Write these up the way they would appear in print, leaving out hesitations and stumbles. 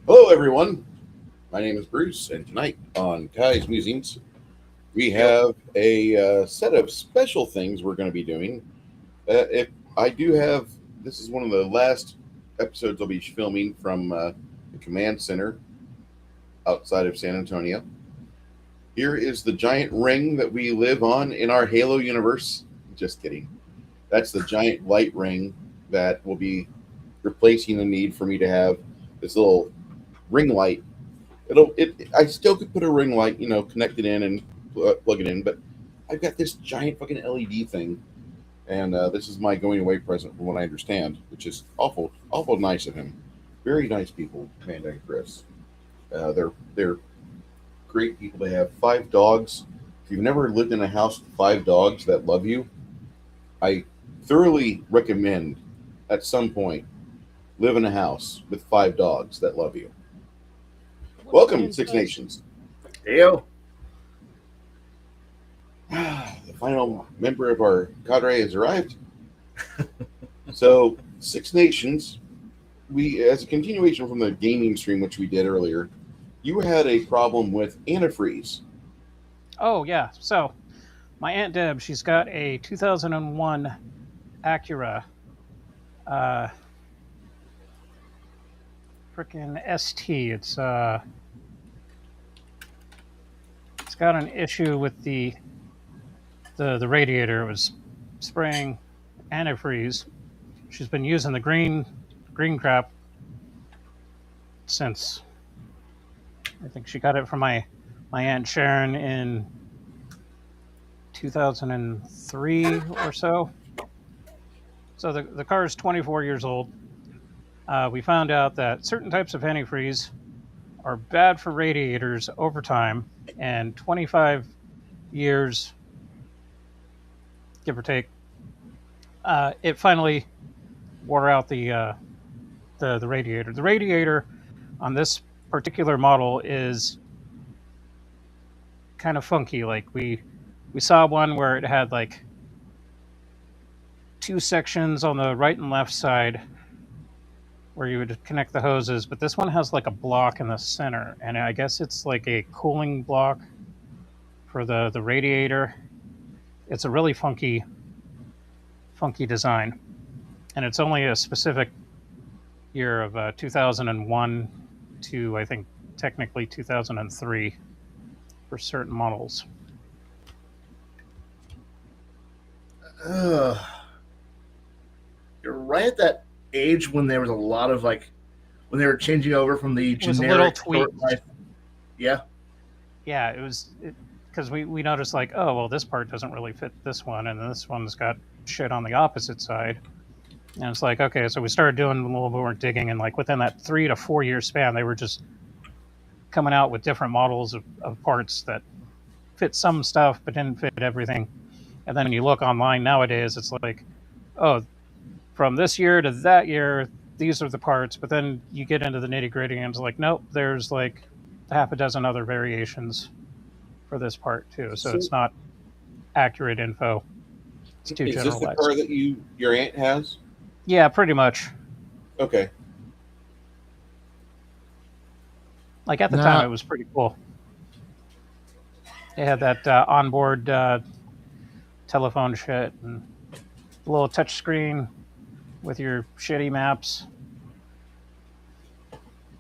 Hello, everyone. My name is Bruce, and tonight on Khy's Musings, we Yep. have a set of special things we're going to be doing. If I do have, this is one of the last episodes I'll be filming from the command center outside of San Antonio. Here is the giant ring that we live on in our Halo universe. Just kidding. That's the giant light ring that will be replacing the need for me to have this little ring light. I still could put a ring light, connect it in and plug it in, but I've got this giant fucking LED thing, and this is my going away present from what I understand, which is awful nice of him. Very nice people, Amanda and Chris. They're great people. They have 5 dogs. If you've never lived in a house with 5 dogs that love you, I thoroughly recommend at some point live in a house with 5 dogs that love you. What are the Welcome, Six insights? Nations. Ew. The final member of our cadre has arrived. So, Six Nations, as a continuation from the gaming stream which we did earlier, you had a problem with antifreeze. Oh yeah. So my aunt Deb, she's got a 2001 Acura, uh, frickin' ST. It's got an issue with the radiator. It was spraying antifreeze. She's been using the green crap since I think she got it from my aunt Sharon in 2003 or so. So the car is 24 years old. We found out that certain types of antifreeze are bad for radiators over time, and 25 years, give or take, it finally wore out the radiator. The radiator on this particular model is kind of funky. Like we saw one where it had like two sections on the right and left side where you would connect the hoses, but this one has like a block in the center, and I guess it's like a cooling block for the radiator. It's a really funky design, and it's only a specific year of 2001 to I think technically 2003 for certain models. Ugh. You're right at that age when there was a lot of when they were changing over from the It was a little generic short tweaked. life. Yeah. Yeah, it was because we noticed like, oh well, this part doesn't really fit this one, and this one's got shit on the opposite side. And it's like, okay, so we started doing a little more digging, and like within that 3 to 4 year span, they were just coming out with different models of parts that fit some stuff but didn't fit everything. And then when you look online nowadays, it's like, oh, from this year to that year, these are the parts. But then you get into the nitty gritty, and it's like, nope, there's like half a dozen other variations for this part too. So So, it's not accurate info. It's too is this the car generalized. that your aunt has? Yeah, pretty much. Okay. Like at the time, No. it was pretty cool. It had that onboard telephone shit and a little touch screen with your shitty maps.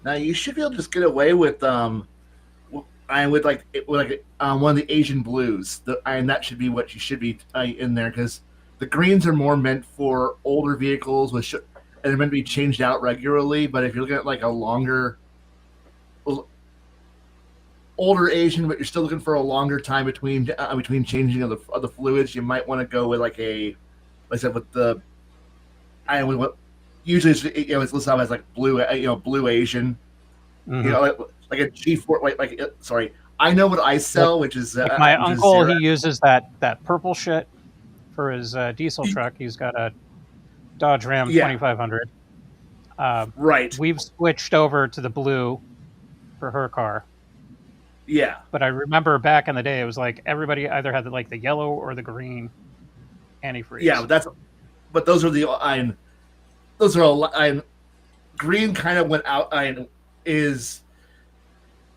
Now you should be able to just get away with I with one of the Asian blues. And that should be what you should be in there because the greens are more meant for older vehicles and they're meant to be changed out regularly. But if you're looking at like a longer older Asian, but you're still looking for a longer time between changing of the fluids, you might want to go with like I said, with the I with what usually it's listed out as like blue blue Asian, Hmm. like a G4 sorry, I know what I Like sell, like my which is uncle, zero. he uses that purple shit for his diesel truck. He's got a Dodge Ram Yeah, 2500. Uh, right. we've switched over to the blue for her car, Yeah, but I remember back in the day, it was like everybody either had like the yellow or the green yeah. antifreeze. But those are the I those are a lot. I green kind of went out. is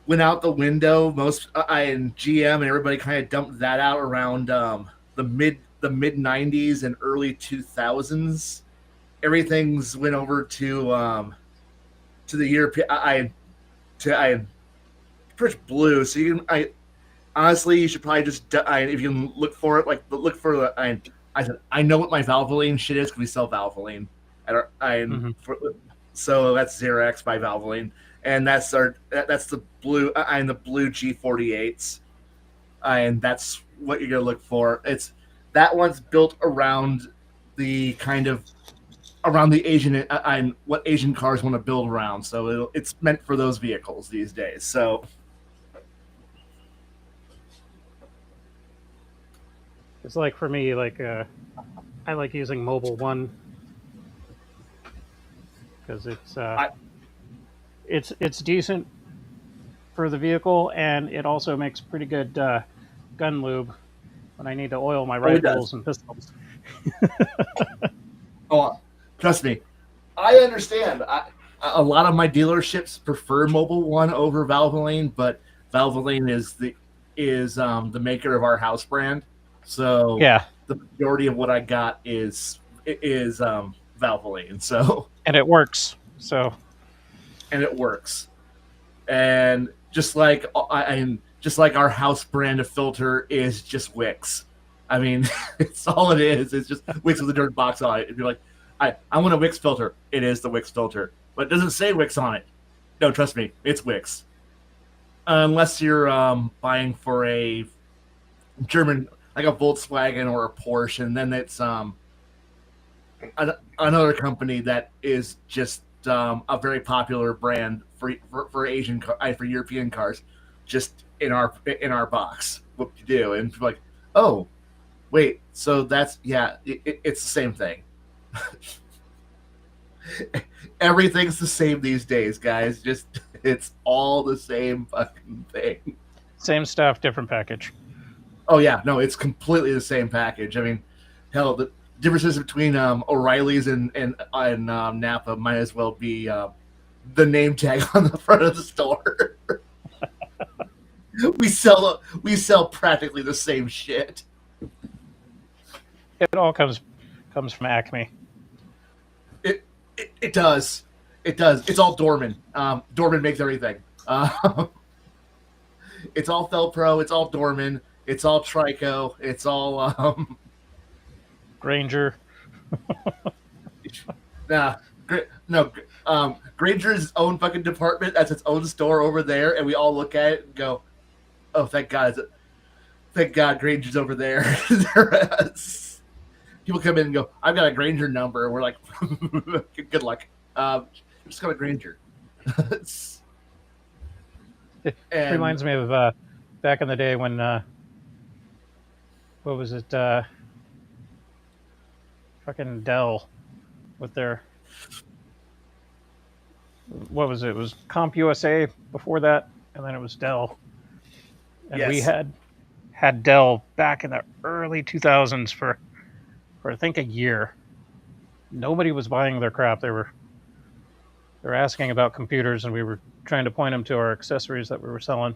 went out the window. Most I and GM and everybody kind of dumped that out around the mid '90s and early 2000s. Everything's went over to the European. I pretty much blue. So you can honestly, you should probably just if you can look for it, like look for the. I said I know what my Valvoline shit is because we sell Valvoline. So that's Xerox by Valvoline, and that's the blue and the blue G48s, and that's what you're gonna look for. That one's built around the around the Asian and what Asian cars want to build around. So it's meant for those vehicles these days. So. It's like for me, like I like using Mobile One because it's decent for the vehicle, and it also makes pretty good gun lube when I need to oil my rifles and pistols. Oh, trust me, I understand. A lot of my dealerships prefer Mobile One over Valvoline, but Valvoline is the maker of our house brand. So yeah, the majority of what I got is Valvoline. So and it works. So and it works, and just like just like our house brand of filter is just Wix. I mean, it's all it is. It's just Wix with a dirt box on it. If you're like, I want a Wix filter, it is the Wix filter, but it doesn't say Wix on it. No, trust me, it's Wix. Unless you're buying for a German, like a Volkswagen or a Porsche, and then it's another company that is just a very popular brand for Asian for European cars, just in our box. What you do, and you're like, oh, wait, so that's it's the same thing. Everything's the same these days, guys. Just it's all the same fucking thing. Same stuff, different package. Oh yeah, no, it's completely the same package. I mean, hell, the differences between O'Reilly's and Napa might as well be the name tag on the front of the store. we sell practically the same shit. It all comes from Acme. It does. It does. It's all Dorman. Dorman makes everything. It's all Felpro. It's all Dorman. It's all Trico. It's all Granger. Granger's own fucking department. That's its own store over there, and we all look at it and go, "Oh, thank God! Thank God, Granger's over there." People come in and go, "I've got a Granger number," and we're like, "Good luck. Just got a Granger." It reminds me of back in the day when what was it? Fucking Dell with their what was it? It was CompUSA before that, and then it was Dell. And yes. We had Dell back in the early 2000s for I think a year. Nobody was buying their crap. They were asking about computers, and we were trying to point them to our accessories that we were selling.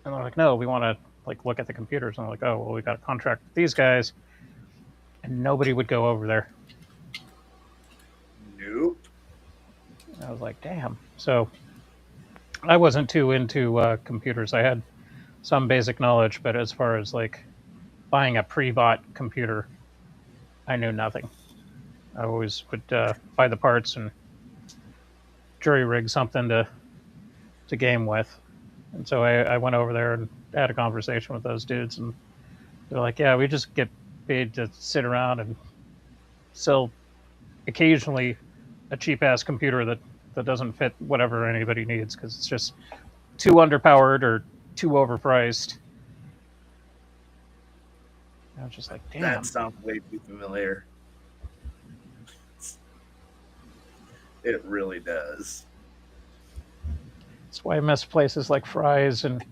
And they're like, "No, we want to look at the computers." And I'm like, "Oh, well, we got a contract with these guys," and nobody would go over there. Nope. I was like, "Damn." So I wasn't too into computers. I had some basic knowledge, but as far as buying a pre-bought computer, I knew nothing. I always would buy the parts and jury rig something to game with. And so I went over there and had a conversation with those dudes, and they're like, "Yeah, we just get paid to sit around and sell occasionally a cheap-ass computer that doesn't fit whatever anybody needs because it's just too underpowered or too overpriced." I was just like, "Damn." That sounds way too familiar. It really does. That's why I miss places like Fry's and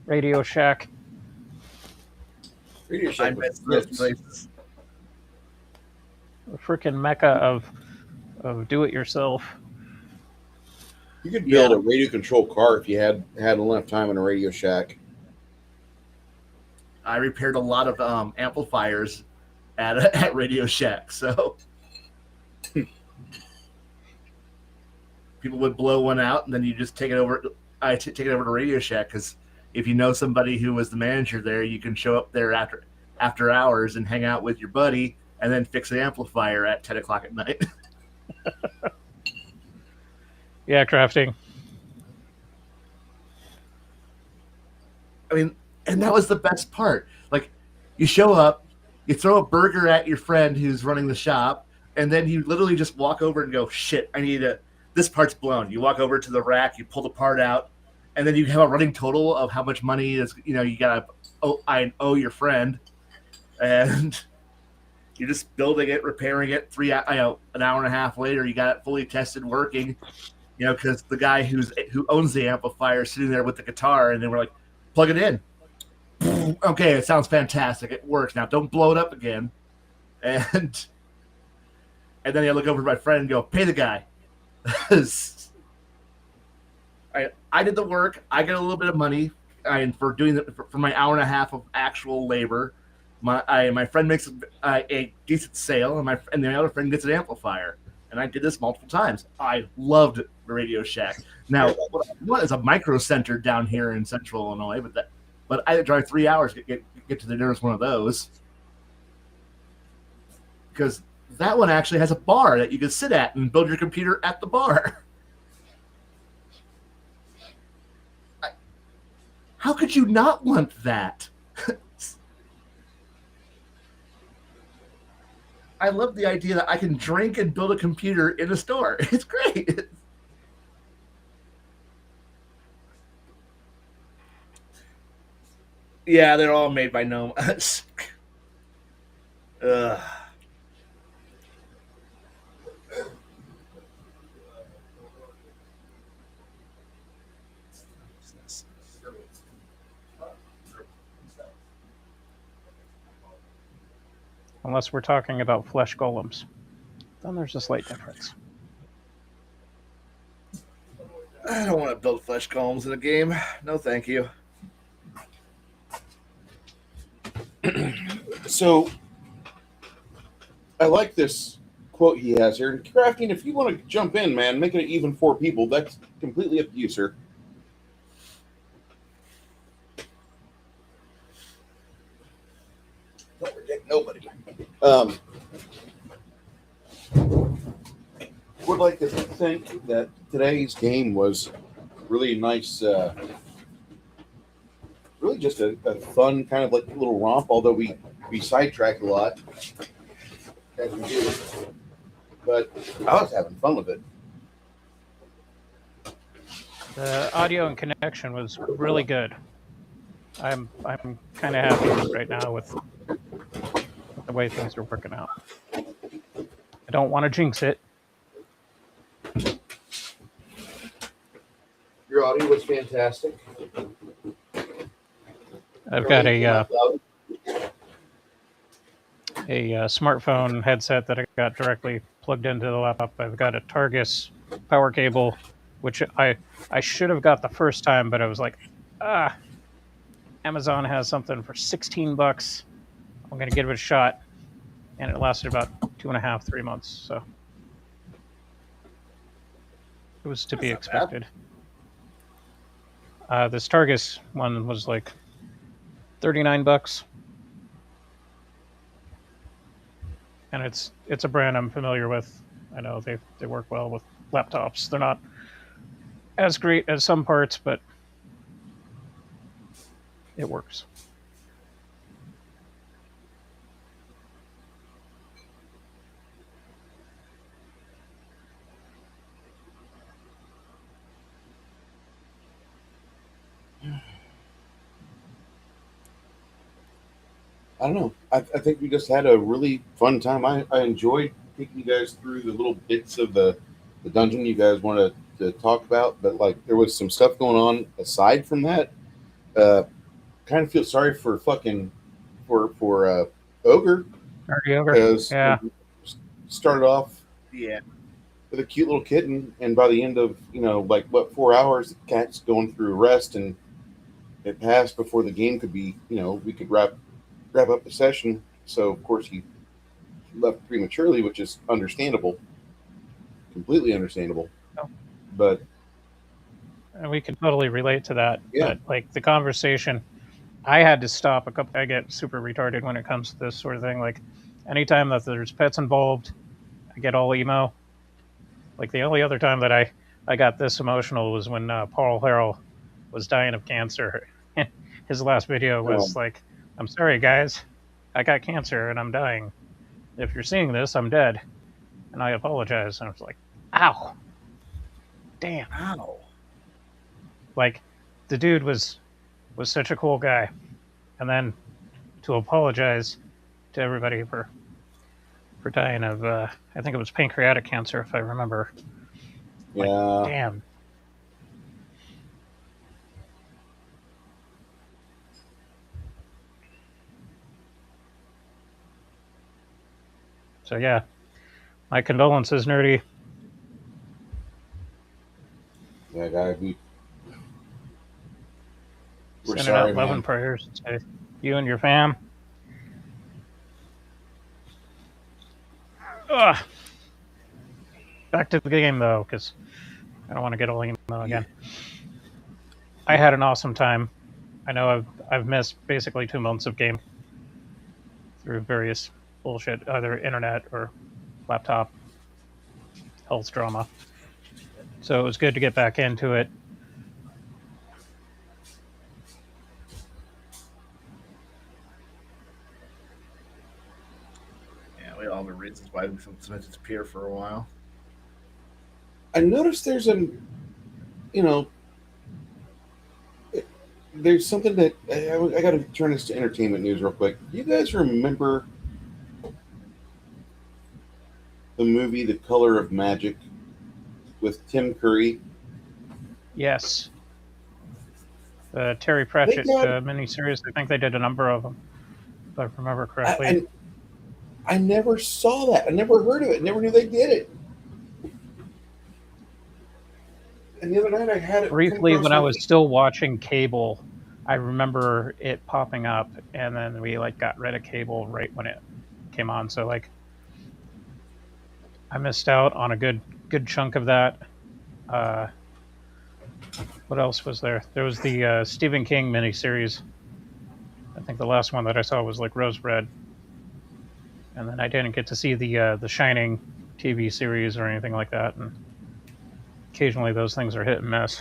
Radio Shack. Radio Shack I miss those places. The freaking mecca of do-it-yourself. You could build a radio control car if you had enough time in a Radio Shack. I repaired a lot of amplifiers at Radio Shack, so people would blow one out, and then you just take it over. I take it over to Radio Shack because if you know somebody who was the manager there, you can show up there after hours and hang out with your buddy, and then fix the amplifier at 10 o'clock at night. Yeah, crafting. I mean, and that was the best part. Like, you show up, you throw a burger at your friend who's running the shop, and then you literally just walk over and go, shit, this part's blown. You walk over to the rack, you pull the part out, and then you have a running total of how much money is, you gotta owe your friend, and you're just building it, repairing it. An hour and a half later, you got it fully tested, working. Because the guy who owns the amplifier is sitting there with the guitar, and then we're like, plug it in. Okay, it sounds fantastic. It works. Now don't blow it up again. And then I look over at my friend and go, pay the guy. I did the work. I got a little bit of money for doing for my hour and a half of actual labor. My friend makes a decent sale, and the other friend gets an amplifier. And I did this multiple times. I loved Radio Shack. Now, what is a micro center down here in Central Illinois? But I drive 3 hours to get to the nearest one of those, because that one actually has a bar that you can sit at and build your computer at the bar. How could you not want that? I love the idea that I can drink and build a computer in a store. It's great. Yeah, they're all made by nomads. Ugh. Unless we're talking about flesh golems, then there's a slight difference. I don't want to build flesh golems in a game. No, thank you. So, I like this quote he has here. Crafting, if you want to jump in, man, make it even 4 people. That's completely up to you, sir. Don't reject nobody. Would like to think that today's game was really nice. Really just a fun kind of like little romp, although we sidetracked a lot as we do. But I was having fun with it. The audio and connection was really good. I'm kind of happy right now with the way things are working out. I don't want to jinx it. Your audio was fantastic. I've got a smartphone headset that I got directly plugged into the laptop. I've got a Targus power cable, which I should have got the first time, but I was like, Amazon has something for $16. I'm going to give it a shot. And it lasted about 2.5, 3 months. So it was to be expected. This Targus one was like $39. And it's a brand I'm familiar with. I know they work well with laptops. They're not as great as some parts, but it works. I don't know. I think we just had a really fun time. I enjoyed taking you guys through the little bits of the dungeon you guys wanted to talk about, but like there was some stuff going on aside from that. Kind of feel sorry for fucking for Ogre. Ogre. Because yeah. started off. Yeah. with a cute little kitten, and by the end of like what 4 hours, the cat's going through arrest, and it passed before the game could be we could wrap up the session. So of course he left prematurely, which is understandable, completely understandable. But And we can totally relate to that. yeah, But like the conversation, I had to stop a couple. I get super retarded when it comes to this sort of thing. Like anytime that there's pets involved, I get all emo. Like the only other time that I got this emotional was when Paul Harrell was dying of cancer. His last video was um, like, "I'm sorry guys, I got cancer and I'm dying. If you're seeing this, I'm dead, and I apologize." And I was like, "Ow, damn!" Ow. Like the dude was such a cool guy, and then to apologize to everybody for dying of I think it was pancreatic cancer if I remember. Like, yeah, damn. So yeah, my condolences, nerdy. yeah, guy. We're Sending sorry, out love and man. prayers to you and your fam. Ugh. Back to the game though, because I don't want to get all emo again. I had an awesome time. I know I've missed basically 2 months of gaming through various bullshit, either internet or laptop health drama. So it was good to get back into it. Yeah, we all have reasons why we sometimes disappear for a while. I noticed you know, there's something that I got to turn this to entertainment news real quick. Do you guys remember the movie The Color of Magic with Tim Curry? Yes, the Terry They Pratchett got miniseries. I think they did a number of them, if I remember I, correctly. I I never saw that. I never heard of it. Never knew they did it. And the other night I had it come Briefly, across when I my was still watching cable, I remember it popping up, and then we like got rid of cable right when it came on. So like, I missed out on a good chunk of that. Uh, what else was there? There was the Stephen King miniseries. I think the last one that I saw was like Rose Red, and then I didn't get to see the Shining TV series or anything like that. And occasionally those things are hit and miss.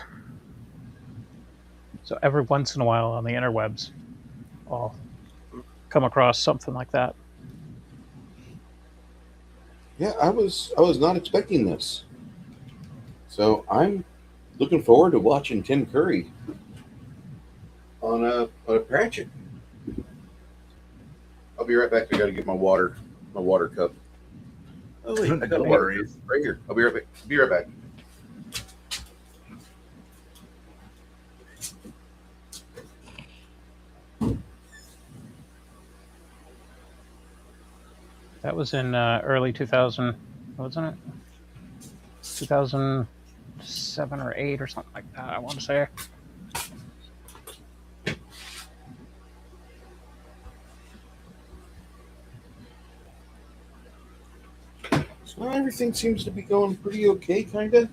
So every once in a while on the interwebs, I'll come across something like that. Yeah, I was not expecting this. So I'm looking forward to watching Tim Curry on a Pratchett. I'll be right back. I got to get my water cup. Oh wait, I got a No water cup worries. right here. I'll be right back. Be right back. That was in early 2000, wasn't it? 2007 or 8 or something like that, I want to say. So everything seems to be going pretty okay, kinda.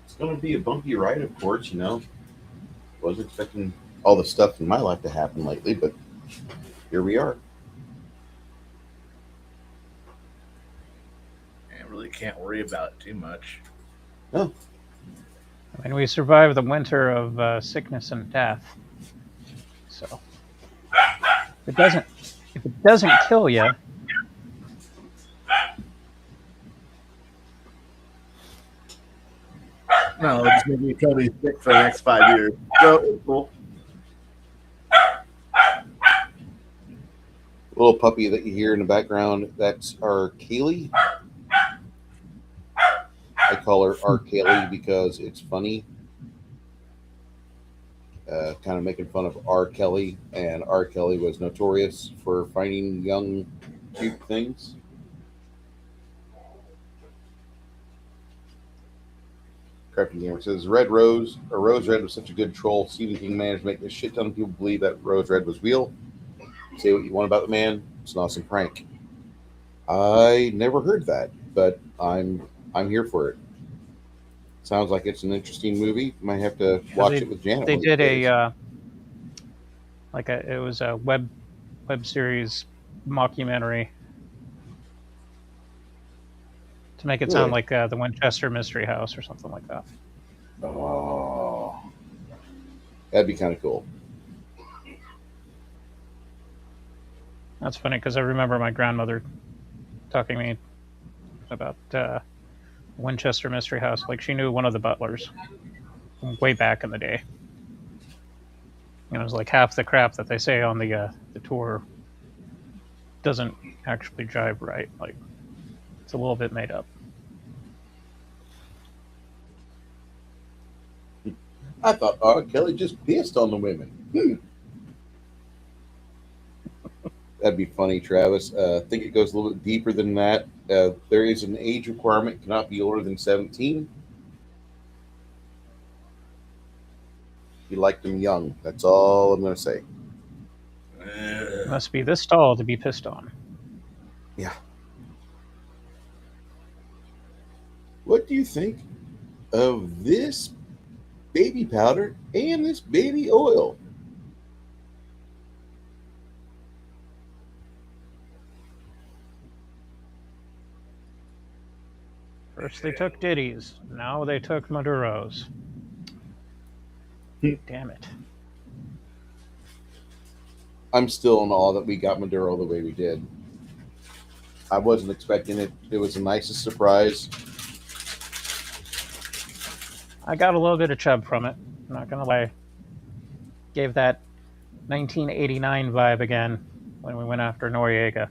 It's gonna be a bumpy ride, of course. Wasn't expecting all the stuff in my life to happen lately, but here we are. I really can't worry about it too much. Oh, I mean, we survived the winter of sickness and death. So if it doesn't kill you, No, it's gonna be totally sick for the next 5 years. So it's cool. little puppy that you hear in the background, that's our Kaylee. I call her R. Kelly because it's funny. Kind of making fun of R. Kelly, and R. Kelly was notorious for finding young, cute things. Crafting Gamer says Red Rose or Rose Red was such a good troll. Stephen King managed to make a shit ton of people believe that Rose Red was real. Say what you want about the man, it's an awesome prank. I never heard that, but I'm here for it. Sounds like it's an interesting movie. Might have to watch it with Janet. They one of these did days. it was a web series mockumentary to make it sound Really? like the Winchester Mystery House or something like that. Oh, that'd be kind of cool. That's funny because I remember my grandmother talking to me about Winchester Mystery House. Like she knew one of the butlers way back in the day. You know, it was like half the crap that they say on the tour doesn't actually jive right. Like it's a little bit made up. I thought Kelly just pissed on the women. That'd be funny, Travis. I think it goes a little bit deeper than that. There is an age requirement; cannot be older than 17. He liked them young. That's all I'm going to say. Must be this tall to be pissed on. Yeah. What do you think of this baby powder and this baby oil? First they took Diddy's, now they took Maduro's. Damn it. I'm still in awe that we got Maduro the way we did. I wasn't expecting it. It was the nicest surprise. I got a little bit of chub from it. I'm not gonna lie. Gave that 1989 vibe again when we went after Noriega.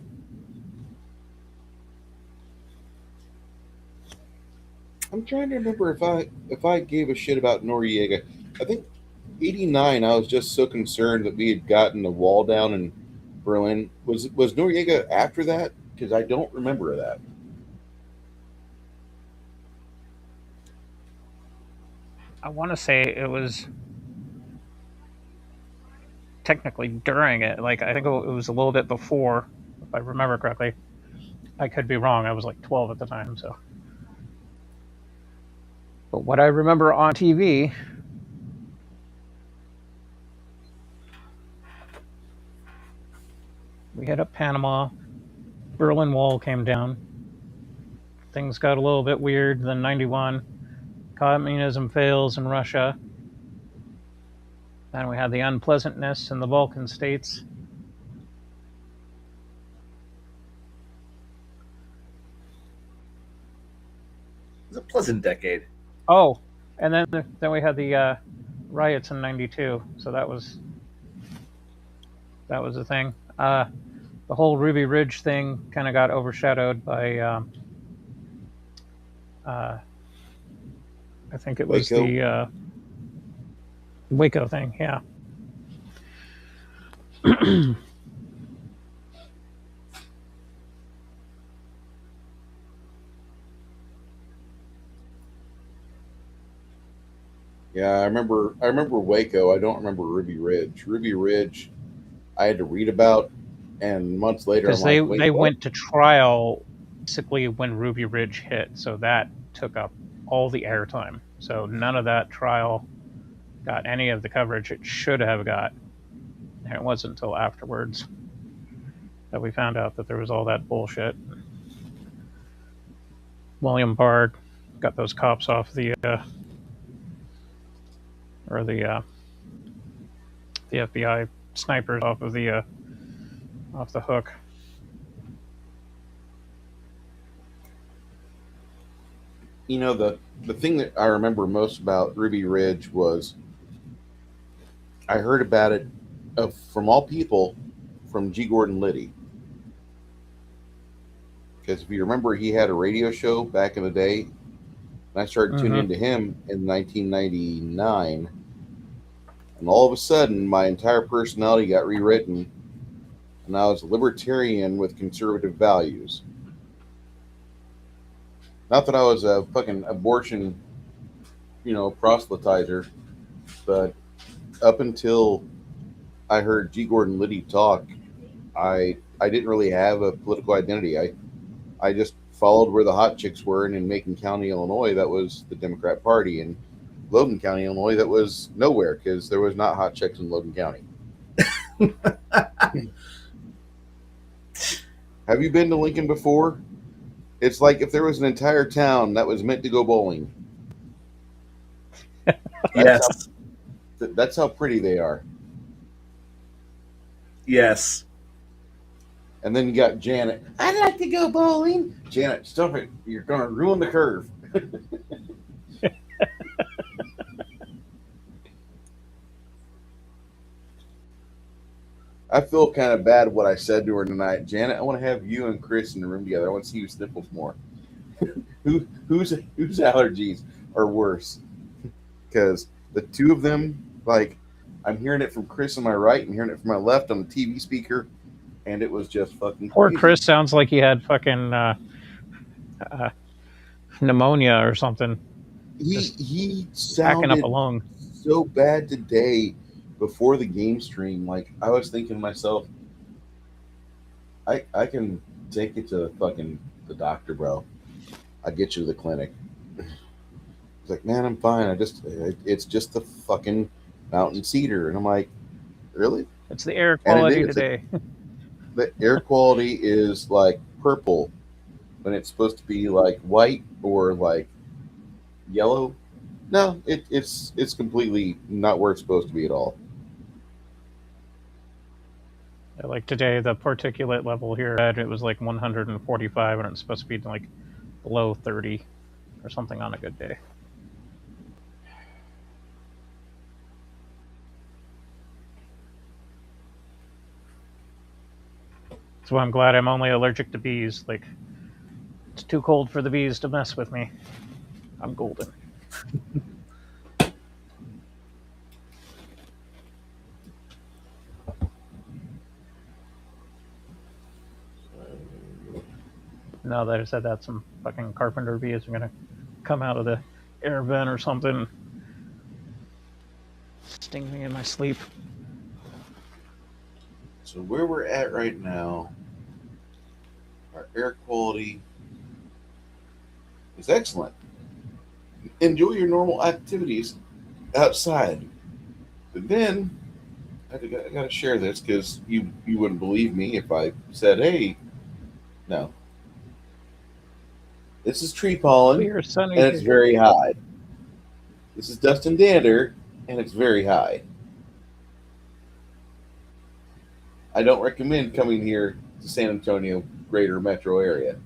I'm trying to remember if I gave a shit about Noriega. I think 89. I was just so concerned that we had gotten the wall down in Berlin. Was Noriega after that? Because I don't remember that. I want to say it was technically during it. Like I think it was a little bit before, if I remember correctly. I could be wrong. I was like 12 at the time, so. But what I remember on TV, we hit up Panama, Berlin Wall came down, things got a little bit weird. Then 91, communism fails in Russia. Then we had the unpleasantness in the Balkan states. It was a pleasant decade. Oh, and then we had the riots in '92. So that was a thing. The whole Ruby Ridge thing kind of got overshadowed by I think it was Waco? the Waco thing. Yeah. Yeah, I remember. I remember Waco. I don't remember Ruby Ridge. Ruby Ridge, I had to read about, and months later, I'm Because like, wait, they what? went to trial basically when Ruby Ridge hit, so that took up all the airtime. So none of that trial got any of the coverage it should have got. And it wasn't until afterwards that we found out that there was all that bullshit. William Bard got those cops off the the FBI snipers off the hook. You know, the thing that I remember most about Ruby Ridge was I heard about it from all people from G. Gordon Liddy. Because if you remember, he had a radio show back in the day, and I started tuning into him in 1999. And all of a sudden, my entire personality got rewritten, and I was a libertarian with conservative values. Not that I was a fucking abortion proselytizer, but up until I heard G. Gordon Liddy talk, I didn't really have a political identity. I just followed where the hot chicks were, and in Macon County, Illinois, that was the Democrat Party, and Logan County, Illinois, that was nowhere because there was not hot chicks in Logan County. Have you been to Lincoln before? It's like if there was an entire town that was meant to go bowling. Yes. That's how pretty they are. Yes. And then you got Janet. I'd like to go bowling. Janet, stop it. You're going to ruin the curve. I feel kind of bad what I said to her tonight. Janet, I want to have you and Chris in the room together. I want to see who sniffles more. whose allergies are worse? Because the two of them, like, I'm hearing it from Chris on my right and hearing it from my left on the TV speaker, and it was just fucking Poor crazy. Chris sounds like he had fucking pneumonia or something. He Packing up sounded a lung. so bad today before the game stream. Like, I was thinking to myself, I can take you to the doctor, bro. I'll get you to the clinic. He's like, man, I'm fine. It's just the fucking mountain cedar. And I'm like, really? It's the air quality is. today. The air quality is like purple when it's supposed to be like white or like yellow. No, it's completely not where it's supposed to be at all. Like today, the particulate level here, it was like 145, and it's supposed to be like below 30 or something on a good day. So I'm glad I'm only allergic to bees. Like, it's too cold for the bees to mess with me. I'm golden. Now that I said that, some fucking carpenter bees are gonna come out of the air vent or something, sting me in my sleep. So where we're at right now, our air quality is excellent. Enjoy your normal activities outside. But then I got to share this because you wouldn't believe me if I said, hey, no. This is tree pollen, Clear, sunny and it's day. very high. This is dust and dander, and it's very high. I don't recommend coming here to San Antonio greater metro area.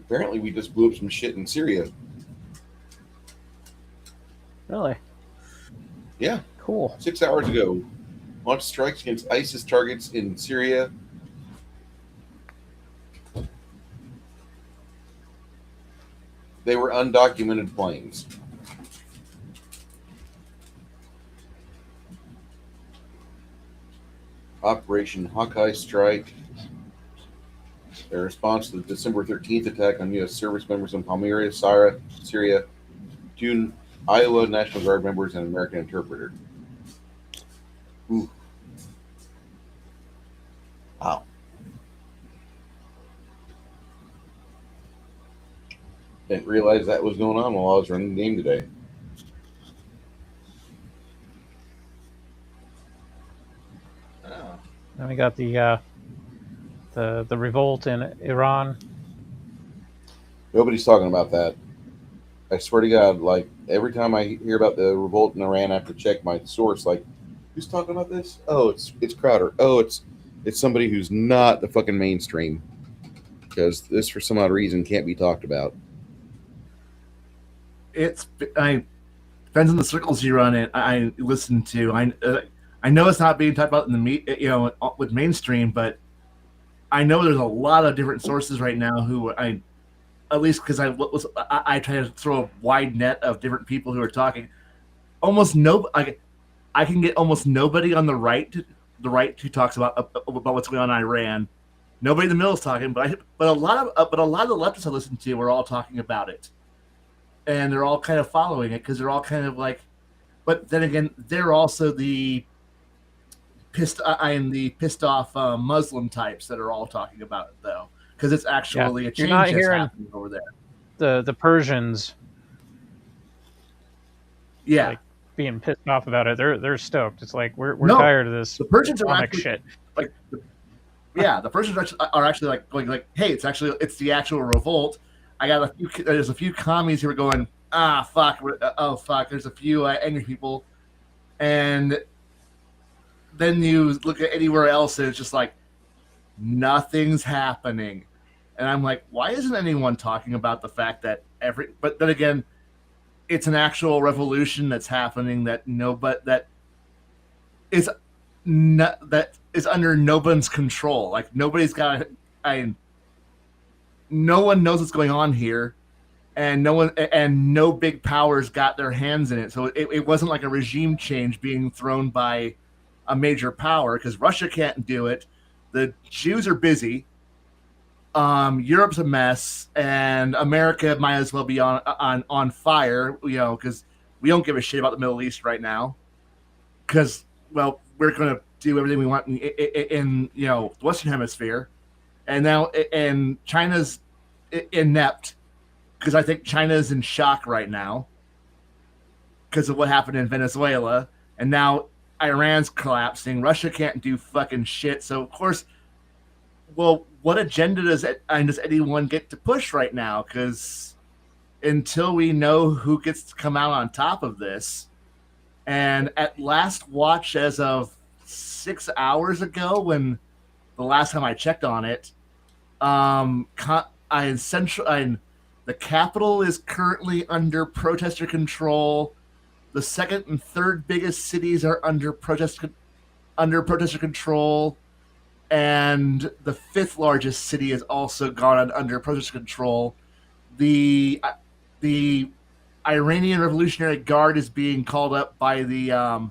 Apparently, we just blew up some shit in Syria. Really? Yeah. Cool. 6 hours ago. Launched strikes against ISIS targets in Syria. They were undocumented planes. Operation Hawkeye Strike. Their response to the December 13th attack on U.S. service members in Palmyra, Syria, 2 Iowa National Guard members, and an American interpreter. Ooh. Wow. Didn't realize that was going on while I was running the game today. Then we got the revolt in Iran. Nobody's talking about that. I swear to God, like every time I hear about the revolt in Iran, I have to check my source. Like, who's talking about this? Oh, it's Crowder. Oh, it's somebody who's not the fucking mainstream, because this, for some odd reason, can't be talked about. Depends on the circles you run in. I listen to. I know it's not being talked about in the with mainstream, but I know there's a lot of different sources right now who at least because I try to throw a wide net of different people who are talking. I can get almost nobody on the right who talks about what's going on in Iran, Nobody in the middle is talking, but a lot of the leftists I listen to are all talking about it, and they're all kind of following it because they're all kind of like. But then again, they're also the pissed off Muslim types that are all talking about it though, because it's actually a You're not change that's hearing happening over there. the Persians Yeah, like being pissed off about it. They're stoked. It's like we're No, tired of this the Persians are comic actually shit. like, the Persians are actually like going like, hey, it's the actual revolt. There's a few commies who are going, fuck, oh fuck. There's a few angry people, and then you look at anywhere else and it's just like nothing's happening, and I'm like, why isn't anyone talking about the fact that but then again, it's an actual revolution that's happening that is that is under no one's control. Like nobody's got no one knows what's going on here, and no big powers got their hands in it. So it wasn't like a regime change being thrown by a major power, because Russia can't do it. The Jews are busy. Europe's a mess, and America might as well be on fire, because we don't give a shit about the Middle East right now. Because, well, we're going to do everything we want in the Western Hemisphere, and China's inept, because I think China's in shock right now because of what happened in Venezuela, and now Iran's collapsing. Russia can't do fucking shit. So of course, well, what agenda does anyone get to push right now? Because until we know who gets to come out on top of this, and at last watch, as of 6 hours ago, when the last time I checked on it, the capital is currently under protester control. The second and third biggest cities are under protester control, and the fifth largest city has also gone under protester control. The Iranian Revolutionary Guard is being called up by the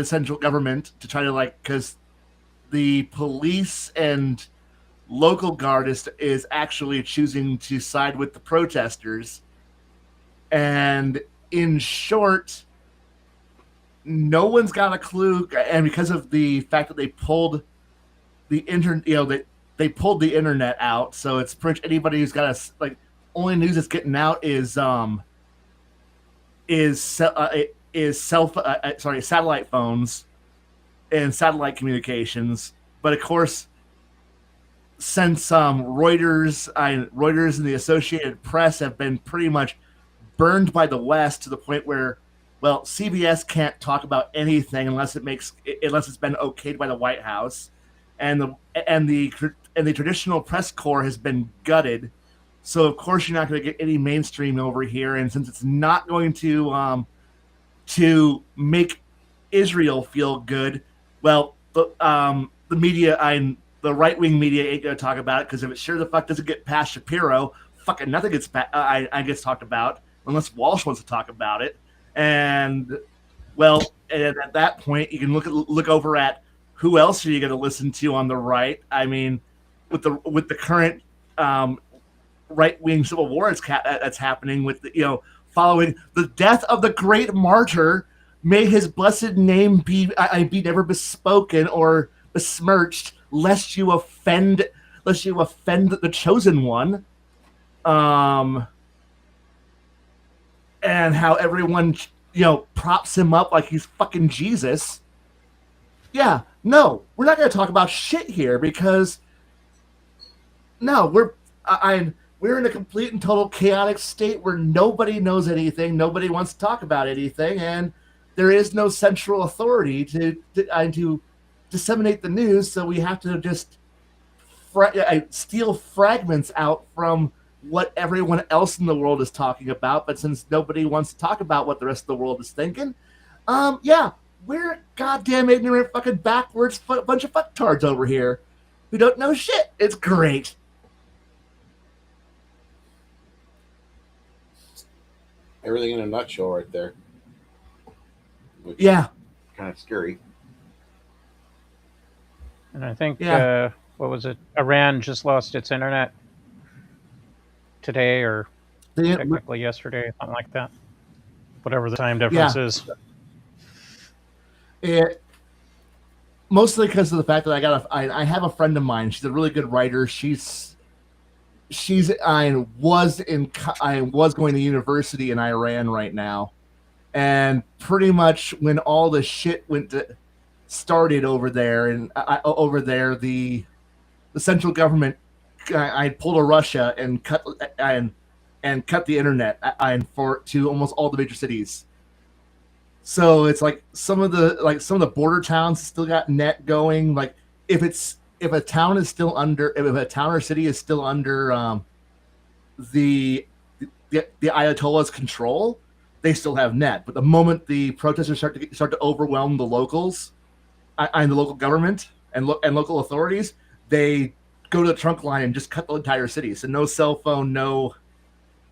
central government to try to because the police and local guard is actually choosing to side with the protesters. And in short, no one's got a clue, and because of the fact that they pulled the internet, they pulled the internet out, so it's pretty much anybody who's got only news that's getting out is satellite phones and satellite communications. But of course, since Reuters and the Associated Press have been pretty much burned by the West to the point where, well, CBS can't talk about anything unless it's been okayed by the White House, and the traditional press corps has been gutted. So of course you're not going to get any mainstream over here, and since it's not going to make Israel feel good, well, the media, the right wing media ain't going to talk about it, because if it sure the fuck doesn't get past Shapiro, fucking nothing gets talked about unless Walsh wants to talk about it. And well, and at that point, you can look over at who else are you going to listen to on the right. I mean, with the current right wing civil war that's happening, with following the death of the great martyr, may his blessed name be never bespoken or besmirched, lest you offend the chosen one. And how everyone props him up like he's fucking Jesus. Yeah, no, we're not going to talk about shit here, because no, we're in a complete and total chaotic state where nobody knows anything, nobody wants to talk about anything, and there is no central authority to disseminate the news. So we have to just steal fragments out from what everyone else in the world is talking about. But since nobody wants to talk about what the rest of the world is thinking, we're goddamn ignorant, fucking backwards bunch of fucktards over here who don't know shit. It's great. Everything in a nutshell right there. Yeah. Kind of scary. And I think Yeah, what was it? Iran just lost its internet today, or they, technically yesterday, something like that. Whatever the time difference yeah, is. it mostly because of the fact that I have a friend of mine. She's a really good writer. I was going to university in Iran right now, and pretty much when all the shit started over there, the central government I pulled a Russia and cut the internet and for to almost all the major cities. So it's like some of the border towns still got net going. Like if a town is still under if a town or city is still under the the Ayatollah's control, they still have net. But the moment the protesters start to overwhelm the locals and the local government and local authorities, they go to the trunk line and just cut the entire city. So no cell phone, no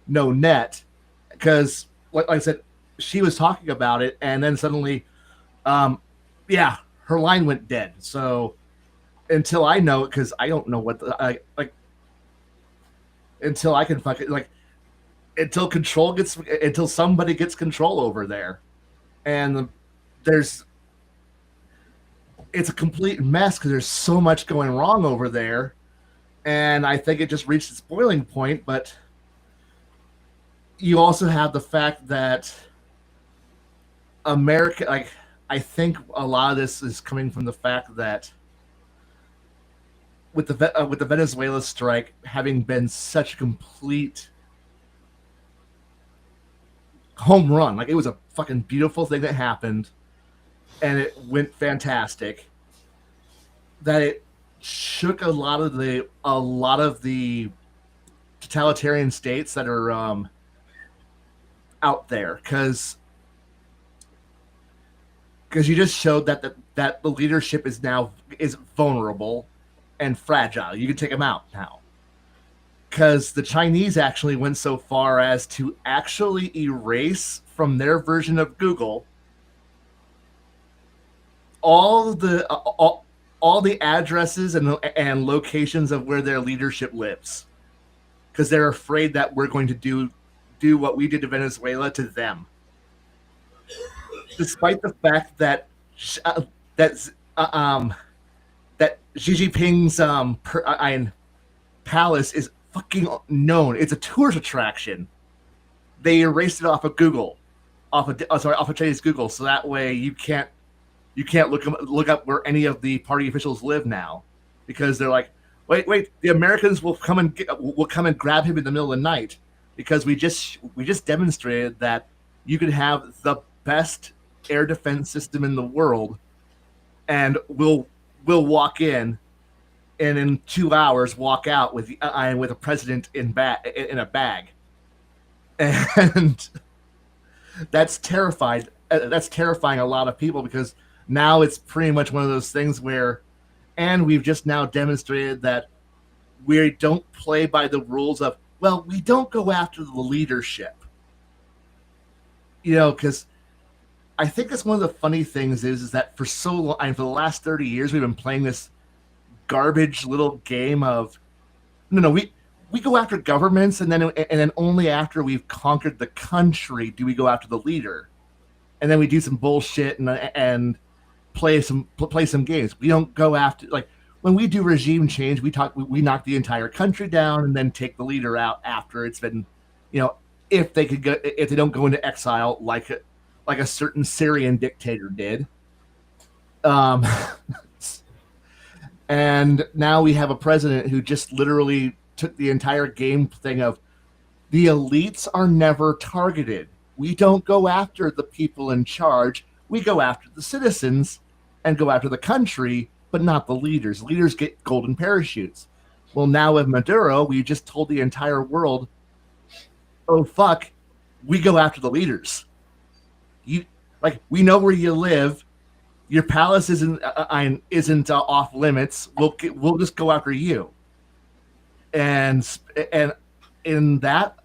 net, because like I said, she was talking about it, and then suddenly, yeah, her line went dead. So until I know it, because I don't know what like until I can fucking like until somebody gets control over there, and there's it's a complete mess because there's so much going wrong over there, and I think it just reached its boiling point. But you also have the fact that America, like, I think a lot of this is coming from the fact that with the Venezuela strike having been such a complete home run, like it was a fucking beautiful thing that happened, and it went fantastic. That it shook a lot of the totalitarian states that are out there, because you just showed that the leadership is vulnerable and fragile. You can take them out now, because the Chinese actually went so far as to actually erase from their version of Google all the addresses and locations of where their leadership lives, because they're afraid that we're going to do what we did to Venezuela to them, despite the fact that that that Xi Jinping's palace is fucking known. It's a tourist attraction. They erased it off of Google, off of Chinese Google, so that way you can't look up where any of the party officials live now, because they're like, wait, the Americans will come and grab him in the middle of the night, because we just demonstrated that you could have the best air defense system in the world, and we'll walk in, and in 2 hours walk out with a president in a bag, and that's terrifying a lot of people, because now it's pretty much one of those things where, and we've just now demonstrated that we don't play by the rules of, well, we don't go after the leadership, because I think that's one of the funny things is that for so long, for the last 30 years, we've been playing this garbage little game of, no, we go after governments, and then only after we've conquered the country do we go after the leader, and then we do some bullshit and play some games. We don't go after, like, when we do regime change, we knock the entire country down and then take the leader out after it's been, if they don't go into exile like a certain Syrian dictator did. And now we have a president who just literally took the entire game thing of, the elites are never targeted. We don't go after the people in charge. We go after the citizens and go after the country, but not the leaders. Leaders get golden parachutes. Well, now with Maduro, we just told the entire world, oh fuck, we go after the leaders. We know where you live. Your palace isn't off limits. We'll just go after you. And in that,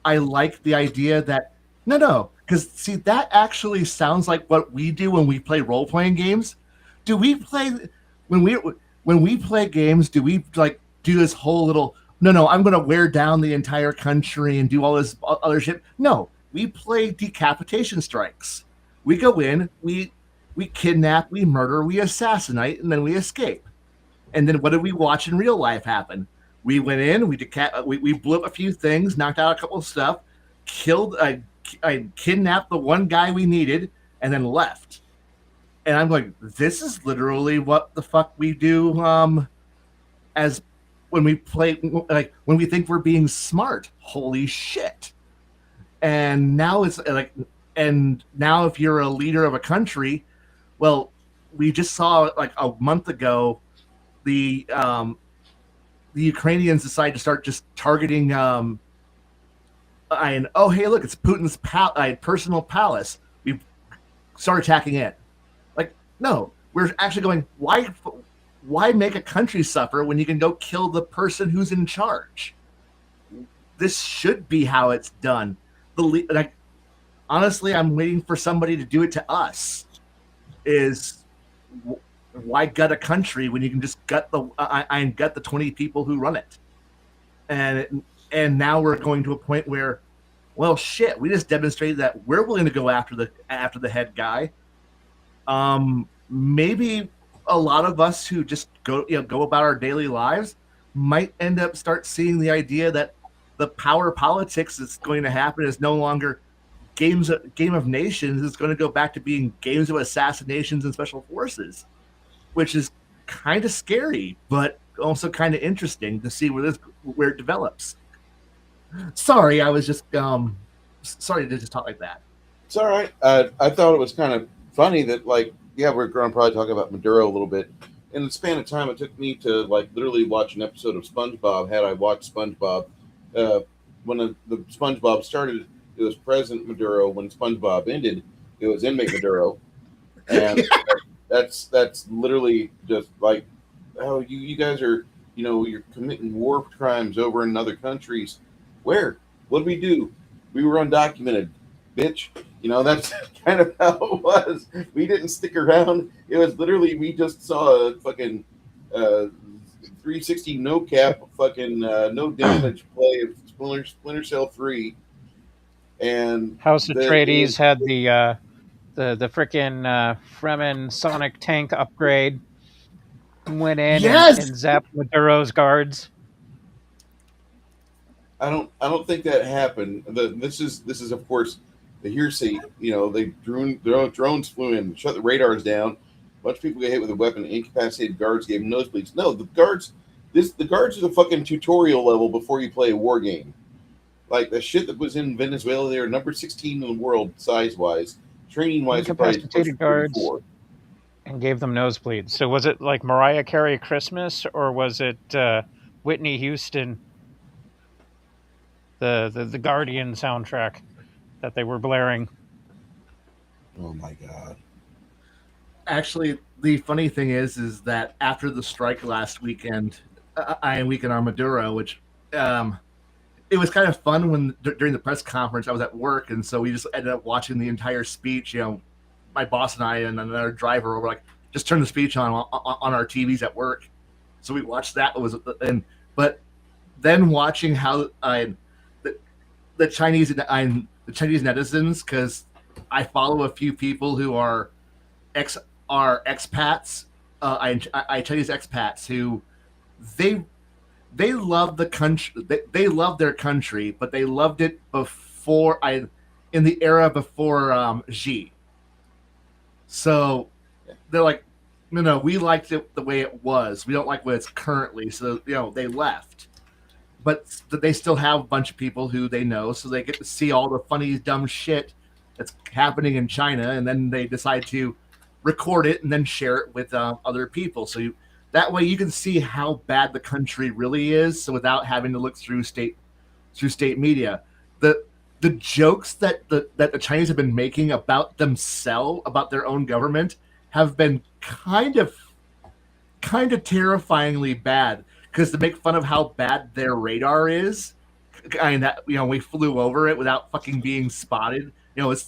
I like the idea that no, because see, that actually sounds like what we do when we play role playing games. Do we play when when we play games, do we like do this whole little? No, I'm going to wear down the entire country and do all this other shit. No, we play decapitation strikes. We go in, we kidnap, we murder, we assassinate, and then we escape. And then what did we watch in real life happen? We went in, we blew up a few things, knocked out a couple of stuff, killed, I kidnapped the one guy we needed, and then left. And I'm like, this is literally what the fuck we do as when we play, like when we think we're being smart. Holy shit. And now it's like, and now if you're a leader of a country, well, we just saw like a month ago the Ukrainians decide to start just targeting and oh hey look, it's Putin's personal palace. We start attacking it. Like no, we're actually going, why make a country suffer when you can go kill the person who's in charge? This should be how it's done. Like honestly, I'm waiting for somebody to do it to us. Is why gut a country when you can just gut the 20 people who run it? And now we're going to a point where, well, shit, we just demonstrated that we're willing to go after the head guy. Maybe a lot of us who just go about our daily lives might end up start seeing the idea that the power politics that's going to happen is no longer game of nations. It's going to go back to being games of assassinations and special forces, which is kind of scary, but also kind of interesting to see where it develops. Sorry, I was just sorry to just talk like that. It's all right. I thought it was kind of funny that, like, yeah, we're going to probably talk about Maduro a little bit. In the span of time it took me to, like, literally watch an episode of SpongeBob, had I watched SpongeBob. When the SpongeBob started, it was President Maduro. When SpongeBob ended, it was inmate Maduro. And that's literally just like, oh, you guys are, you're committing war crimes over in other countries. Where? What did we do? We were undocumented, bitch. That's kind of how it was. We didn't stick around. It was literally, we just saw a fucking 360 no cap, fucking no damage play of Splinter Cell 3. And House Atreides had the frickin' Fremen Sonic tank upgrade. Went in and zapped Maduro's guards. I don't think that happened. This is of course the hearsay. They drones flew in, shut the radars down. A bunch of people got hit with a weapon. Incapacitated guards gave them nosebleeds. No, the guards are the fucking tutorial level before you play a war game. Like the shit that was in Venezuela, they were number 16 in the world size wise, training wise. Incapacitated guards and gave them nosebleeds. So was it like Mariah Carey Christmas, or was it Whitney Houston, the Guardian soundtrack that they were blaring? Oh my god! Actually, the funny thing is that after the strike last weekend, weekend on Maduro, which it was kind of fun when during the press conference I was at work, and so we just ended up watching the entire speech. My boss and I and another driver were like, just turn the speech on our TVs at work. So we watched that. But then watching how the Chinese netizens, because I follow a few people who are expats, Chinese expats who they love the country. They love their country, but they loved it in the era before Xi. So they're like, no, we liked it the way it was. We don't like what it's currently. So they left, but they still have a bunch of people who they know, so they get to see all the funny, dumb shit that's happening in China, and then they decide to record it and then share it with other people. So that way you can see how bad the country really is, so without having to look through state media. The jokes that the Chinese have been making about themselves, about their own government, have been kind of terrifyingly bad, because to make fun of how bad their radar is, and that we flew over it without fucking being spotted. It's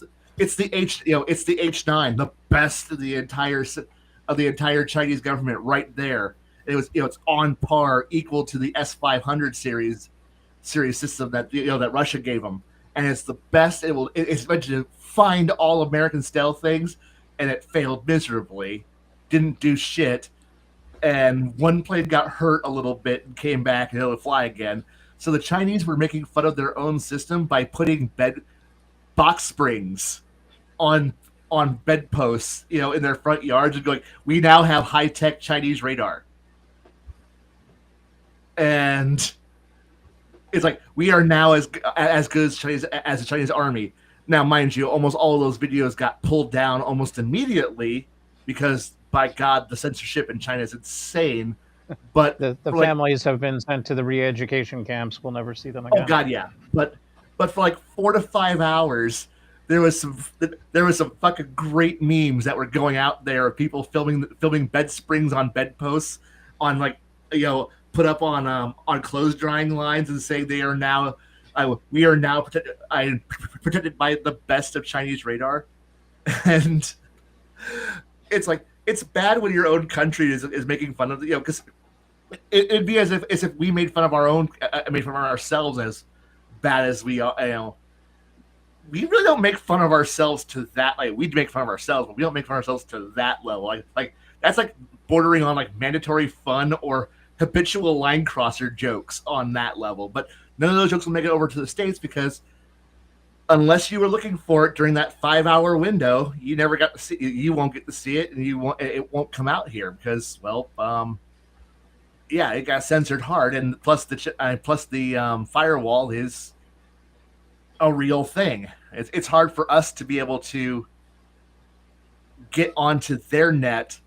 the H9, the best of the entire Chinese government right there. It was, it's on par, equal to the S500 series system that that Russia gave them, and it's the best. It's meant to find all American stealth things, and it failed miserably. Didn't do shit, and one plane got hurt a little bit and came back and it'll fly again. So the Chinese were making fun of their own system by putting box springs on bedposts, in their front yards, and going, "We now have high-tech Chinese radar," and it's like, we are now as good as the Chinese army. Now, mind you, almost all of those videos got pulled down almost immediately because, by God, the censorship in China is insane. But the families have been sent to the re-education camps. We'll never see them again. Oh God, yeah. But for like 4 to 5 hours, there was some fucking great memes that were going out there of people filming bed springs on bedposts, on put up on clothes drying lines, and saying they are now we are now protected by the best of Chinese radar. And it's like, it's bad when your own country is making fun of because it'd be as if we made fun of ourselves as bad as we are. We really don't make fun of ourselves to that. Like, we make fun of ourselves, but we don't make fun of ourselves to that level. Like that's like bordering on like mandatory fun or habitual line crosser jokes on that level. But none of those jokes will make it over to the States, because unless you were looking for it during that 5-hour window, you never got to see. You won't get to see it, and it won't come out here because, well, yeah, it got censored hard, and plus the firewall is a real thing. It's hard for us to be able to get onto their net,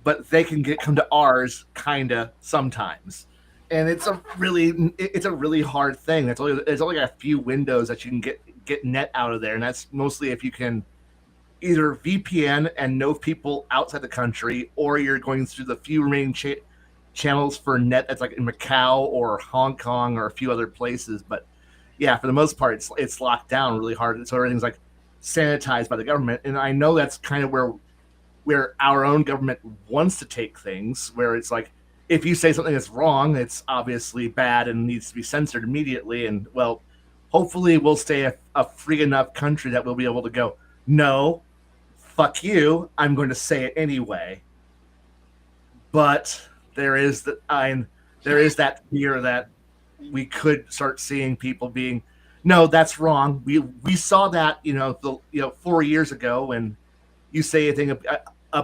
but they can come to ours kinda sometimes. And it's a really hard thing. There's only a few windows that you can get net out of there, and that's mostly if you can either VPN and know people outside the country, or you're going through the few remaining channels for net that's like in Macau or Hong Kong or a few other places. But yeah, for the most part, it's locked down really hard, so everything's like sanitized by the government. And I know that's kind of where our own government wants to take things, where it's like, if you say something that's wrong, it's obviously bad and needs to be censored immediately. And, well, hopefully we'll stay a free enough country that we'll be able to go, no, fuck you, I'm going to say it anyway. But there is that fear that we could start seeing people being, no, that's wrong. We saw that 4 years ago, when you say anything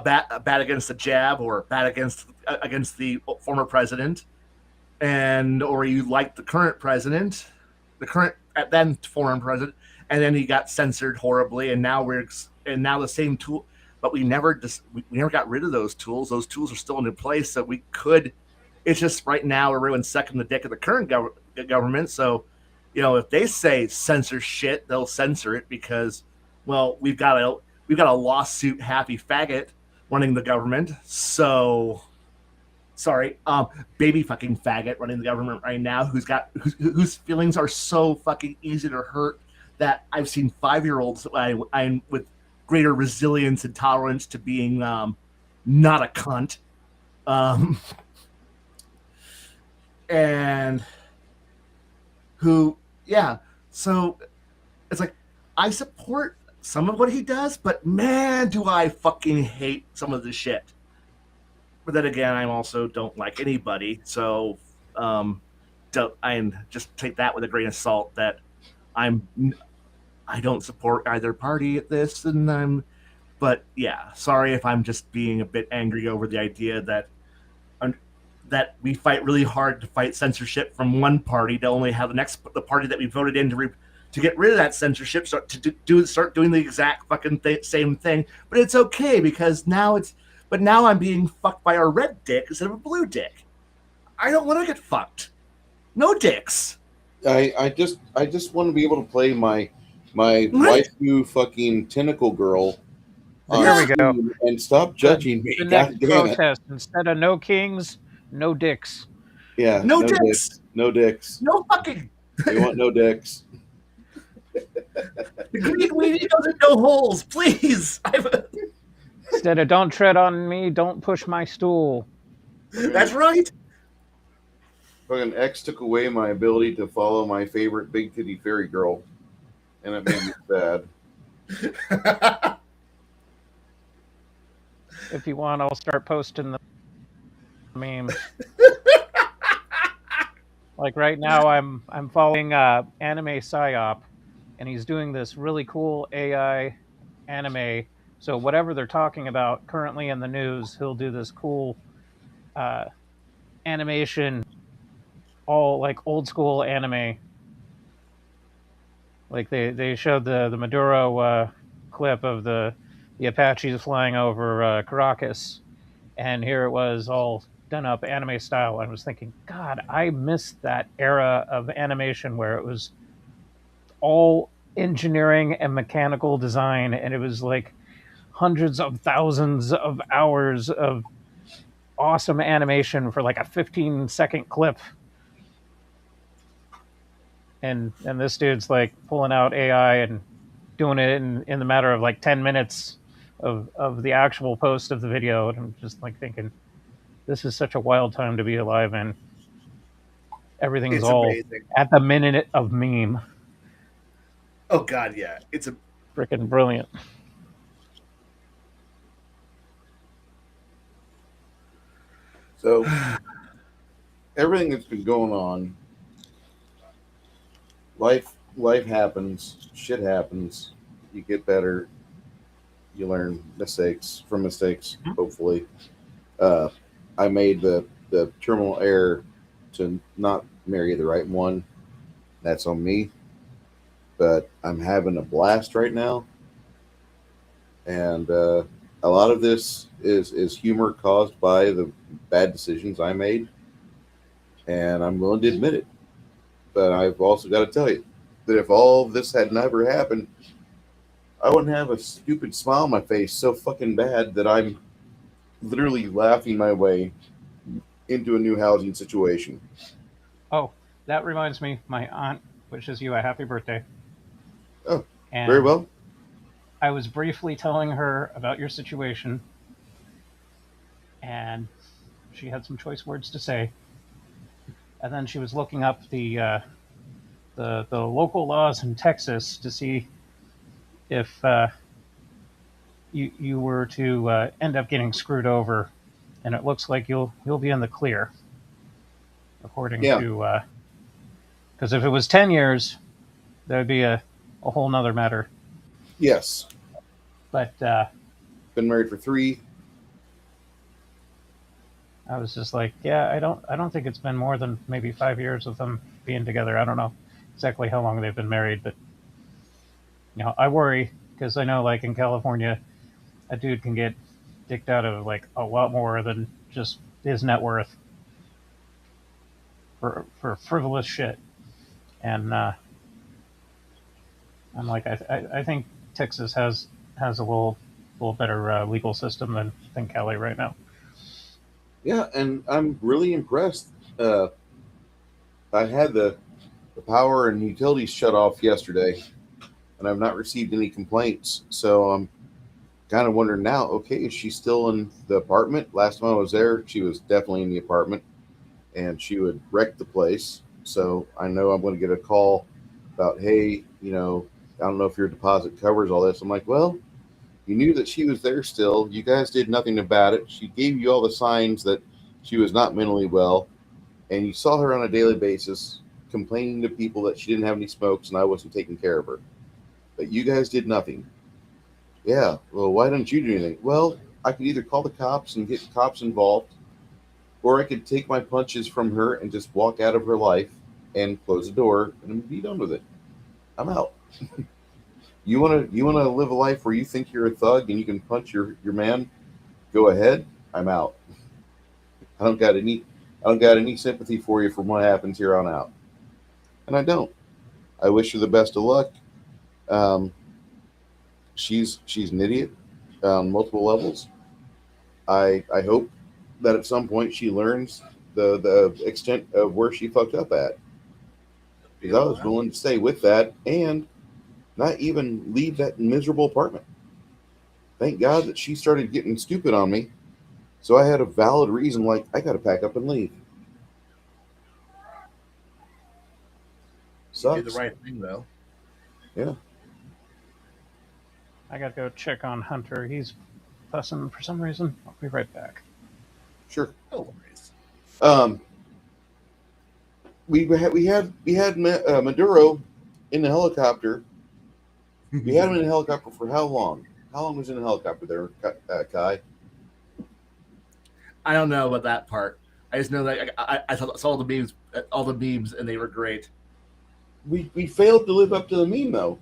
bad against the jab, or bad against the former president, or you like the current president, then foreign president, and then he got censored horribly, and now the same tool, but we never got rid of those tools. Those tools are still in place, so we could. It's just right now everyone's sucking the dick of the current government. So, if they say censor shit, they'll censor it because, well, we've got a lawsuit happy faggot running the government. So, sorry, baby fucking faggot running the government right now, whose feelings are so fucking easy to hurt that I've seen 5-year-olds I'm with greater resilience and tolerance to being not a cunt. And who, yeah, so it's like, I support some of what he does, but man, do I fucking hate some of the shit. But then again, I also don't like anybody, so I just take that with a grain of salt, that I don't support either party at this, but yeah, sorry if I'm just being a bit angry over the idea that we fight really hard to fight censorship from one party, to only have the party that we voted in to get rid of that censorship, start doing the exact fucking same thing. But it's okay, because now I'm being fucked by a red dick instead of a blue dick. I don't want to get fucked. No dicks. I just want to be able to play my waifu fucking tentacle girl. There we go. And stop judging me. The next protest: instead of no kings, no dicks. Yeah. No dicks. No dicks. No fucking. We want no dicks. The green weenie doesn't no holes, please. Instead of don't tread on me, don't push my stool. That's right. Fucking X took away my ability to follow my favorite big titty fairy girl, and it made me sad. If you want, I'll start posting the memes. Like right now, I'm following Anime Psyop, and he's doing this really cool AI anime. So whatever they're talking about currently in the news, he'll do this cool uh, animation, all like old school anime. Like they showed the Maduro clip of the Apaches flying over Caracas, and here it was all done up anime style. I was thinking, God, I missed that era of animation where it was all engineering and mechanical design, and it was like hundreds of thousands of hours of awesome animation for like a 15-second clip. And this dude's like pulling out AI and doing it in the matter of like 10 minutes of the actual post of the video. And I'm just like thinking, this is such a wild time to be alive in. Everything's It's all amazing. at the minute of meme. Oh God, yeah. It's a Freaking brilliant. So everything that's been going on, life happens, shit happens. You get better. You learn from mistakes. Hopefully, I made the terminal error to not marry the right one. That's on me. But I'm having a blast right now, and a lot of this is humor caused by the bad decisions I made, and I'm willing to admit it. But I've also got to tell you that if all of this had never happened, I wouldn't have a stupid smile on my face so fucking bad that I'm literally laughing my way into a new housing situation. Oh, that reminds me, my aunt wishes you a happy birthday. Oh, And very well. I was briefly telling her about your situation, and she had some choice words to say. And then she was looking up the local laws in Texas to see if you were to end up getting screwed over, and it looks like you'll be in the clear, according Yeah. to because if it was 10 years, that would be a whole nother matter. Yes. But Been married for 3. I was just like, yeah, I don't think it's been more than maybe 5 years of them being together. I don't know exactly how long they've been married, but I worry because I know, like in California, a dude can get dicked out of like a lot more than just his net worth for frivolous shit. And I'm like, I think Texas has a little better legal system than Cali right now. Yeah, and I'm really impressed. I had the power and utilities shut off yesterday, and I've not received any complaints. So I'm kind of wondering now, okay, is she still in the apartment? Last time I was there, she was definitely in the apartment, and she would wreck the place. So I know I'm going to get a call about, hey, I don't know if your deposit covers all this. I'm like, well, you knew that she was there still. You guys did nothing about it. She gave you all the signs that she was not mentally well, and you saw her on a daily basis complaining to people that she didn't have any smokes and I wasn't taking care of her. But you guys did nothing. Yeah, well, why don't you do anything? Well, I could either call the cops and get cops involved, or I could take my punches from her and just walk out of her life and close the door and be done with it. I'm out. You wanna live a life where you think you're a thug and you can punch your man? Go ahead. I'm out. I don't got any sympathy for you from what happens here on out. And I don't. I wish her the best of luck. She's an idiot on multiple levels. I hope that at some point she learns the extent of where she fucked up at. Because I was willing to stay with that and not even leave that miserable apartment. Thank God that she started getting stupid on me, So I had a valid reason, like I got to pack up and leave. You did the Sucks. right thing, though. Yeah. I gotta go check on Hunter. He's fussing for some reason. I'll be right back. Sure. No worries. Um, we had Maduro in the helicopter. We had him in the helicopter for how long? How long was he in the helicopter there, Khy? I don't know about that part. I just know that I saw all the memes, and they were great. We failed to live up to the meme though.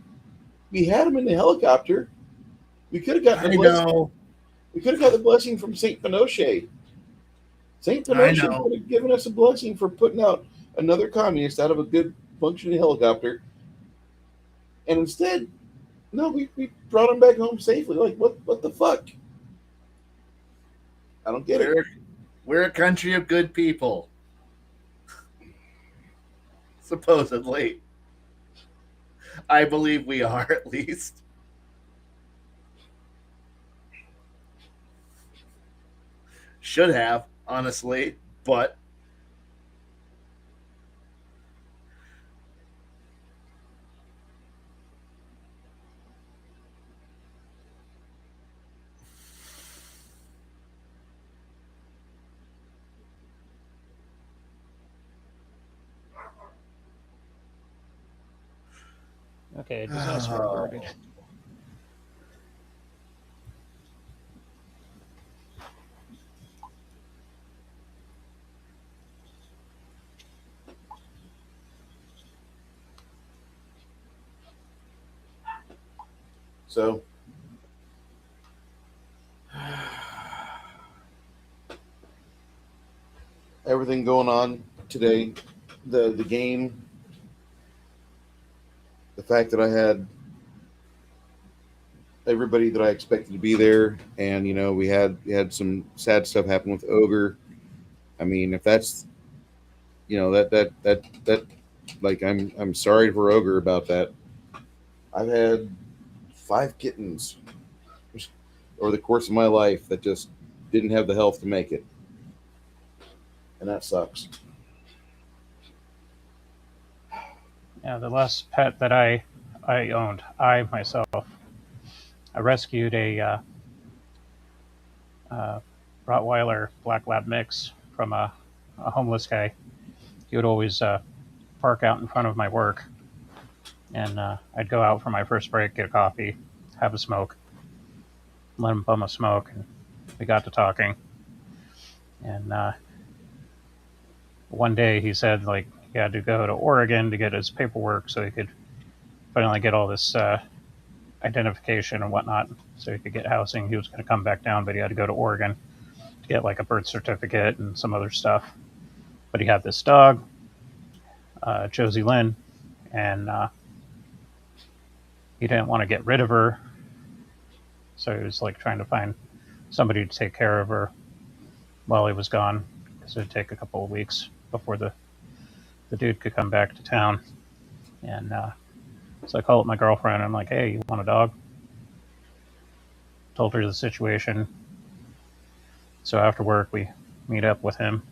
We had him in the helicopter. We could have gotten I the blessing. know. We could have got the blessing from Saint Pinochet. Saint I Pinochet know. could have given us a blessing for putting out another communist out of a good functioning helicopter. And instead, no, we brought him back home safely. Like what the fuck? I don't get it. We're a country of good people. Supposedly. I believe we are, at least. Should have, honestly, but Okay, disaster averted. So everything going on today, the game, the fact that I had everybody that I expected to be there, and we had some sad stuff happen with Ogre. I mean, if that's that like I'm sorry for Ogre about that. I've had 5 kittens over the course of my life that just didn't have the health to make it, and that sucks. Yeah, the last pet that I owned, I myself, I rescued a Rottweiler Black Lab mix from a homeless guy. He would always park out in front of my work, and I'd go out for my first break, get a coffee, have a smoke, let him bum a smoke, and we got to talking. And one day he said like he had to go to Oregon to get his paperwork so he could finally get all this identification and whatnot, so he could get housing. He was going to come back down, but he had to go to Oregon to get like a birth certificate and some other stuff. But he had this dog, Josie Lynn, and he didn't want to get rid of her, so he was like trying to find somebody to take care of her while he was gone, because it'd take a couple of weeks before the dude could come back to town. And so I called up my girlfriend. I'm like, "Hey, you want a dog?" Told her the situation. So after work, we meet up with him,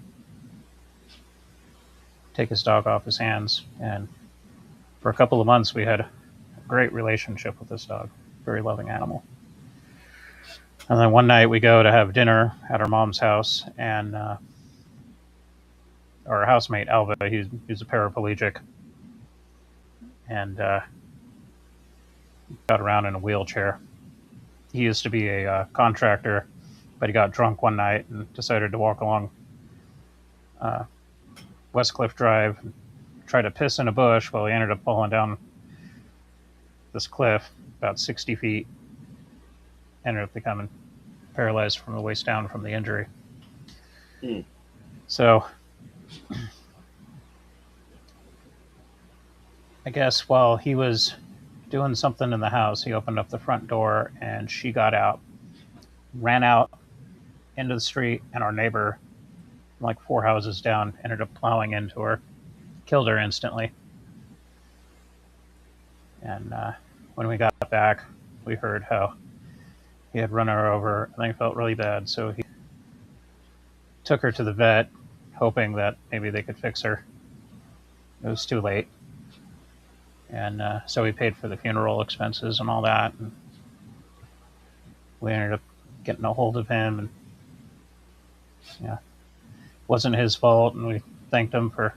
take his dog off his hands, and for a couple of months, we had a great relationship with this dog. Very loving animal. And then one night we go to have dinner at our mom's house, and our housemate Alva, he's a paraplegic, and got around in a wheelchair. He used to be a contractor, but he got drunk one night and decided to walk along uh, Westcliff Drive, and tried to piss in a bush. Well, he ended up falling down this cliff about 60 feet, ended up becoming paralyzed from the waist down from the injury. Hmm. So I guess while he was doing something in the house, he opened up the front door and she got out, ran out into the street, and our neighbor, like 4 houses down, ended up plowing into her, killed her instantly. And when we got back, we heard how he had run her over, and he felt really bad. So he took her to the vet, hoping that maybe they could fix her. It was too late. And so we paid for the funeral expenses and all that. And we ended up getting a hold of him, and yeah, wasn't his fault. And we thanked him for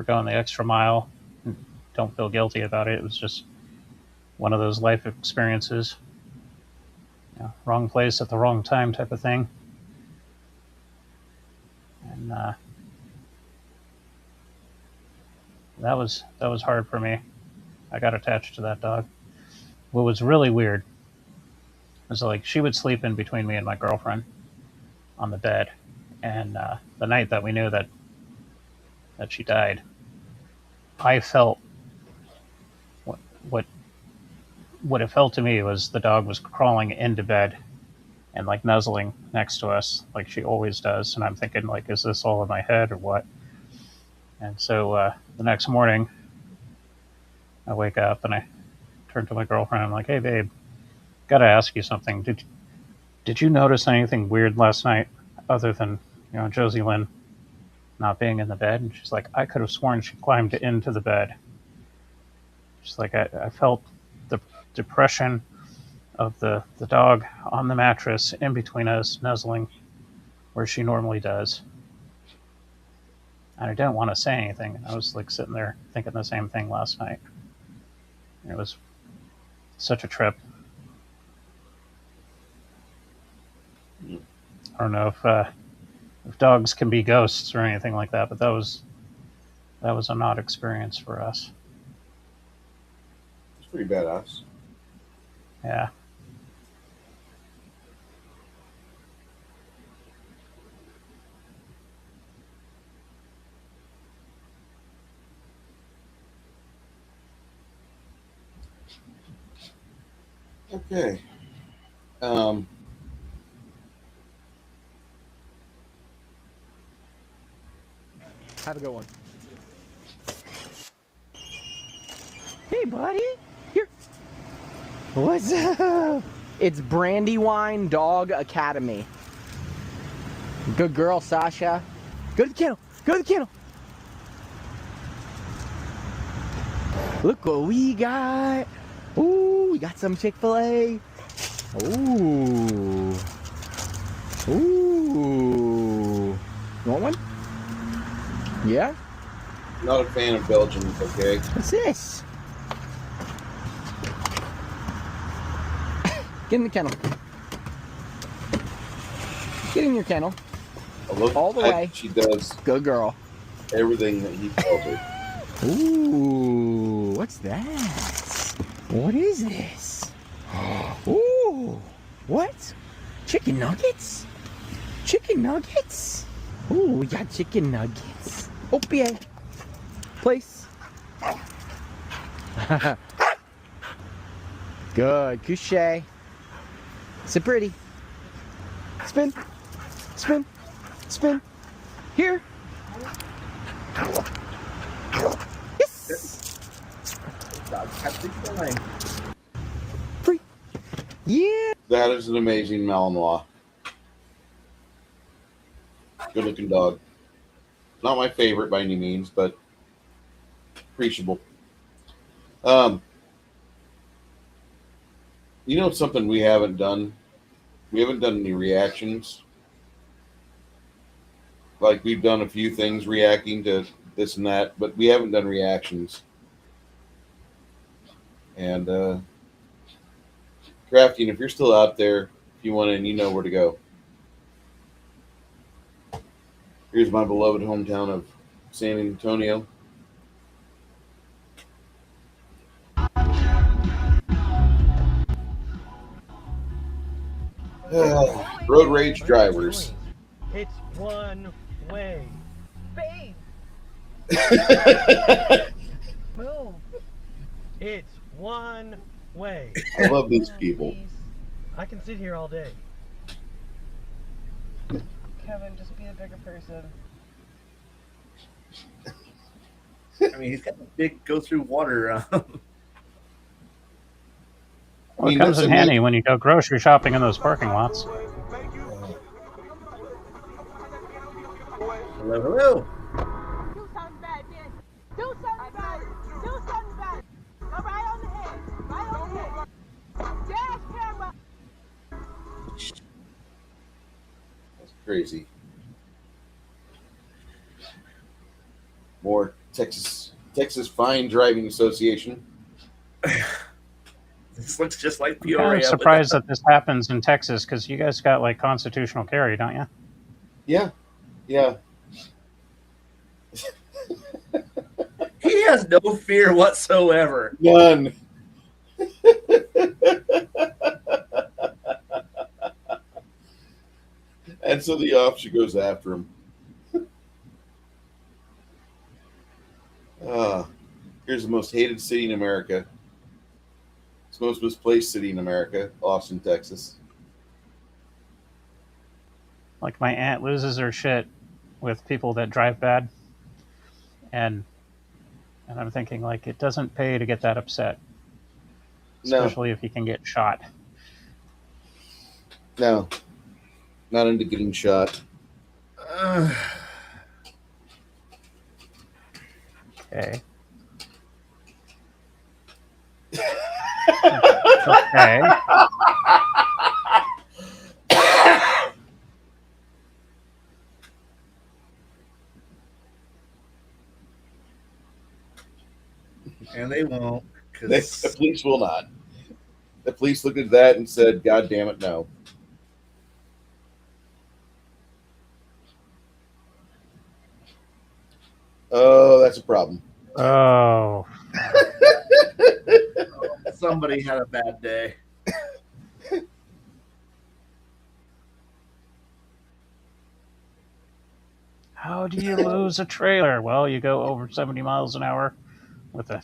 going the extra mile. And don't feel guilty about it. It was just one of those life experiences. Wrong place at the wrong time type of thing. And that was hard for me. I got attached to that dog. What was really weird was like she would sleep in between me and my girlfriend on the bed, and the night that we knew that she died, I felt what it felt to me was the dog was crawling into bed and like nuzzling next to us like she always does. And I'm thinking, like, is this all in my head or what? And so the next morning I wake up and I turn to my girlfriend. I'm like, hey babe, gotta ask you something. Did you notice anything weird last night other than Josie Lynn not being in the bed? And she's like, I could have sworn she climbed into the bed. She's like, I felt the depression of the dog on the mattress in between us, nuzzling where she normally does. And I didn't want to say anything. I was like sitting there thinking the same thing last night. And it was such a trip. I don't know if dogs can be ghosts or anything like that, but that was an odd experience for us. It's pretty badass. Yeah. Okay. Have a good one. Hey, buddy. Here. What's up? It's Brandywine Dog Academy. Good girl, Sasha. Go to the kennel. Go to the kennel. Look what we got. Ooh, we got some Chick-fil-A. Ooh. Ooh. You want one? Yeah? Not a fan of Belgians, okay? What's this? Get in the kennel. Get in your kennel. All the way. She does Good girl. everything that he tells her. Ooh, what's that? What is this? Ooh, what? Chicken nuggets? Chicken nuggets? Ooh, we got chicken nuggets. Oh, yeah. Place. Good, couche. Sit pretty. Spin. Spin. Spin. Here. Yes. Free. Yeah. That is an amazing Malinois. Good looking dog. Not my favorite by any means, but appreciable. Something we haven't done? We haven't done any reactions. Like, we've done a few things reacting to this and that, but we haven't done reactions. And Crafting, if you're still out there, if you want in, you know where to go. Here's my beloved hometown of San Antonio. Road rage drivers. It's one way. Babe! Move! It's one way. I love these people. I can sit here all day. Kevin, just be a bigger person. I mean, he's got the big go through water. Well, it comes in handy when you go grocery shopping in those parking lots. Hello, hello. Do something bad, then. Do something bad. Do something bad. Go right on the head. Right on the head. Dash camera. That's crazy. More Texas Fine Driving Association. This looks just like I'm Peoria. kind of surprised that this happens in Texas because you guys got like constitutional carry, don't you? Yeah, yeah. He has no fear whatsoever. None. And so the officer goes after him. Here's the most hated city in America. It's the most misplaced city in America, Austin, Texas. Like my aunt loses her shit with people that drive bad, and I'm thinking like it doesn't pay to get that upset, No, especially if you can get shot. no, not into getting shot. Okay. Okay. And they won't. The police will not. The police looked at that and said, "God damn it, no." Oh, that's a problem. Oh. Somebody had a bad day. How do you lose a trailer? Well, you go over 70 miles an hour with a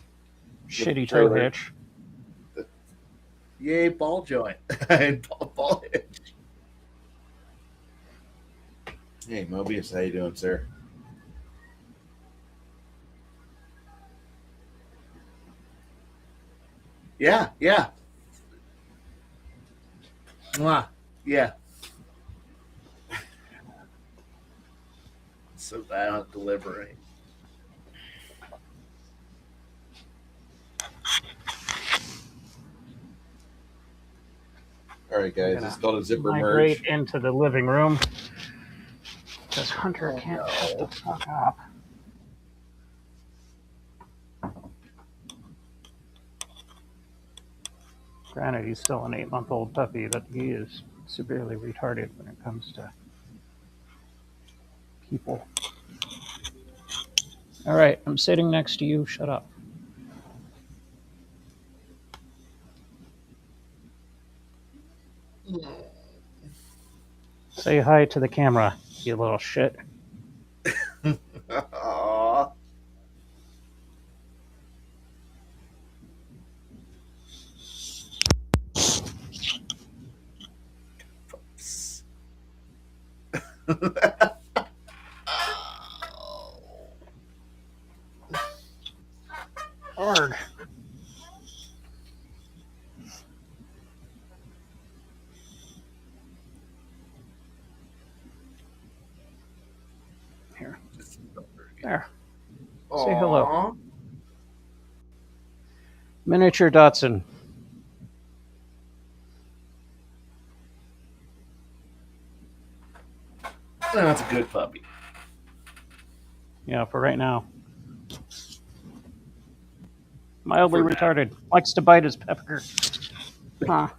shitty tow trailer. hitch. Yay, ball joint. And ball hitch. Hey, Mobius, how you doing, sir? Yeah, yeah. Mwah. Yeah. So bad on delivery. All right, guys, it's called a zipper Migrate merge. into the living room because Hunter can't shut the fuck up. Granted, he's still an 8-month-old puppy, but he is severely retarded when it comes to people. All right, I'm sitting next to you. Shut up. Say hi to the camera, you little shit. Aww. Hard. Here. There. Say hello. Aww. Miniature Dotson. That's a good puppy. Yeah, for right now. Mildly For now. retarded. Likes to bite his pepper. Huh.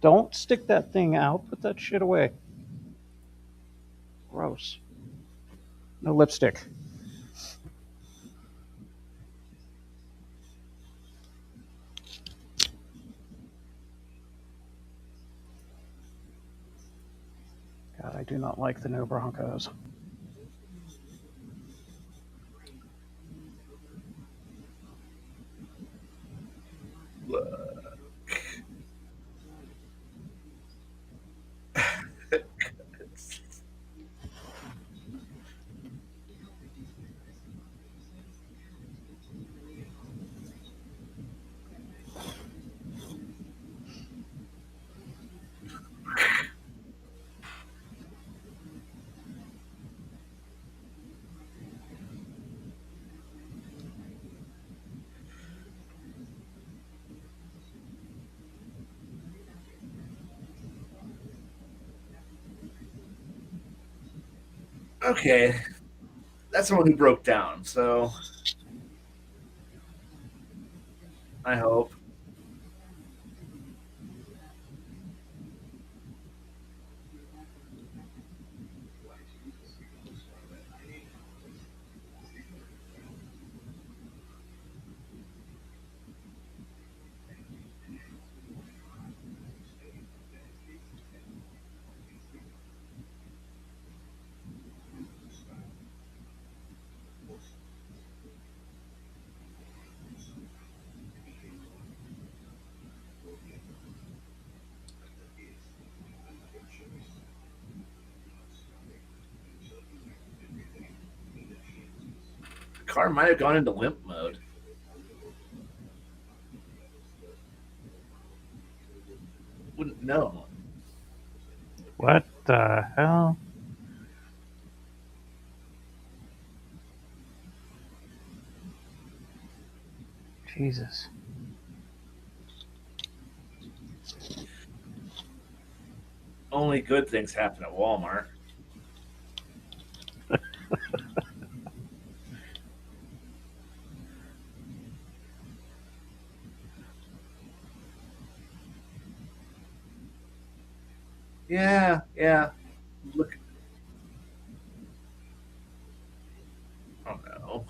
Don't stick that thing out. Put that shit away. Gross. No lipstick. God, I do not like the new Broncos. Okay, that's the one who broke down. So I hope. The car might have gone into limp mode. Wouldn't know. What the hell? Jesus. Only good things happen at Walmart. Yeah. Look. Oh no.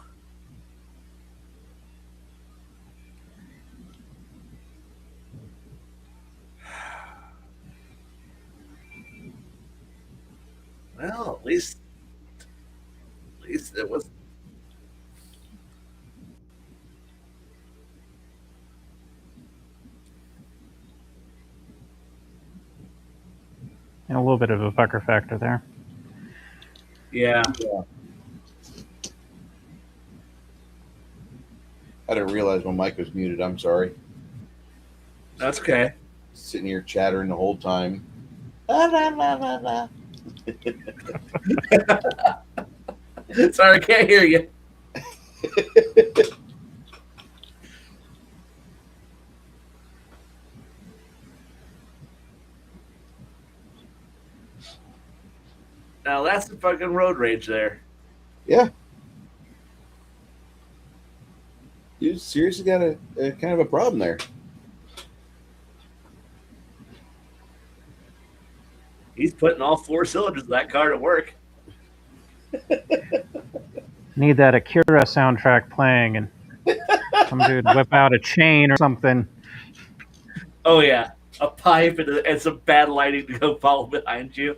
Well, at least it was. A little bit of a pucker factor there. Yeah. I didn't realize my mic was muted. I'm sorry. That's okay. Sitting here chattering the whole time. La, la, la, la, la. Sorry, I can't hear you. Now that's the fucking road rage there. Yeah. You seriously got a kind of a problem there. He's putting all 4 cylinders of that car to work. Need that Akira soundtrack playing and some dude whip out a chain or something. Oh yeah, a pipe and some bad lighting to go follow behind you.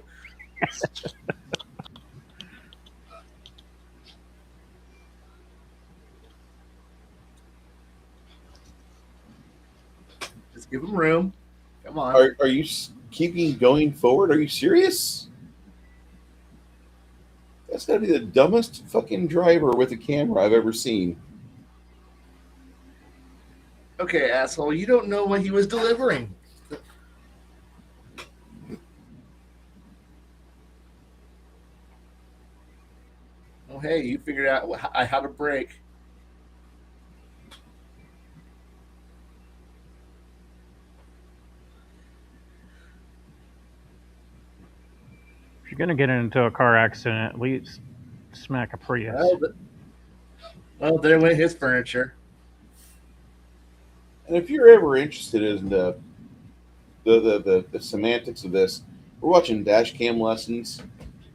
Just give him room. Come on. Are you keeping going forward? Are you serious? That's got to be the dumbest fucking driver with a camera I've ever seen. Okay, asshole, you don't know what he was delivering. Oh, hey, you figured out how to brake. If you're gonna get into a car accident, at least smack a Prius. Well, there went his furniture. And if you're ever interested in the semantics of this, we're watching dash cam lessons,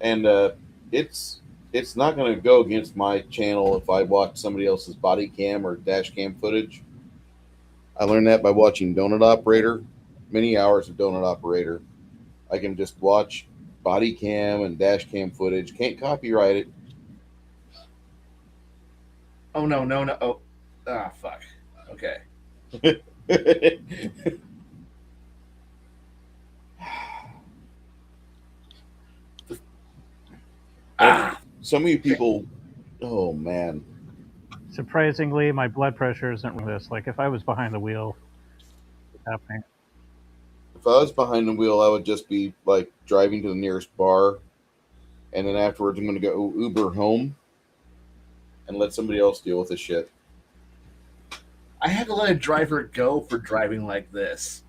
and it's not going to go against my channel if I watch somebody else's body cam or dash cam footage. I learned that by watching Donut Operator, many hours of Donut Operator. I can just watch body cam and dash cam footage. Can't copyright it. Oh no. Oh, fuck. Okay. Some of you people, oh man. Surprisingly, my blood pressure isn't this. Like if I was behind the wheel, it's happening. If I was behind the wheel, I would just be like driving to the nearest bar, and then afterwards I'm going to go Uber home and let somebody else deal with this shit. I had to let a driver go for driving like this.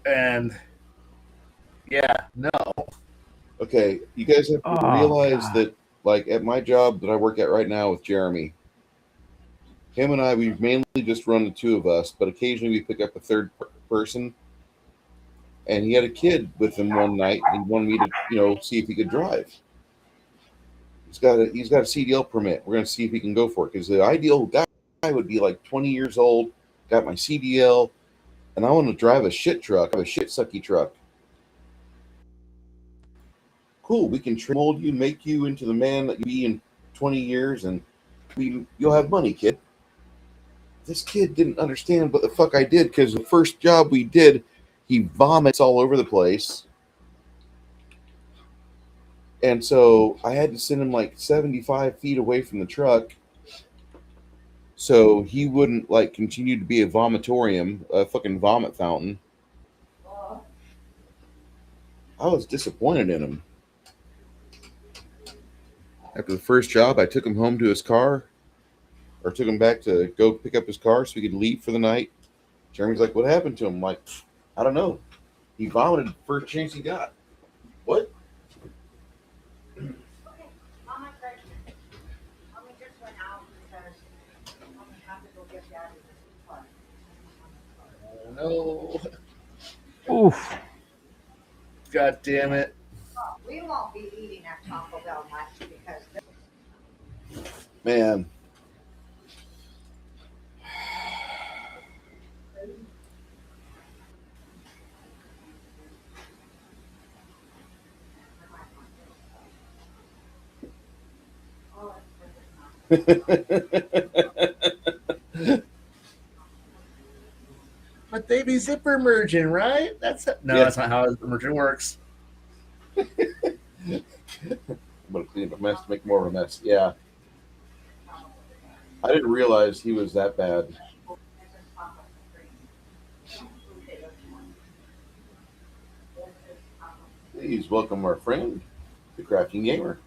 And yeah, no. Okay, you guys have to Oh, realize God. that, like, at my job that I work at right now with Jeremy, him and I, we've mainly just run the two of us, but occasionally we pick up a third person. And he had a kid with him one night, and he wanted me to, see if he could drive. He's got a CDL permit. We're going to see if he can go for it because the ideal guy would be like 20 years old, got my CDL, and I want to drive a shit truck, a shit sucky truck. Cool, we can mold you, make you into the man that you be in 20 years, and you'll have money, kid. This kid didn't understand what the fuck I did because the first job we did, he vomits all over the place. And so I had to send him like 75 feet away from the truck so he wouldn't like continue to be a vomitorium, a fucking vomit fountain. I was disappointed in him. After the first job, I took him home to his car, or took him back to go pick up his car so he could leave for the night. Jeremy's like, "What happened to him?" I'm like, "I don't know. He vomited the first chance he got." What? Oh, no. Oof. God damn it. We won't be eating at Taco Bell much because Man. But baby zipper merging, right? That's That's not how a merging works. I'm gonna clean up a mess to make more of a mess. Yeah. I didn't realize he was that bad. Please welcome our friend, the Crafting Gamer.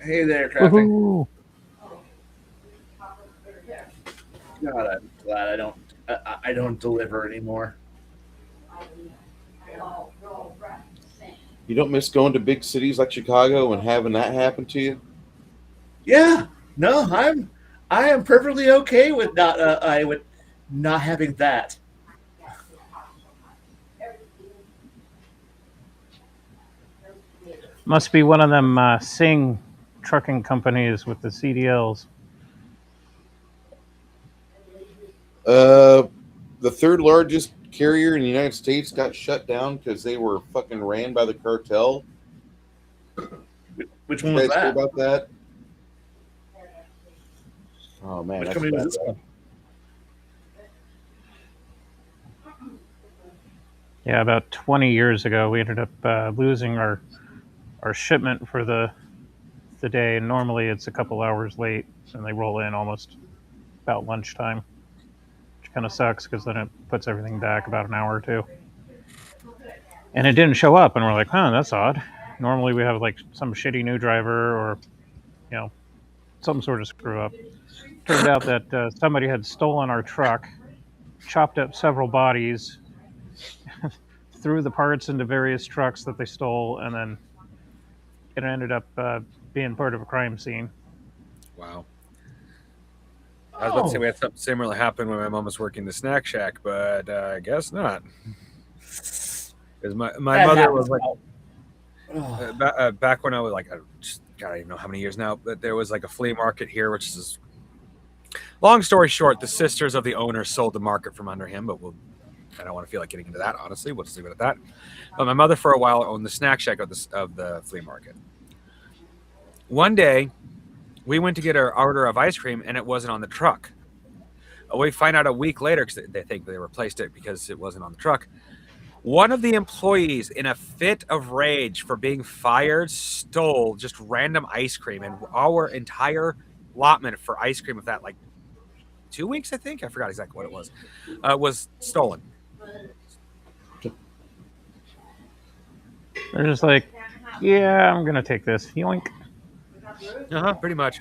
Hey there, Crafting. Woohoo. God, I'm glad I don't deliver anymore. You don't miss going to big cities like Chicago and having that happen to you? Yeah, no, I am perfectly okay with not having that. Must be one of them Sing trucking companies with the CDLs. The third largest carrier in the United States got shut down because they were fucking ran by the cartel. Which one was You guys hear that? about that? Oh man, Which that's company was bad. this one? Yeah, about 20 years ago, we ended up losing our shipment for the day. And normally it's a couple hours late, and they roll in almost about lunchtime, which kind of sucks because then it puts everything back about an hour or two. And it didn't show up, and we're like, "Huh, that's odd." Normally we have like some shitty new driver or some sort of screw up. Turned out that somebody had stolen our truck, chopped up several bodies, threw the parts into various trucks that they stole, and then it ended up being part of a crime scene. Wow. I was about to say we had something similar happen when my mom was working the snack shack, but I guess not. Because my mother was like, back when I was like, I don't even know how many years now, but there was like a flea market here, which is, long story short, the sisters of the owner sold the market from under him, but I don't want to feel like getting into that, honestly. We'll just leave it at that. But my mother for a while owned the snack shack of the flea market. One day, we went to get our order of ice cream, and it wasn't on the truck. We find out a week later, because they think they replaced it because it wasn't on the truck. One of the employees, in a fit of rage for being fired, stole just random ice cream, and our entire allotment for ice cream of that, like 2 weeks, I think, I forgot exactly what it was stolen. They're just like, "Yeah, I'm gonna take this." Yoink. Pretty much.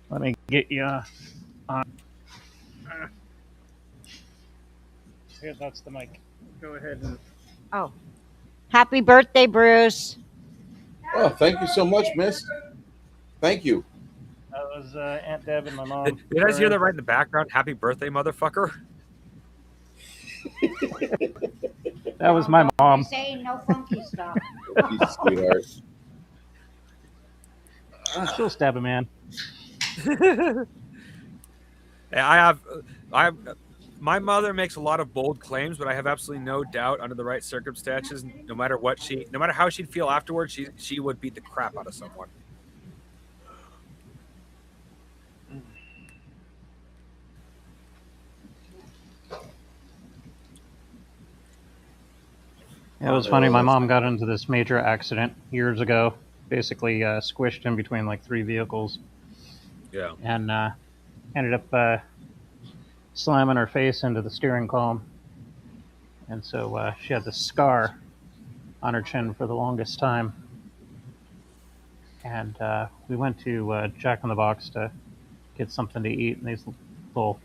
Let me get you Here, that's the mic. Go ahead and. Oh. Happy birthday, Bruce. Oh, thank you so much, Miss. Thank you. That was Aunt Deb and my mom. Did you guys hear that right in the background? Happy birthday, motherfucker. That was my mom. Saying no funky stuff. You sweetheart. She'll stab a man. I have, my mother makes a lot of bold claims, but I have absolutely no doubt under the right circumstances, no matter how she'd feel afterwards, she would beat the crap out of someone. It was funny. My mom got into this major accident years ago. Basically, squished in between like 3 vehicles. Yeah. And ended up slamming her face into the steering column. And so she had this scar on her chin for the longest time. And we went to Jack in the Box to get something to eat, and these little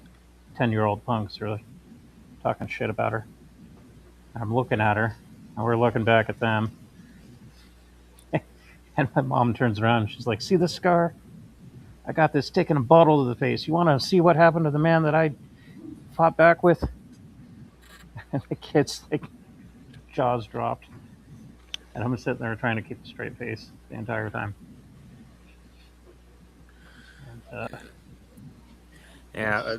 10-year-old punks are talking shit about her. And I'm looking at her, and we're looking back at them. And my mom turns around, and she's like, "See this scar? I got this sticking a bottle to the face. You want to see what happened to the man that I fought back with?" And the kid's like, jaws dropped. And I'm sitting there trying to keep a straight face the entire time. And, Yeah,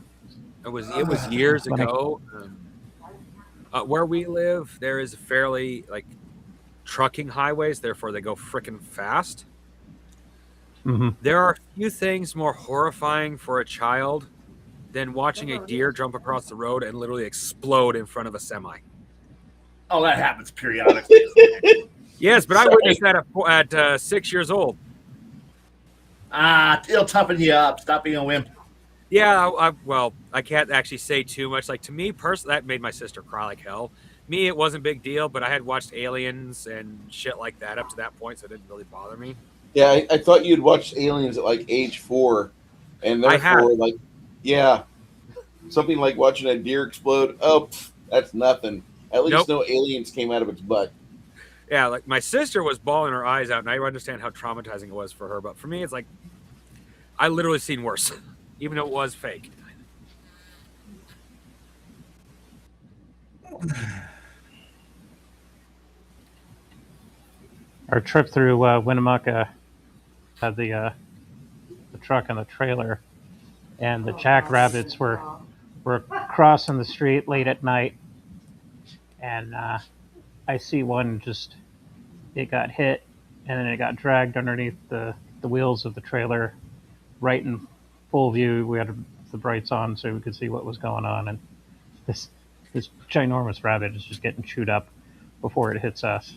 it was years ago. Where we live, there is fairly like trucking highways, therefore they go frickin' fast. mm-hmm. There are few things more horrifying for a child than watching a deer jump across the road and literally explode in front of a semi. Oh, that happens periodically. Yes, but I witnessed that at 6 years old. It'll toughen you up. Stop being a wimp. Yeah, well, I can't actually say too much. Like, to me personally, that made my sister cry like hell. Me, it wasn't a big deal, but I had watched Aliens and shit like that up to that point, so it didn't really bother me. Yeah, I thought you'd watched Aliens at like age 4, and therefore, like, yeah, something like watching a deer explode. Oh, that's nothing. At least no aliens came out of its butt. Yeah, like my sister was bawling her eyes out, and I understand how traumatizing it was for her. But for me, it's like I literally seen worse, even though it was fake. Our trip through Winnemucca had the truck and the trailer, and the jackrabbits were crossing the street late at night, and I see one it got hit, and then it got dragged underneath the wheels of the trailer, right in full view. We had the brights on so we could see what was going on, and this ginormous rabbit is just getting chewed up before it hits us.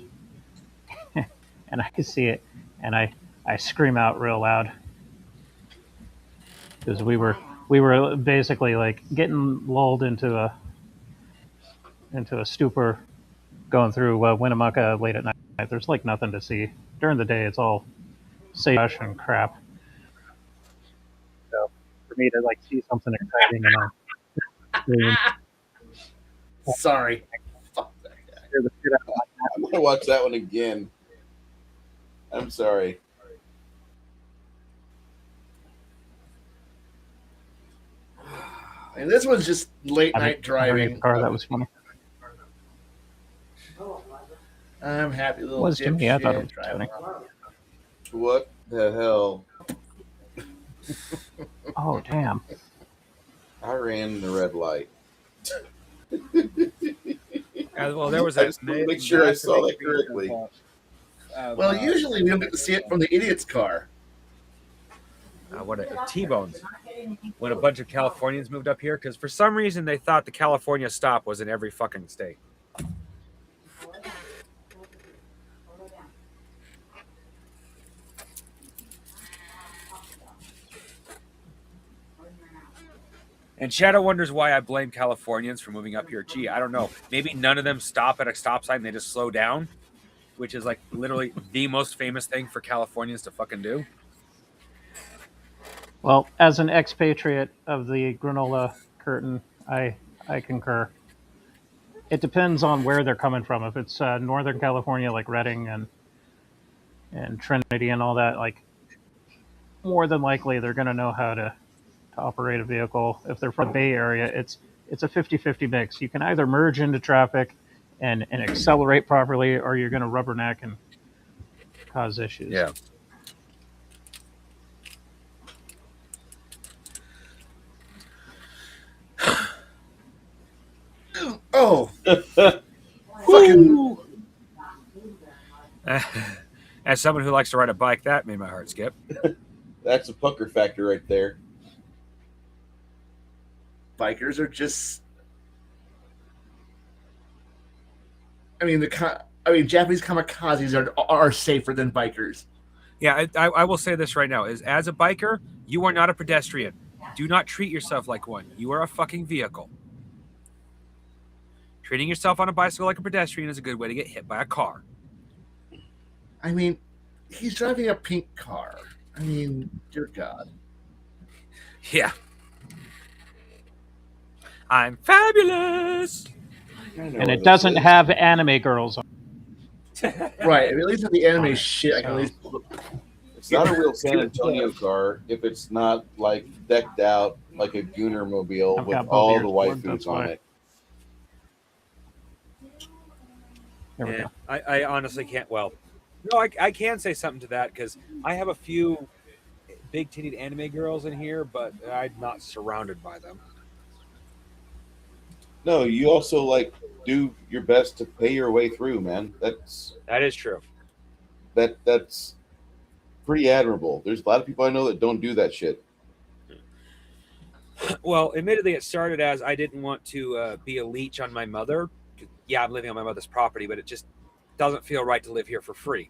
And I see it, and I scream out real loud because we were basically like getting lulled into a stupor going through Winnemucca late at night. There's like nothing to see. During the day, it's all safe and crap. So for me to like see something exciting, Sorry. I'm gonna watch that one again. I'm sorry. And this one's just late night driving. Car, that was funny. I'm happy little Was to me, I thought it was driving. What the hell? Oh, damn. I ran the red light. Well, there was I just want to make sure I saw that correctly. Well, usually we don't get to see it from the idiot's car. What a T-bones. When a bunch of Californians moved up here, because for some reason they thought the California stop was in every fucking state. And Shadow wonders why I blame Californians for moving up here. Gee, I don't know. Maybe none of them stop at a stop sign. They just slow down, which is like literally the most famous thing for Californians to fucking do. Well, as an expatriate of the granola curtain, I concur. It depends on where they're coming from. If it's Northern California, like Redding and Trinity and all that, like more than likely they're going to know how to operate a vehicle. If they're from the Bay Area, it's a 50-50 mix. You can either merge into traffic and accelerate properly, or you're going to rubberneck and cause issues. Yeah. Oh, fucking! As someone who likes to ride a bike, that made my heart skip. That's a pucker factor right there. Bikers are just. I mean, Japanese kamikazes are safer than bikers. Yeah, I will say this right now: is as a biker, you are not a pedestrian. Do not treat yourself like one. You are a fucking vehicle. Treating yourself on a bicycle like a pedestrian is a good way to get hit by a car. I mean, he's driving a pink car. I mean, dear God. Yeah. I'm fabulous. And it doesn't have anime girls on. Right. I mean, at least with the anime shit, I can at least. It's not a real San Antonio car if it's not like decked out like a Gooner mobile with all the waifus on it. There we go. I honestly can't. Well, no, I can say something to that because I have a few big titted anime girls in here, but I'm not surrounded by them. No, you also like do your best to pay your way through, man. That is true. That's pretty admirable. There's a lot of people I know that don't do that shit. Well, admittedly, it started as I didn't want to be a leech on my mother. Yeah, I'm living on my mother's property, but it just doesn't feel right to live here for free.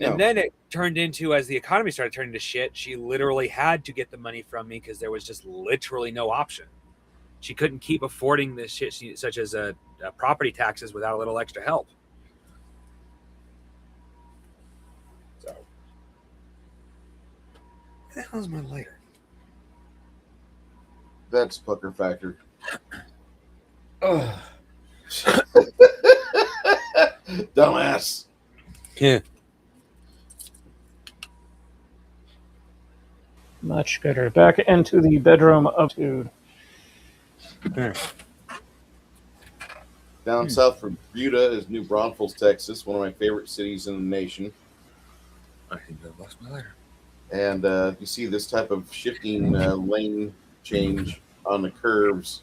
And then it turned into, as the economy started turning to shit, she literally had to get the money from me because there was just literally no option. She couldn't keep affording this shit, such as property taxes, without a little extra help. So, what the hell is my lighter? That's pucker factor. Ugh. Dumbass. Yeah. Much gooder. Back into the bedroom of Dude. Down south from Buda is New Braunfels, Texas, one of my favorite cities in the nation. I think I lost my lighter. And you see this type of shifting lane change on the curves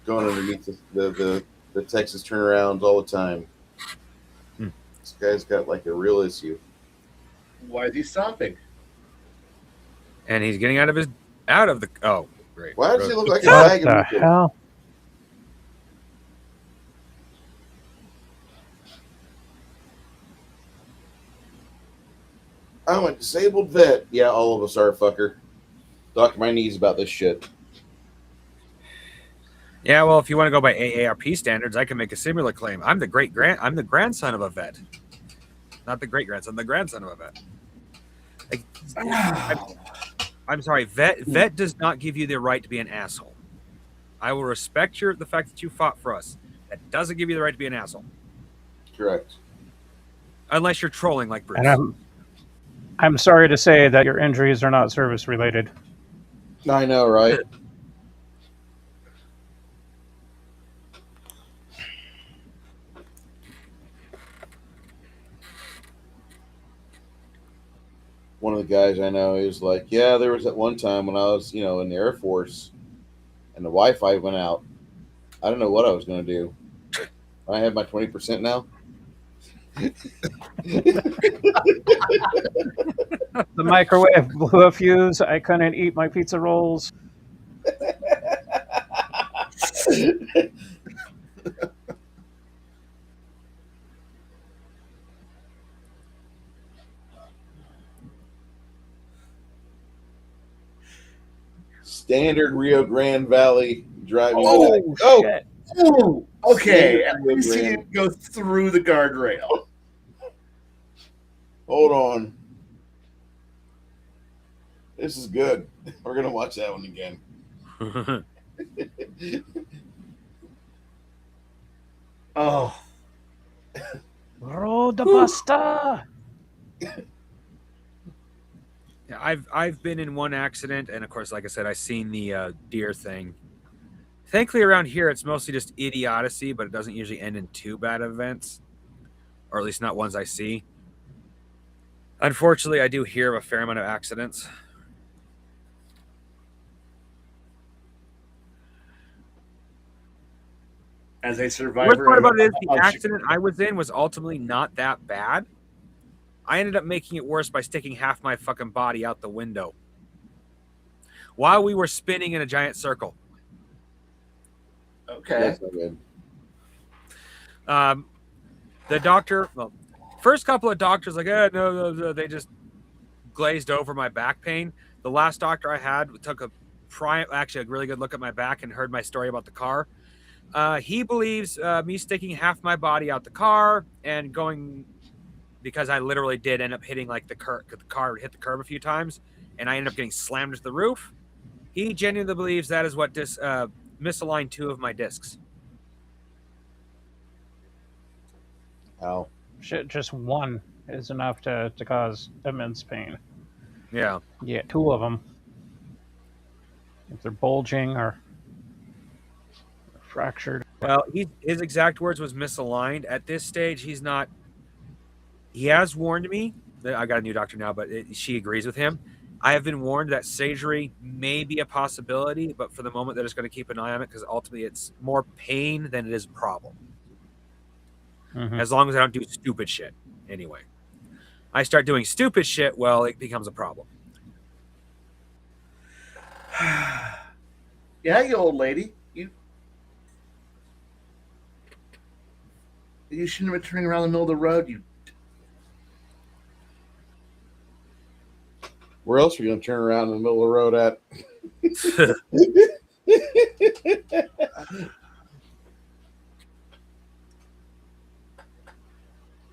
going underneath the Texas turnarounds all the time. This guy's got like a real issue. Why is he stopping? And he's getting out of the oh great. Why does he look like a What bag the of hell? I'm a disabled vet. Yeah, all of us are, fucker. Talk to my knees about this shit. Yeah, well, if you want to go by AARP standards, I can make a similar claim. I'm the grandson of a vet. Not the great grandson, the grandson of a vet. I'm sorry, vet does not give you the right to be an asshole. I will respect the fact that you fought for us. That doesn't give you the right to be an asshole. Correct. Unless you're trolling like Bruce. And I'm sorry to say that your injuries are not service related. I know, right? One of the guys I know is like, yeah, there was that one time when I was, in the Air Force and the Wi-Fi went out. I don't know what I was going to do. I have my 20% now. The microwave blew a fuse. I couldn't eat my pizza rolls. Standard Rio Grande Valley driving. Shit. Oh, okay. At least he didn't go through the guardrail. Hold on. This is good. We're gonna watch that one again. Oh, Road the Buster. Yeah, I've been in one accident, and of course, like I said, I seen the deer thing. Thankfully, around here, it's mostly just idiocy, but it doesn't usually end in too bad events, or at least not ones I see. Unfortunately, I do hear of a fair amount of accidents. as a Worst survivor part about it is the of accident I was in was ultimately not that bad. I ended up making it worse by sticking half my fucking body out the window while we were spinning in a giant circle. okay. That's not good. The doctor, well, first couple of doctors like, no, they just glazed over my back pain. The last doctor I had took a really good look at my back and heard my story about the car. He believes me sticking half my body out the car and going, because I literally did end up hitting like the car hit the curb a few times, and I ended up getting slammed into the roof. He genuinely believes that is what misaligned 2 of my discs. How? Shit, just one is enough to cause immense pain. Yeah. Yeah, 2 of them. If they're bulging or fractured. Well, his exact words was misaligned. At this stage, he's not. He has warned me that I got a new doctor now, but she agrees with him. I have been warned that surgery may be a possibility, but for the moment, they're just going to keep an eye on it because ultimately it's more pain than it is a problem. Mm-hmm. As long as I don't do stupid shit. Anyway, I start doing stupid shit, well, it becomes a problem. Yeah, you old lady. You shouldn't have been turning around in the middle of the road. You. Where else are you gonna turn around in the middle of the road at?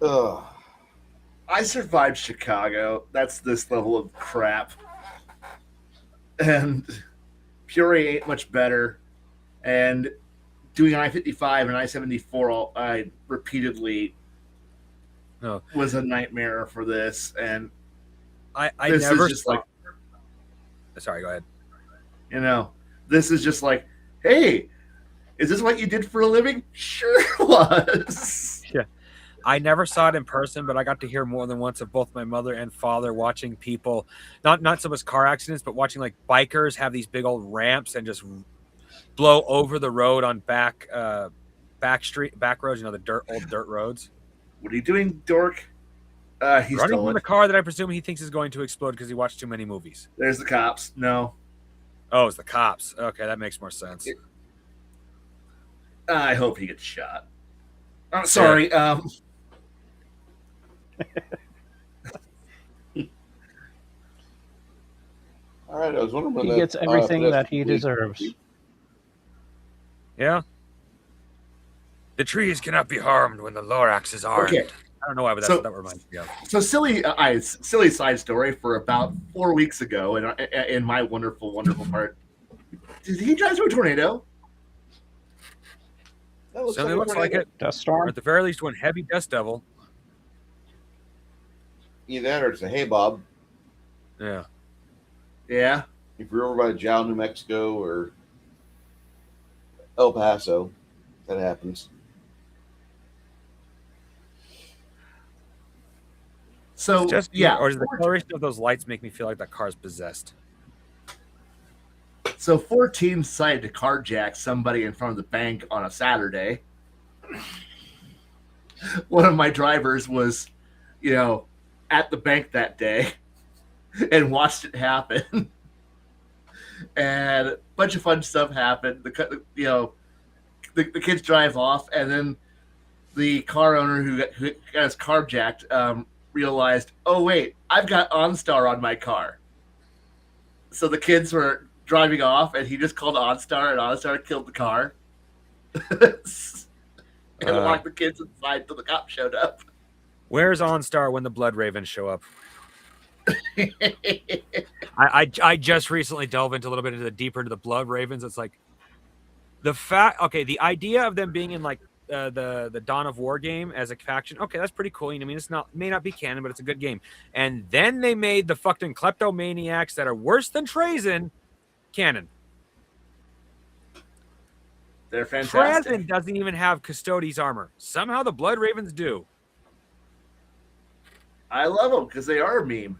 Ugh. I survived Chicago. That's this level of crap. And Peoria ain't much better. And doing I-55 and I-74, I repeatedly was a nightmare for this. And I this never is just like, sorry, go ahead. you know, this is just like, hey, is this what you did for a living? Sure was. Yeah. I never saw it in person, but I got to hear more than once of both my mother and father watching people, not so much car accidents, but watching like bikers have these big old ramps and just blow over the road on back roads, the old dirt roads. What are you doing, dork? He's running stolen from the car that I presume he thinks is going to explode because he watched too many movies. There's the cops. No. Oh, it's the cops. Okay, that makes more sense. I hope he gets shot. I'm sorry. All right, I was wondering when He gets everything that he deserves. Yeah. The trees cannot be harmed when the Lorax is armed. Okay. I don't know why, but that's what that reminds me of. So silly side story for about 4 weeks ago, in my wonderful, wonderful part. Did he drive through a tornado? Certainly looks like it. Dust storm. Or at the very least, one heavy dust devil. Either that or it's a hay bob. Yeah. Yeah. If you're over by Jal, New Mexico, or El Paso, that happens. So Just yeah, or does the coloration of those lights make me feel like that car's possessed? So 4 teams decided to carjack somebody in front of the bank on a Saturday. One of my drivers was, at the bank that day and watched it happen. And a bunch of fun stuff happened. The kids drive off, and then the car owner who got his carjacked realized, oh wait, I've got OnStar on my car. So the kids were driving off, and he just called OnStar, and OnStar killed the car and locked the kids inside until the cops showed up. Where's OnStar when the Blood Ravens show up? I just recently delved into a little bit into the deeper into the Blood Ravens. It's like the idea of them being in like the Dawn of War game as a faction. Okay, that's pretty cool. I mean, may not be canon, but it's a good game. And then they made the fucking kleptomaniacs that are worse than Trazen canon. They're fantastic. Trazen doesn't even have Custodes armor. Somehow the Blood Ravens do. I love them because they are a meme.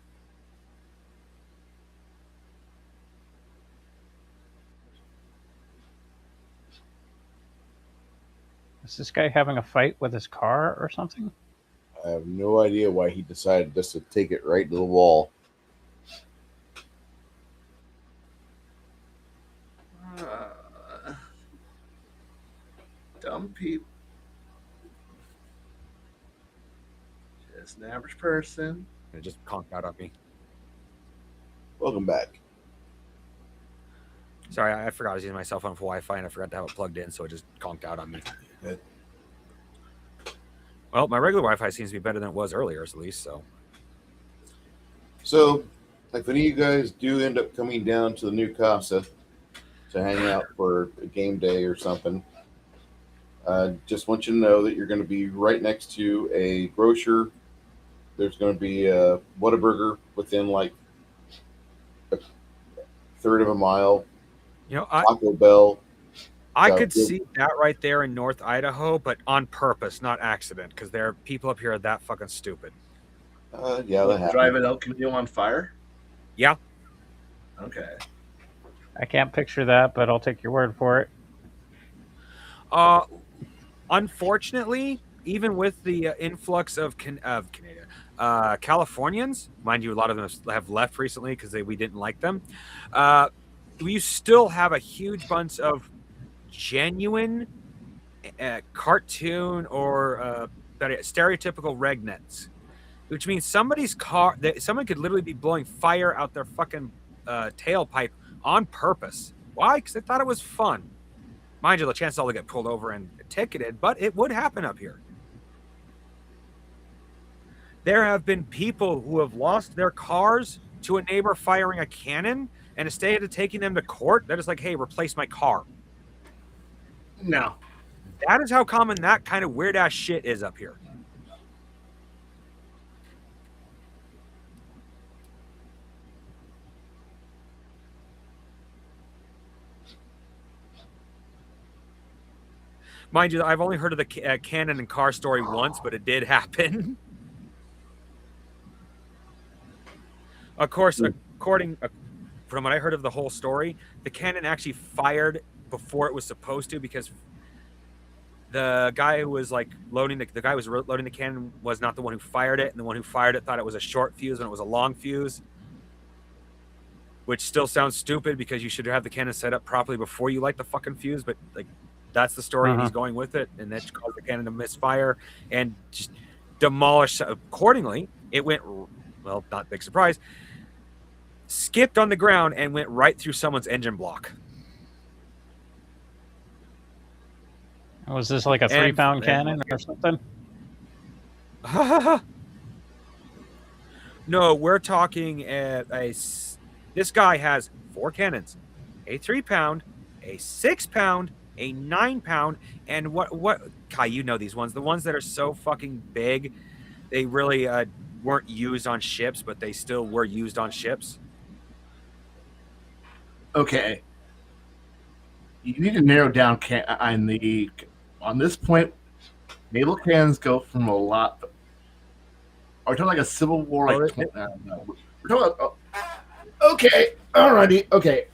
Is this guy having a fight with his car or something? I have no idea why he decided just to take it right to the wall. Dumb people. Just an average person. It just conked out on me. Welcome back. Sorry, I forgot I was using my cell phone for Wi-Fi and I forgot to have it plugged in, so it just conked out on me. Good. Well, my regular Wi-Fi seems to be better than it was earlier, at least. So, if any of you guys do end up coming down to the new Casa to hang out for a game day or something, just want you to know that you're going to be right next to a grocer. There's going to be a Whataburger within like a third of a mile. You know, Taco Bell. I could see that right there in North Idaho, but on purpose, not accident, because there are people up here that fucking stupid. Yeah, that happens. Driving El Camino on fire? Yeah. Okay. I can't picture that, but I'll take your word for it. Unfortunately, even with the influx of Canada, Californians, mind you, a lot of them have left recently because we didn't like them. We still have a huge bunch of genuine cartoon or stereotypical regnets, which means somebody's car, someone could literally be blowing fire out their fucking tailpipe on purpose. Why? Because they thought it was fun. Mind you, the chance they'll get pulled over and ticketed, but it would happen up here. There have been people who have lost their cars to a neighbor firing a cannon, and instead of taking them to court, they're just like, hey, replace my car. No. That is how common that kind of weird-ass shit is up here. Mind you, I've only heard of the cannon and car story once, but it did happen. Of course, from what I heard of the whole story, the cannon actually fired before it was supposed to, because the guy who was like loading the cannon was not the one who fired it, and the one who fired it thought it was a short fuse when it was a long fuse, which still sounds stupid because you should have the cannon set up properly before you light the fucking fuse. But like, that's the story, and he's going with it, and that caused the cannon to misfire and just demolish. Accordingly, it went, well, not big surprise, skipped on the ground and went right through someone's engine block. Was this like a 3-pound cannon or something? No, we're talking this guy has 4 cannons, a 3-pound, a 6-pound, a 9-pound, and what Khy, you know these ones, the ones that are so fucking big, they really weren't used on ships, but they still were used on ships. Okay. You need to narrow down on this point. Naval cannons go from a lot. Are we talking like a Civil War? We're talking about. Okay, alrighty, okay.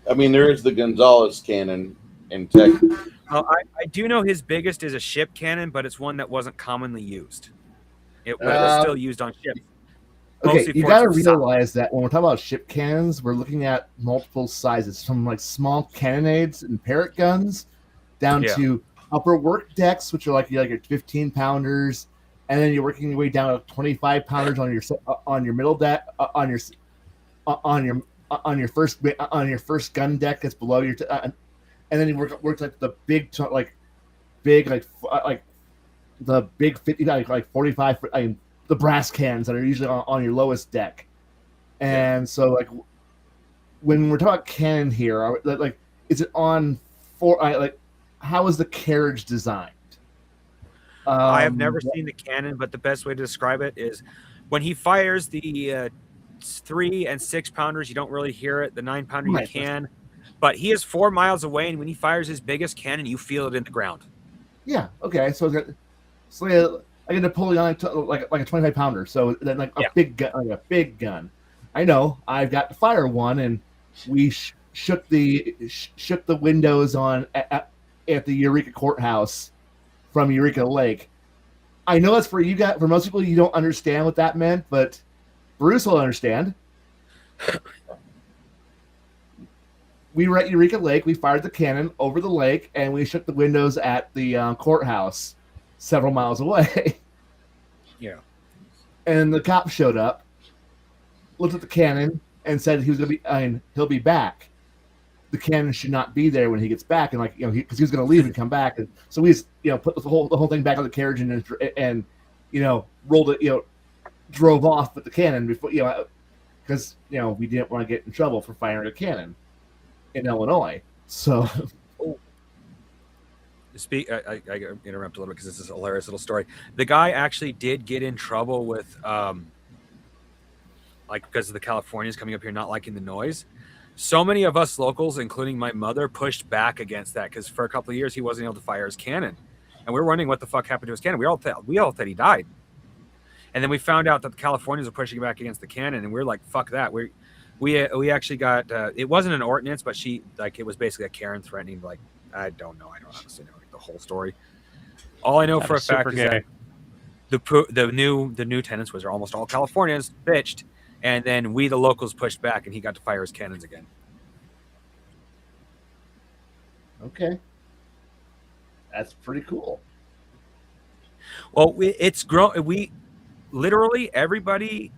I mean, there is the Gonzalez cannon in Texas. I do know his biggest is a ship cannon, but it's one that wasn't commonly used. It was still used on ships. Okay, you got to realize that when we're talking about ship cannons, we're looking at multiple sizes, from like small cannonades and parrot guns down to upper work decks, which are like your 15-pounders, and then you're working your way down to 25-pounders on your middle deck, on your first gun deck that's below your, and then you work like the big the big 50 like 45 the brass cans that are usually on your lowest deck. And so like when we're talking about cannon here, like is it on for like how is the carriage designed? I have never seen the cannon, but the best way to describe it is when he fires the 3 and 6 pounders, you don't really hear it. The 9 pounder you can, but he is 4 miles away, and when he fires his biggest cannon, you feel it in the ground. Yeah. Okay. So I get Napoleonic like a 25 pounder. So then like a big gun, I know I've got to fire one, and we shook the windows on at the Eureka Courthouse from Eureka Lake. I know that's for you guys. For most people, you don't understand what that meant, but Bruce will understand. We were at Eureka Lake. We fired the cannon over the lake, and we shook the windows at the courthouse several miles away. Yeah. And the cop showed up, looked at the cannon, and said he'll be back. The cannon should not be there when he gets back, and because he was going to leave and come back, and so we just put the whole thing back on the carriage and rolled it, drove off with the cannon before because we didn't want to get in trouble for firing a cannon in Illinois. So I interrupt a little bit because this is a hilarious little story. The guy actually did get in trouble with because of the Californians coming up here not liking the noise. So many of us locals, including my mother, pushed back against that because for a couple of years he wasn't able to fire his cannon, and we were wondering what the fuck happened to his cannon. We all thought he died, and then we found out that the Californians were pushing back against the cannon, and we were like, "Fuck that!" We actually got it wasn't an ordinance, but it was basically a Karen threatening. Like I don't honestly know the whole story. All I know for a fact is that the new tenants was almost all Californians bitched. And then we, the locals, pushed back, and he got to fire his cannons again. Okay. That's pretty cool. Well, it's grown. We literally everybody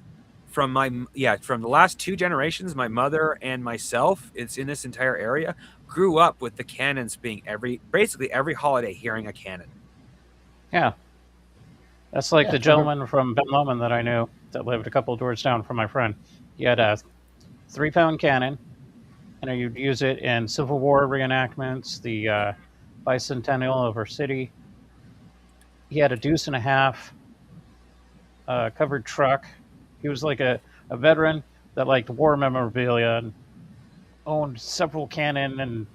from the last 2 generations, my mother and myself, it's in this entire area, grew up with the cannons being basically every holiday hearing a cannon. Yeah. That's like the gentleman from Ben Lomond that I knew that lived a couple of doors down from my friend. He had a 3-pound cannon, and you'd use it in Civil War reenactments, the bicentennial of our city. He had a 1.5 deuce covered truck. He was like a veteran that liked war memorabilia and owned several cannon and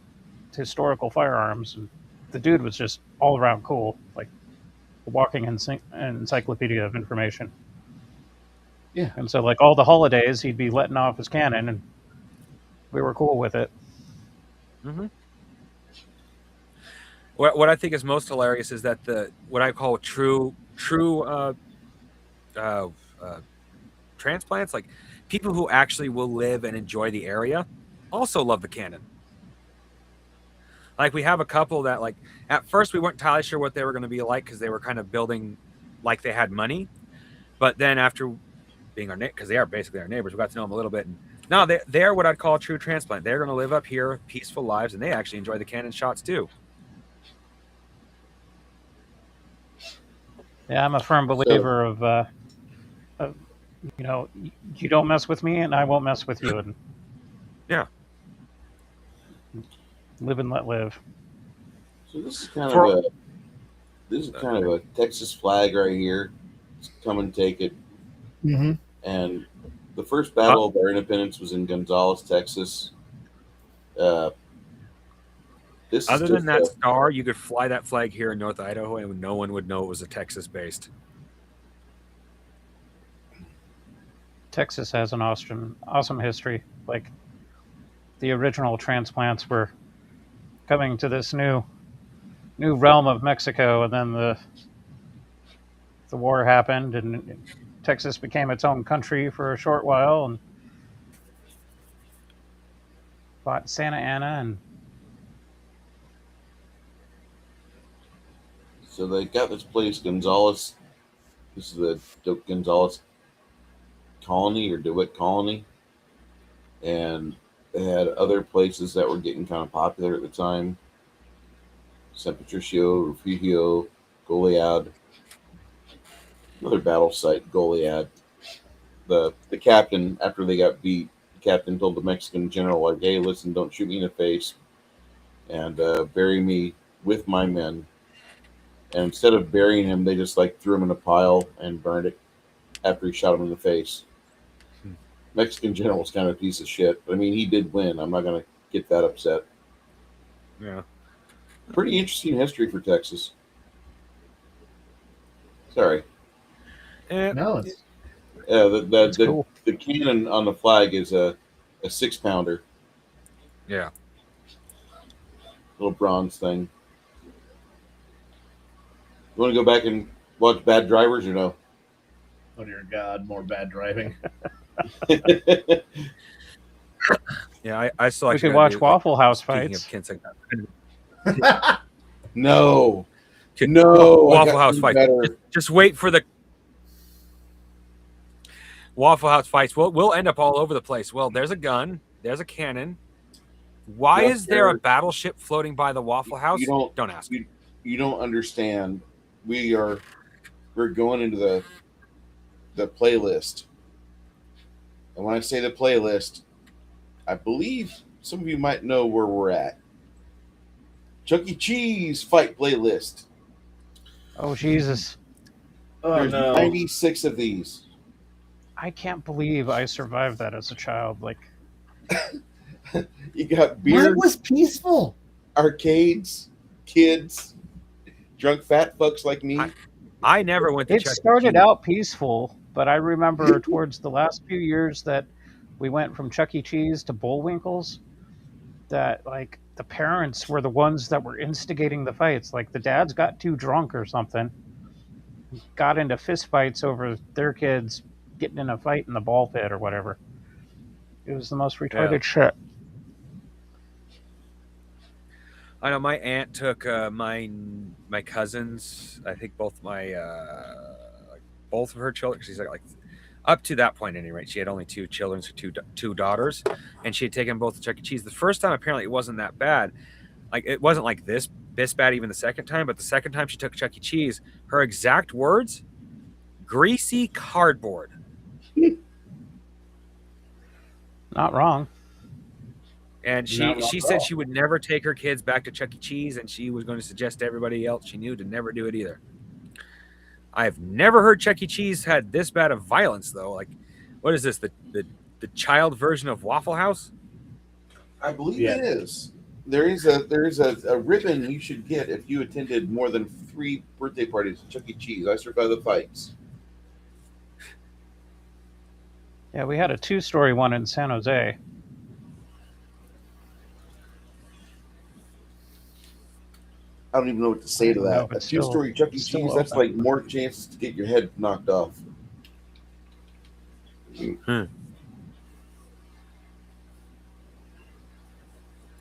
historical firearms. And the dude was just all around cool, like a walking encyclopedia of information. Yeah. And so, like, all the holidays, he'd be letting off his cannon, and we were cool with it. Mm-hmm. What I think is most hilarious is that what I call true transplants, like people who actually will live and enjoy the area, also love the cannon. Like we have a couple that, like, at first we weren't entirely sure what they were going to be like because they were kind of building like they had money, but then after being because they are basically our neighbors, we got to know them a little bit. And now they're what I'd call a true transplant. They're going to live up here, peaceful lives, and they actually enjoy the cannon shots too. Yeah, I'm a firm believer of you don't mess with me, and I won't mess with you. And yeah, live and let live. So this is kind of a Texas flag right here. Come and take it. Mm-hmm. And the first battle of our independence was in Gonzales, Texas. Other than that star, you could fly that flag here in North Idaho, and no one would know it was a Texas-based. Texas has an awesome history. Like the original transplants were coming to this new realm of Mexico, and then the war happened, and Texas became its own country for a short while, and bought Santa Ana, and so they got this place, Gonzales. This is the Gonzales colony or DeWitt colony, and they had other places that were getting kind of popular at the time. San Patricio, Refugio, Goliad. Another battle site, Goliad. The captain, after they got beat, the captain told the Mexican general, like, "Hey, listen, don't shoot me in the face, and bury me with my men." And instead of burying him, they just like threw him in a pile and burned it after he shot him in the face. Mexican general was kind of a piece of shit. But I mean, he did win. I'm not gonna get that upset. Yeah. Pretty interesting history for Texas. Sorry. No, it's The cannon on the flag is a 6-pounder, Yeah. little bronze thing. You want to go back and watch Bad Drivers or no? oh dear God, more bad driving. Yeah, I still We actually could gotta watch do, Waffle House speaking fights. of Kinsey, No, no. I Waffle got House one fight. better. Just wait for the Waffle House fights. We'll end up all over the place. Well, there's a gun. There's a cannon. Why Well, is there a battleship floating by the Waffle House? You Don't ask. You don't understand. We're going into the playlist, and when I say the playlist, I believe some of you might know where we're at. Chuck E. Cheese fight playlist. Oh Jesus! Oh There's no, 96 of these. I can't believe I survived that as a child. Like, You got beer, mine was peaceful. arcades, kids, drunk fat fucks like me. I never went to it Chuck E. started Cheese. out peaceful, but I remember towards the last few years that we went from Chuck E. Cheese to Bullwinkle's, that like the parents were the ones that were instigating the fights. Like the dads got too drunk or something, got into fist fights over their kids getting in a fight in the ball pit or whatever. It was the most retarded shit. I know my aunt took my cousins. I think both of her children. She's like up to that point, at any rate, she had only 2 children, so two daughters, and she had taken both to Chuck E. Cheese. The first time, apparently, it wasn't that bad. Like it wasn't like this bad even the second time. But the second time she took Chuck E. Cheese, her exact words: "Greasy cardboard." Not wrong. And she said she would never take her kids back to Chuck E. Cheese, and she was going to suggest to everybody else she knew to never do it either. I've never heard Chuck E. Cheese had this bad of violence, though. Like, what is this? The child version of Waffle House? I believe it is. There is a ribbon you should get if you attended more than 3 birthday parties at Chuck E. Cheese. I survived the fights. Yeah, we had a 2-story one in San Jose. I don't even know what to say to No, that. but A still- 2-story Chuck E. still Cheese, that's open. like more chances to get your head knocked off. I'm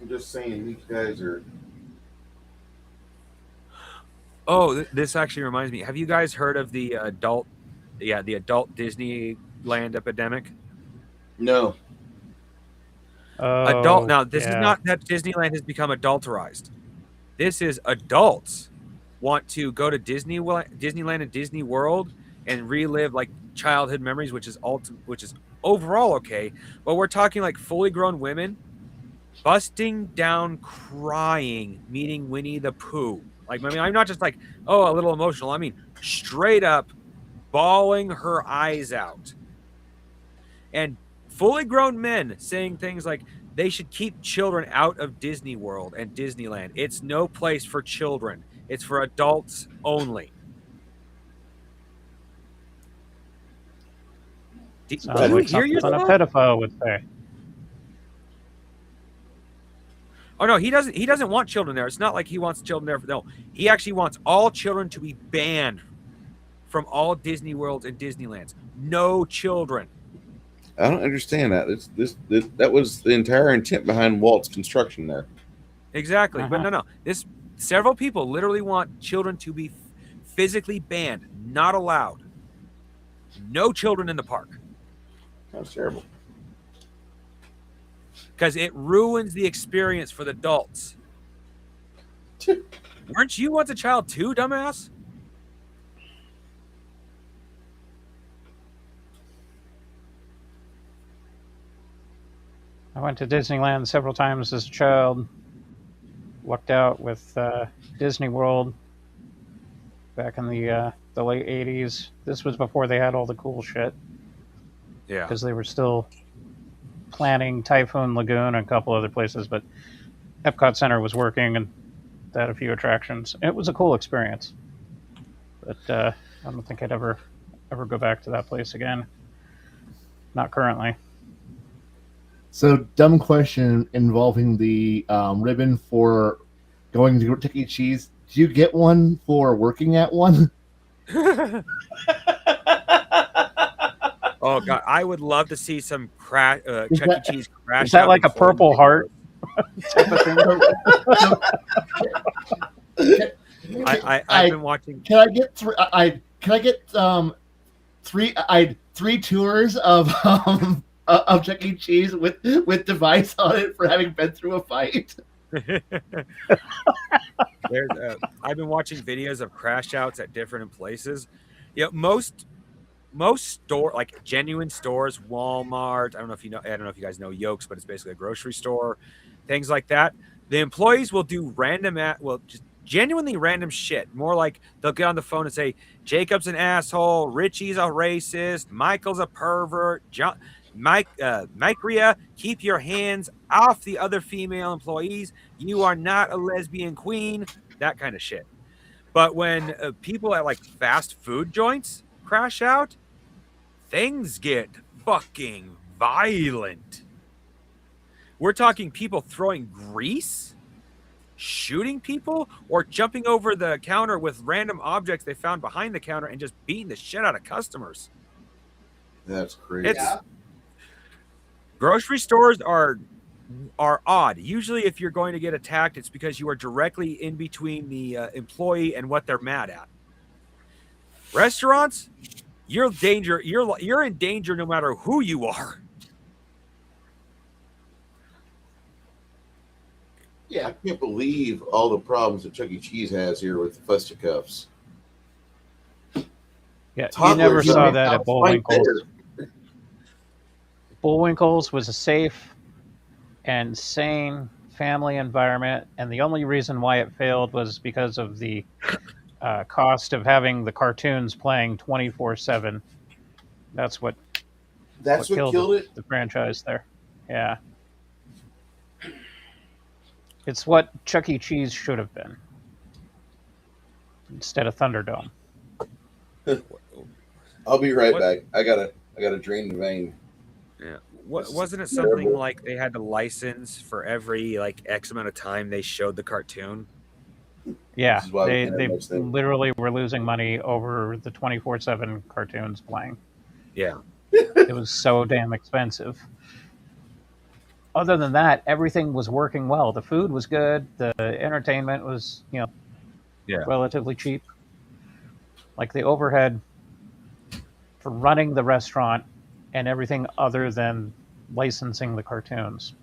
just saying, these guys are. Oh, this actually reminds me. Have you guys heard of the adult Disneyland epidemic? No. Adult. Now, this is yeah. not that Disneyland has become adulterized. This is adults want to go to Disneyland and Disney World and relive like childhood memories, which is overall okay. But we're talking like fully grown women busting down crying, meeting Winnie the Pooh. Like, I mean, I'm not just like, oh, a little emotional. I mean, straight up bawling her eyes out. And fully grown men saying things like they should keep children out of Disney World and Disneyland. It's no place for children. It's for adults only. Sounds like something a pedophile would say. Oh no, he doesn't want children there. It's not like he wants children there. No, he actually wants all children to be banned from all Disney Worlds and Disneylands. No children. I don't understand that. That was the entire intent behind Walt's construction there. Exactly. But no. Several people literally want children to be physically banned, not allowed. No children in the park. That's terrible. Because it ruins the experience for the adults. Weren't you once a child too, dumbass? I went to Disneyland several times as a child. Lucked out with Disney World back in the late '80s. This was before they had all the cool shit Yeah. because they were still planning Typhoon Lagoon and a couple other places, but Epcot Center was working and they had a few attractions. It was a cool experience, but I don't think I'd ever go back to that place again. Not currently. So, dumb question involving the ribbon for going to Chuck E. Cheese. Do you get one for working at one? Oh god, I would love to see some Chuck E. Cheese crash. Is that out like a before Purple they Heart go. type of thing? I've been watching. Can I get three? Can I get three tours of Chuck E. Cheese with device on it for having been through a fight? I've been watching videos of crash outs at different places. You know, most store, like genuine stores, Walmart. I don't know if you guys know Yokes, but it's basically a grocery store. Things like that. The employees will do just genuinely random shit. More like they'll get on the phone and say, "Jacob's an asshole. Richie's a racist. Michael's a pervert. Mike Rhea, keep your hands off the other female employees. You are not a lesbian queen." That kind of shit. But when people at like fast food joints crash out, things get fucking violent. We're talking people throwing grease, shooting people, or jumping over the counter with random objects they found behind the counter and just beating the shit out of customers. That's crazy. Grocery stores are odd. Usually if you're going to get attacked, it's because you are directly in between the employee and what they're mad at. Restaurants, you're in danger no matter who you are. Yeah, I can't believe all the problems that Chuck E. Cheese has here with the fisticuffs. Yeah, you never saw that at Bullwinkle's. There. Bullwinkle's was a safe and sane family environment, and the only reason why it failed was because of the cost of having the cartoons playing 24/7. That's what killed it. The franchise there. Yeah. It's what Chuck E. Cheese should have been instead of Thunderdome. I'll be right back. I gotta drain the vein. Yeah. Wasn't it something like they had to license for every like X amount of time they showed the cartoon? Yeah, they literally were losing money over the 24/7 cartoons playing. Yeah. It was so damn expensive. Other than that, everything was working well. The food was good. The entertainment was, relatively cheap. Like the overhead for running the restaurant and everything other than licensing the cartoons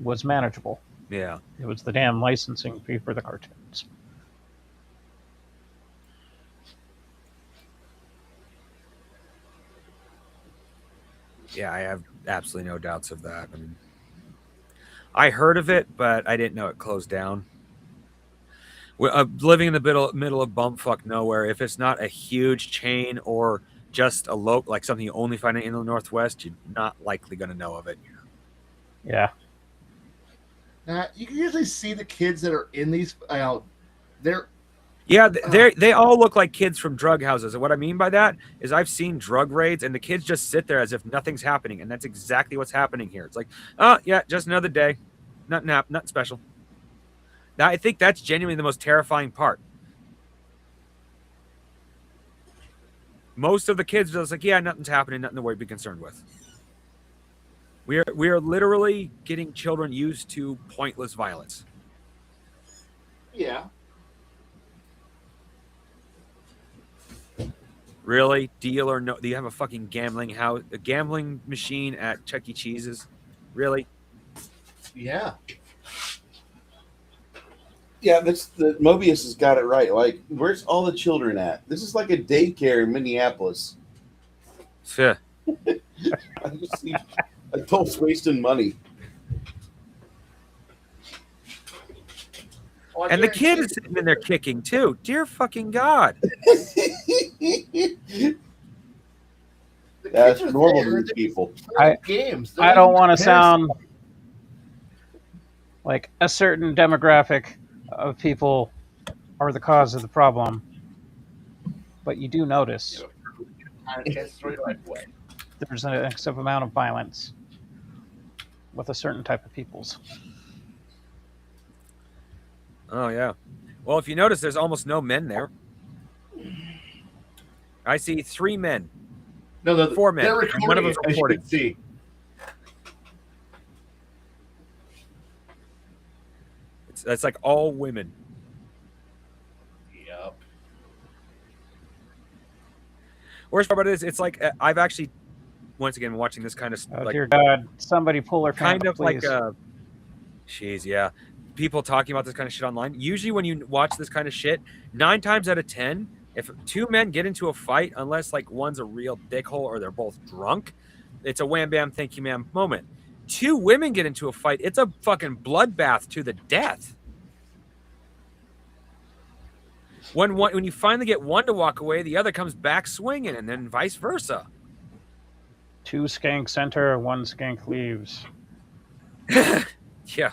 was manageable. Yeah. It was the damn licensing fee for the cartoons. Yeah, I have absolutely no doubts of that. I mean, I heard of it, but I didn't know it closed down. Living in the middle of bumfuck nowhere, if it's not a huge chain or just a like something you only find in the Northwest, you're not likely going to know of it. Yeah. You can usually see the kids that are in these. They're. Yeah, they all look like kids from drug houses. And what I mean by that is I've seen drug raids and the kids just sit there as if nothing's happening. And that's exactly what's happening here. It's like, oh, yeah, just another day. Nothing special. I think that's genuinely the most terrifying part. Most of the kids are just like, yeah, nothing's happening, nothing to be concerned with. We are literally getting children used to pointless violence. Yeah. Really? Deal or no? Do you have a fucking gambling machine at Chuck E. Cheese's? Really? Yeah. Yeah, Mobius has got it right. Like, where's all the children at? This is like a daycare in Minneapolis. Yeah. I just see adults wasting money. And the kid is sitting in there kicking too. Dear fucking God. That's normal to these people. I Games. don't want to sound like a certain demographic of people are the cause of the problem, but you do notice there's an excessive amount of violence with a certain type of peoples. Oh, yeah. Well, if you notice, there's almost no men there. I see 3 men. No, 4 men. they're And one of them's recording it, as you reporting. can see. It's like all women. Yep. Worst part about it is, it's like I've actually, once again, watching this kind of Oh, like dear God. Somebody pull her kind fan, of please. like jeez, yeah. People talking about this kind of shit online. Usually when you watch this kind of shit, 9 times out of 10, if 2 men get into a fight, unless like one's a real dickhole or they're both drunk, it's a wham bam thank you ma'am moment. 2 women get into a fight, it's a fucking bloodbath to the death. When you finally get one to walk away, the other comes back swinging, and then vice versa. 2 skanks enter, 1 skank leaves. Yeah.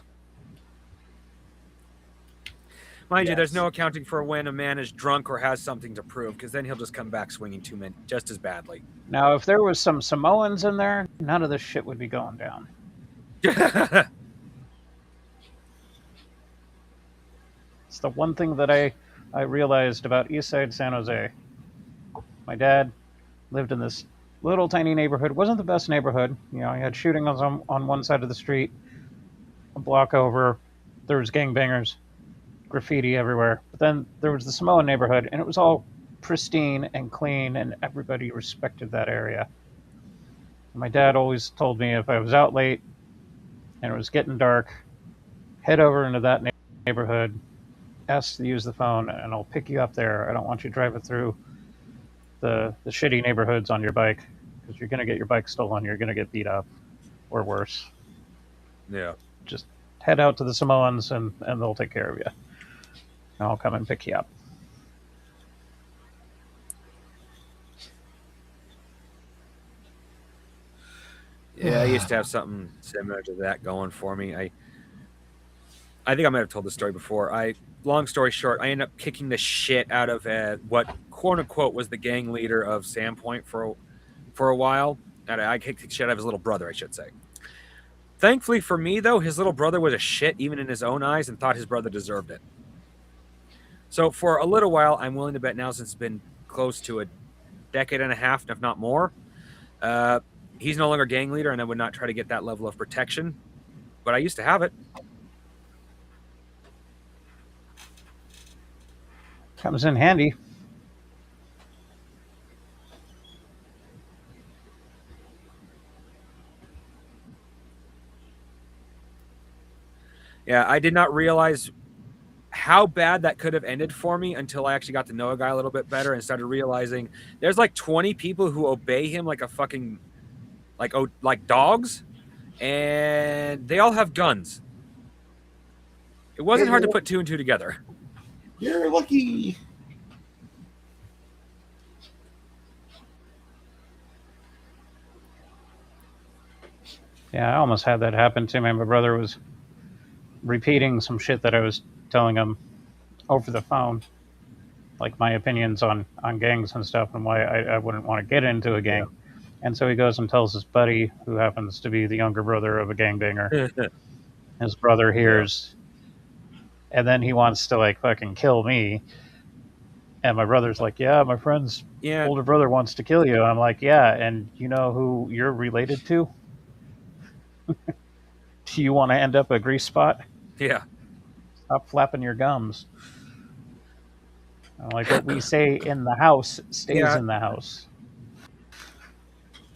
Mind you, there's no accounting for when a man is drunk or has something to prove, because then he'll just come back swinging 2 men just as badly. Now, if there was some Samoans in there, none of this shit would be going down. It's the one thing that I realized about Eastside San Jose. My dad lived in this little tiny neighborhood. It wasn't the best neighborhood. You know, he had shooting on one side of the street. A block over, there was gangbangers, graffiti everywhere. But then there was the Samoan neighborhood, and it was all pristine and clean, and everybody respected that area. My dad always told me if I was out late and it was getting dark, head over into that neighborhood, ask to use the phone, and I'll pick you up there. I don't want you driving through the shitty neighborhoods on your bike, because you're going to get your bike stolen, you're going to get beat up, or worse. Yeah. Just head out to the Samoans, and they'll take care of you. And I'll come and pick you up. Yeah, I used to have something similar to that going for me. I think I might have told this story before. Long story short, I ended up kicking the shit out of what quote unquote was the gang leader of Sandpoint for a while. And I kicked the shit out of his little brother, I should say. Thankfully for me, though, his little brother was a shit even in his own eyes and thought his brother deserved it. So for a little while, I'm willing to bet now, since it's been close to a decade and a half, if not more, he's no longer gang leader, and I would not try to get that level of protection. But I used to have it. Comes in handy. Yeah, I did not realize how bad that could have ended for me until I actually got to know a guy a little bit better and started realizing there's like 20 people who obey him like a fucking like dogs, and they all have guns. It wasn't hard to put 2 and 2 together. You're lucky. Yeah, I almost had that happen to me. My brother was repeating some shit that I was telling him over the phone, like my opinions on gangs and stuff, and why I wouldn't want to get into a gang. And so he goes and tells his buddy, who happens to be the younger brother of a gangbanger. His brother hears, and then he wants to like fucking kill me. And my brother's like, yeah, my friend's older brother wants to kill you. And I'm like, yeah, and you know who you're related to? Do you want to end up a grease spot? Yeah. Stop flapping your gums. Like what we say in the house stays in the house.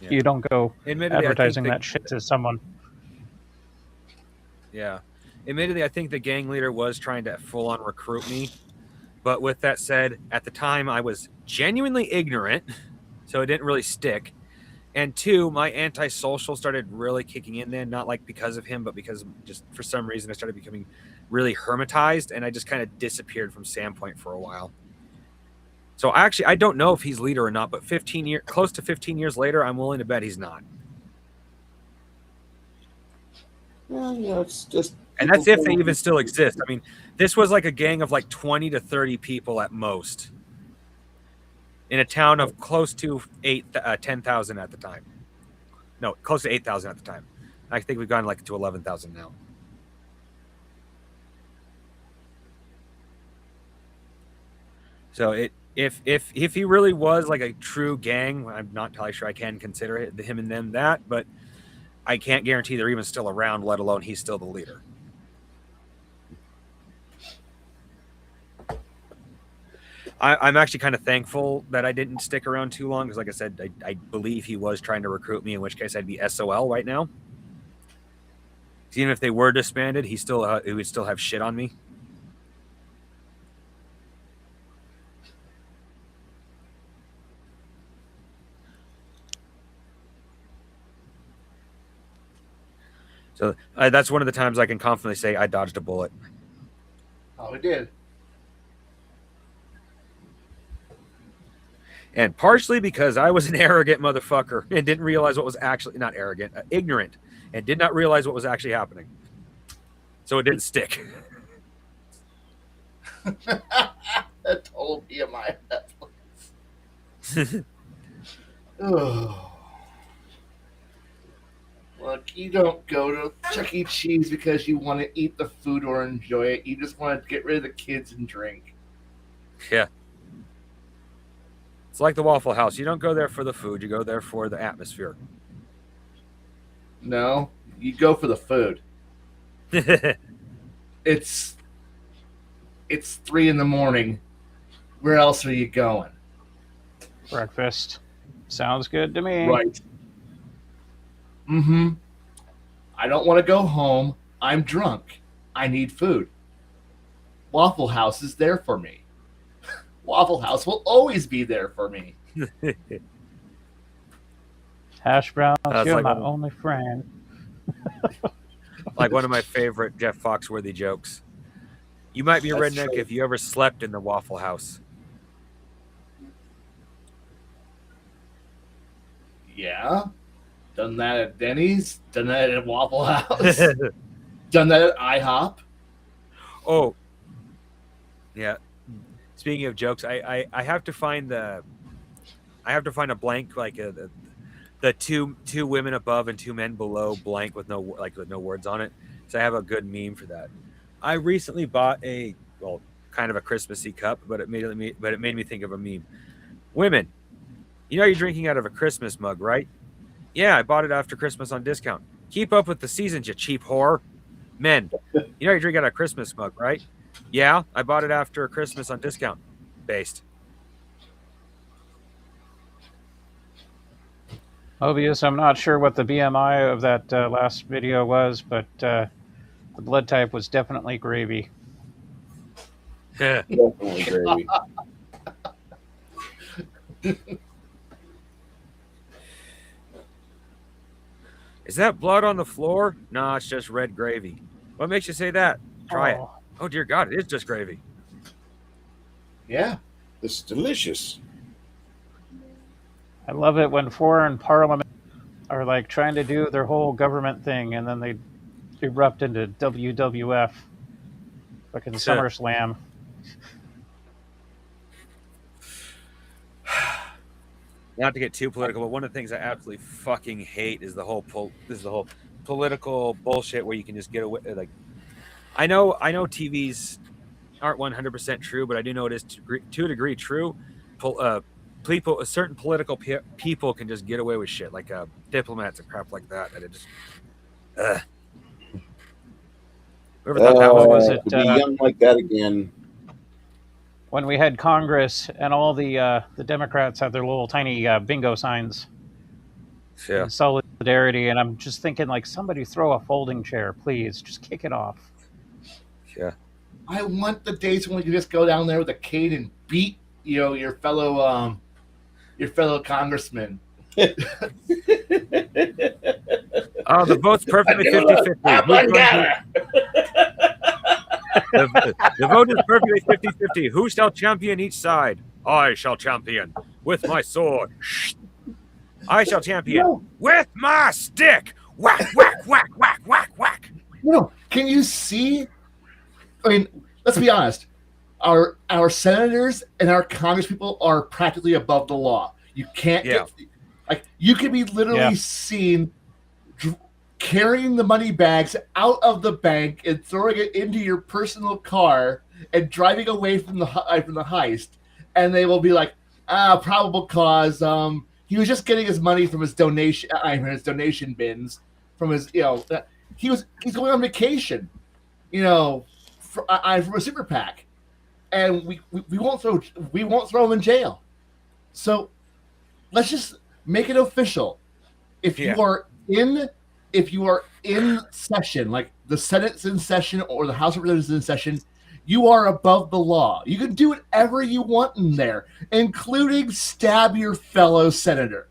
Yeah. You don't go advertising that shit to someone. Yeah. Admittedly, I think the gang leader was trying to full-on recruit me. But with that said, at the time, I was genuinely ignorant, so it didn't really stick. And two, my antisocial started really kicking in then, not like because of him, but because just for some reason I started becoming really hermetized, and I just kind of disappeared from Sandpoint for a while. So I don't know if he's leader or not, but close to 15 years later, I'm willing to bet he's not. Well, you know, it's just. And that's if they even still exist. I mean, this was like a gang of like 20 to 30 people at most in a town of close to 10,000 at the time. No, close to 8,000 at the time. I think we've gone like to 11,000 now. So if he really was like a true gang, I'm not entirely sure I can consider it him and them that, but I can't guarantee they're even still around, let alone he's still the leader. I'm actually kind of thankful that I didn't stick around too long because, like I said, I believe he was trying to recruit me, in which case I'd be SOL right now. Even if they were disbanded, he would still have shit on me. So that's one of the times I can confidently say I dodged a bullet. Oh, we did. And partially because I was an arrogant motherfucker and didn't realize what was actually, not arrogant, ignorant, and did not realize what was actually happening. So it didn't stick. That total BMI that place. Oh. Look, you don't go to Chuck E. Cheese because you want to eat the food or enjoy it. You just want to get rid of the kids and drink. Yeah. It's like the Waffle House. You don't go there for the food. You go there for the atmosphere. No, you go for the food. It's 3 a.m. Where else are you going? Breakfast. Sounds good to me. Right. Mm-hmm. I don't want to go home. I'm drunk. I need food. Waffle House is there for me. Waffle House will always be there for me. Hash browns, you're like my only friend. Like one of my favorite Jeff Foxworthy jokes. You might be a redneck if you ever slept in the Waffle House. Yeah. Done that at Denny's. Done that at Waffle House. Done that at IHOP. Oh. Yeah. Speaking of jokes, I have to find a blank, like the two women above and 2 men below blank with no words on it. So I have a good meme for that. I recently bought kind of a Christmassy cup, but it made me think of a meme. Women, you know you're drinking out of a Christmas mug, right? Yeah, I bought it after Christmas on discount. Keep up with the seasons, you cheap whore. Men, you know you're drinking out of a Christmas mug, right? Yeah, I bought it after Christmas on discount. Based. Mobius, I'm not sure what the BMI of that last video was, but the blood type was definitely gravy. Definitely gravy. Is that blood on the floor? Nah, it's just red gravy. What makes you say that? Try it. Oh, dear God, it is just gravy. Yeah. This is delicious. I love it when foreign parliament are like trying to do their whole government thing and then they erupt into WWF. Fucking SummerSlam. Not to get too political, but one of the things I absolutely fucking hate is the whole political bullshit where you can just get away. Like, I know TVs aren't 100% true, but I do know it is to a degree true. Certain political people can just get away with shit, like diplomats and crap like that. And it just, whoever thought that was it? To be young like that again. When we had Congress and all the Democrats had their little tiny bingo signs. Yeah. In solidarity, and I'm just thinking, like, somebody throw a folding chair, please. Just kick it off. Yeah. I want the days when we can just go down there with a cane and beat, your fellow congressman. Oh, the vote's perfectly Give it 50-50. up. The vote is perfectly 50-50. Who shall champion each side? I shall champion with my sword. I shall champion with my stick. Whack, whack, whack, whack, whack, whack. Can you see? I mean, let's be honest. Our senators and our congresspeople are practically above the law. You can't get you could be literally seen carrying the money bags out of the bank and throwing it into your personal car and driving away from the heist, and they will be like, probable cause. He was just getting his money from his donation bins, from his he's going on vacation, from a super PAC, and we won't throw him in jail. So let's just make it official. If you are in session, like the Senate's in session or the House of Representatives is in session, you are above the law. You can do whatever you want in there, including stab your fellow senator.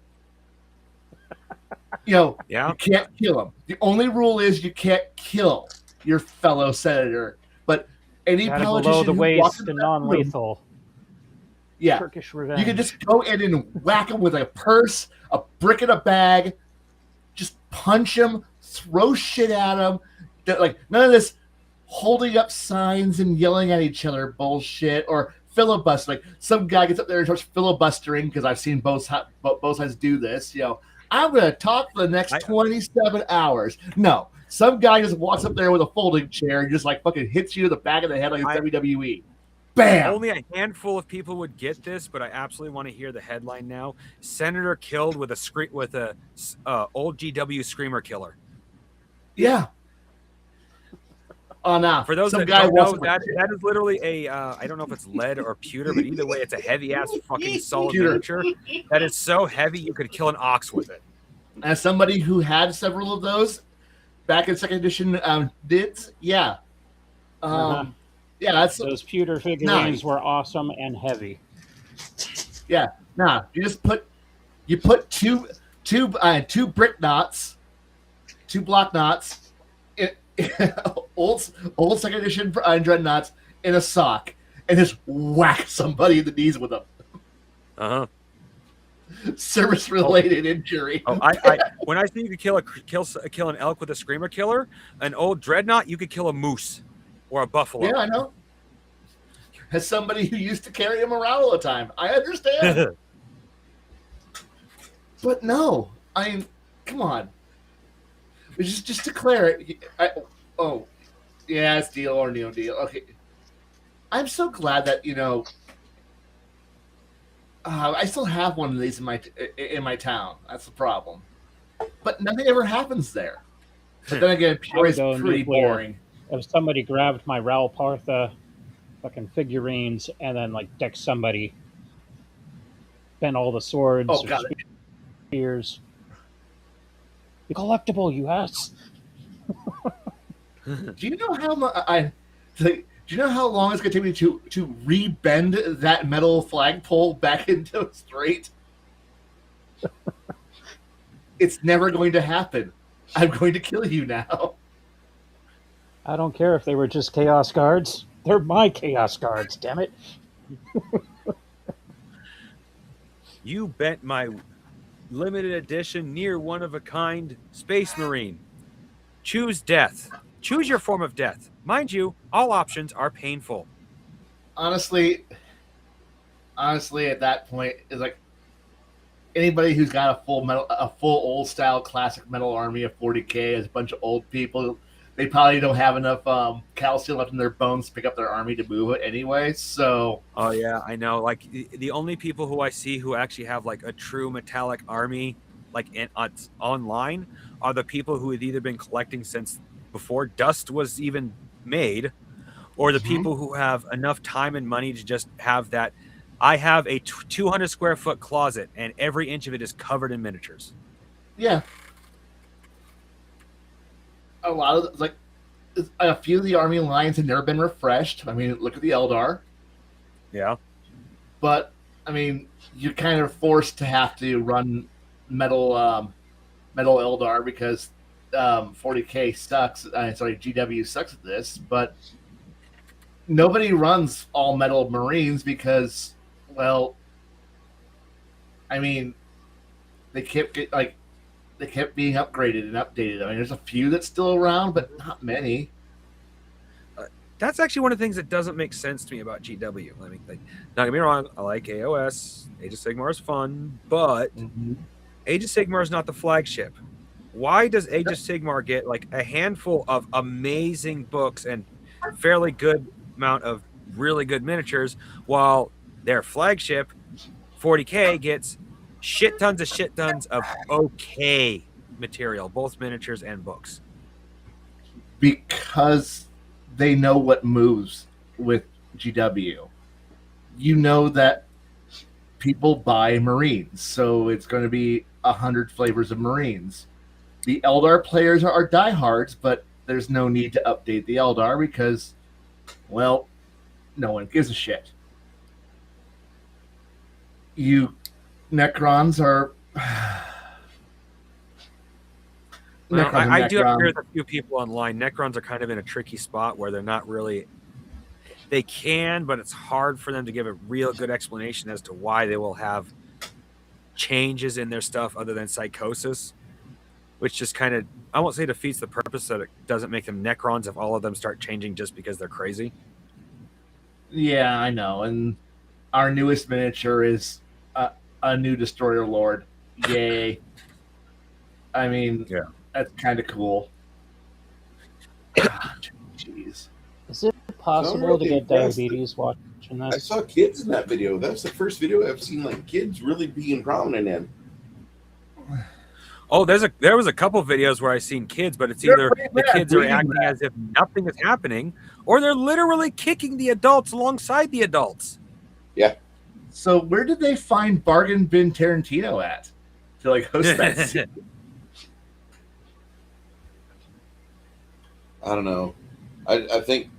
You can't kill him. The only rule is you can't kill your fellow senator. But any politician below the who waist walks and non-lethal. Turkish revenge. You can just go in and whack him with a purse, a brick in a bag, just punch him, throw shit at him. Like none of this holding up signs and yelling at each other bullshit or filibuster. Like some guy gets up there and starts filibustering, because I've seen both sides do this. I'm going to talk for the next 27 hours. No, some guy just walks up there with a folding chair and just like fucking hits you in the back of the head like it's WWE. Bam! Only a handful of people would get this, but I absolutely want to hear the headline now. Senator killed with a old GW screamer killer. Yeah. Oh, no. For those that don't know, that is literally a, I don't know if it's lead or pewter, but either way, it's a heavy-ass fucking solid miniature that is so heavy you could kill an ox with it. As somebody who had several of those back in second edition yeah, that's those pewter figurines were awesome and heavy. Yeah, you just put two brick knots, 2 block knots, old second edition dreadnoughts in a sock, and just whack somebody in the knees with them. Service-related injury. When I think you could kill an elk with a screamer killer, an old dreadnought, you could kill a moose or a buffalo. Yeah, I know. As somebody who used to carry him around all the time, I understand. But no, come on. Just declare it. It's deal or no deal. Okay. I'm so glad that I still have one of these in my town. That's the problem. But nothing ever happens there. But then again, Peoria is pretty boring. If somebody grabbed my Raoul Partha fucking figurines and then like decked somebody, bent all the swords, spears. The collectible, you ass. Do you know how much do you know how long it's going to take me to re-bend that metal flagpole back into straight? It's never going to happen. I'm going to kill you now. I don't care if they were just Chaos Guards. They're my Chaos Guards, damn it. You bent my limited edition near one-of-a-kind Space Marine. Choose death. Choose your form of death. Mind you, all options are painful. Honestly, at that point, it's like anybody who's got a full old style classic metal army of 40K as a bunch of old people, they probably don't have enough calcium left in their bones to pick up their army to move it anyway. So, oh yeah, I know. Like the only people who I see who actually have like a true metallic army, like online, are the people who have either been collecting since before Dust was even made, or the people who have enough time and money to just have that. I have a 200 square foot closet, and every inch of it is covered in miniatures. Yeah. A lot of a few of the army lines have never been refreshed. I mean, look at the Eldar. Yeah. But I mean, you're kind of forced to have to run metal Eldar because 40K sucks. Sorry, GW sucks at this, but nobody runs all metal Marines because, well, I mean, they kept they kept being upgraded and updated. I mean, there's a few that's still around, but not many. That's actually one of the things that doesn't make sense to me about GW. I mean, like, don't get me wrong, I like AOS. Age of Sigmar is fun, but Age of Sigmar is not the flagship. Why does Age of Sigmar get like a handful of amazing books and fairly good amount of really good miniatures, while their flagship 40K gets shit tons of okay material, both miniatures and books? Because they know what moves with GW. You know that people buy Marines, so it's going to be 100 flavors of Marines. The Eldar players are diehards, but there's no need to update the Eldar because, well, no one gives a shit. You Necrons are. Well, I do agree with a few people online. Necrons are kind of in a tricky spot where they're not really. They can, but it's hard for them to give a real good explanation as to why they will have changes in their stuff other than psychosis, which just kind of, I won't say defeats the purpose, that it doesn't make them Necrons if all of them start changing just because they're crazy. Yeah, I know. And our newest miniature is a new Destroyer Lord. Yay. I mean, yeah, that's kind of cool. Jeez. Is it possible to get diabetes watching this? I saw kids in that video. That's the first video I've seen like kids really being prominent in. Oh, there was a couple videos where I've seen kids, but it's either the kids are acting as if nothing is happening, or they're literally kicking the adults alongside the adults. Yeah. So where did they find Bargain Bin Tarantino at to like host that scene? I don't know. I think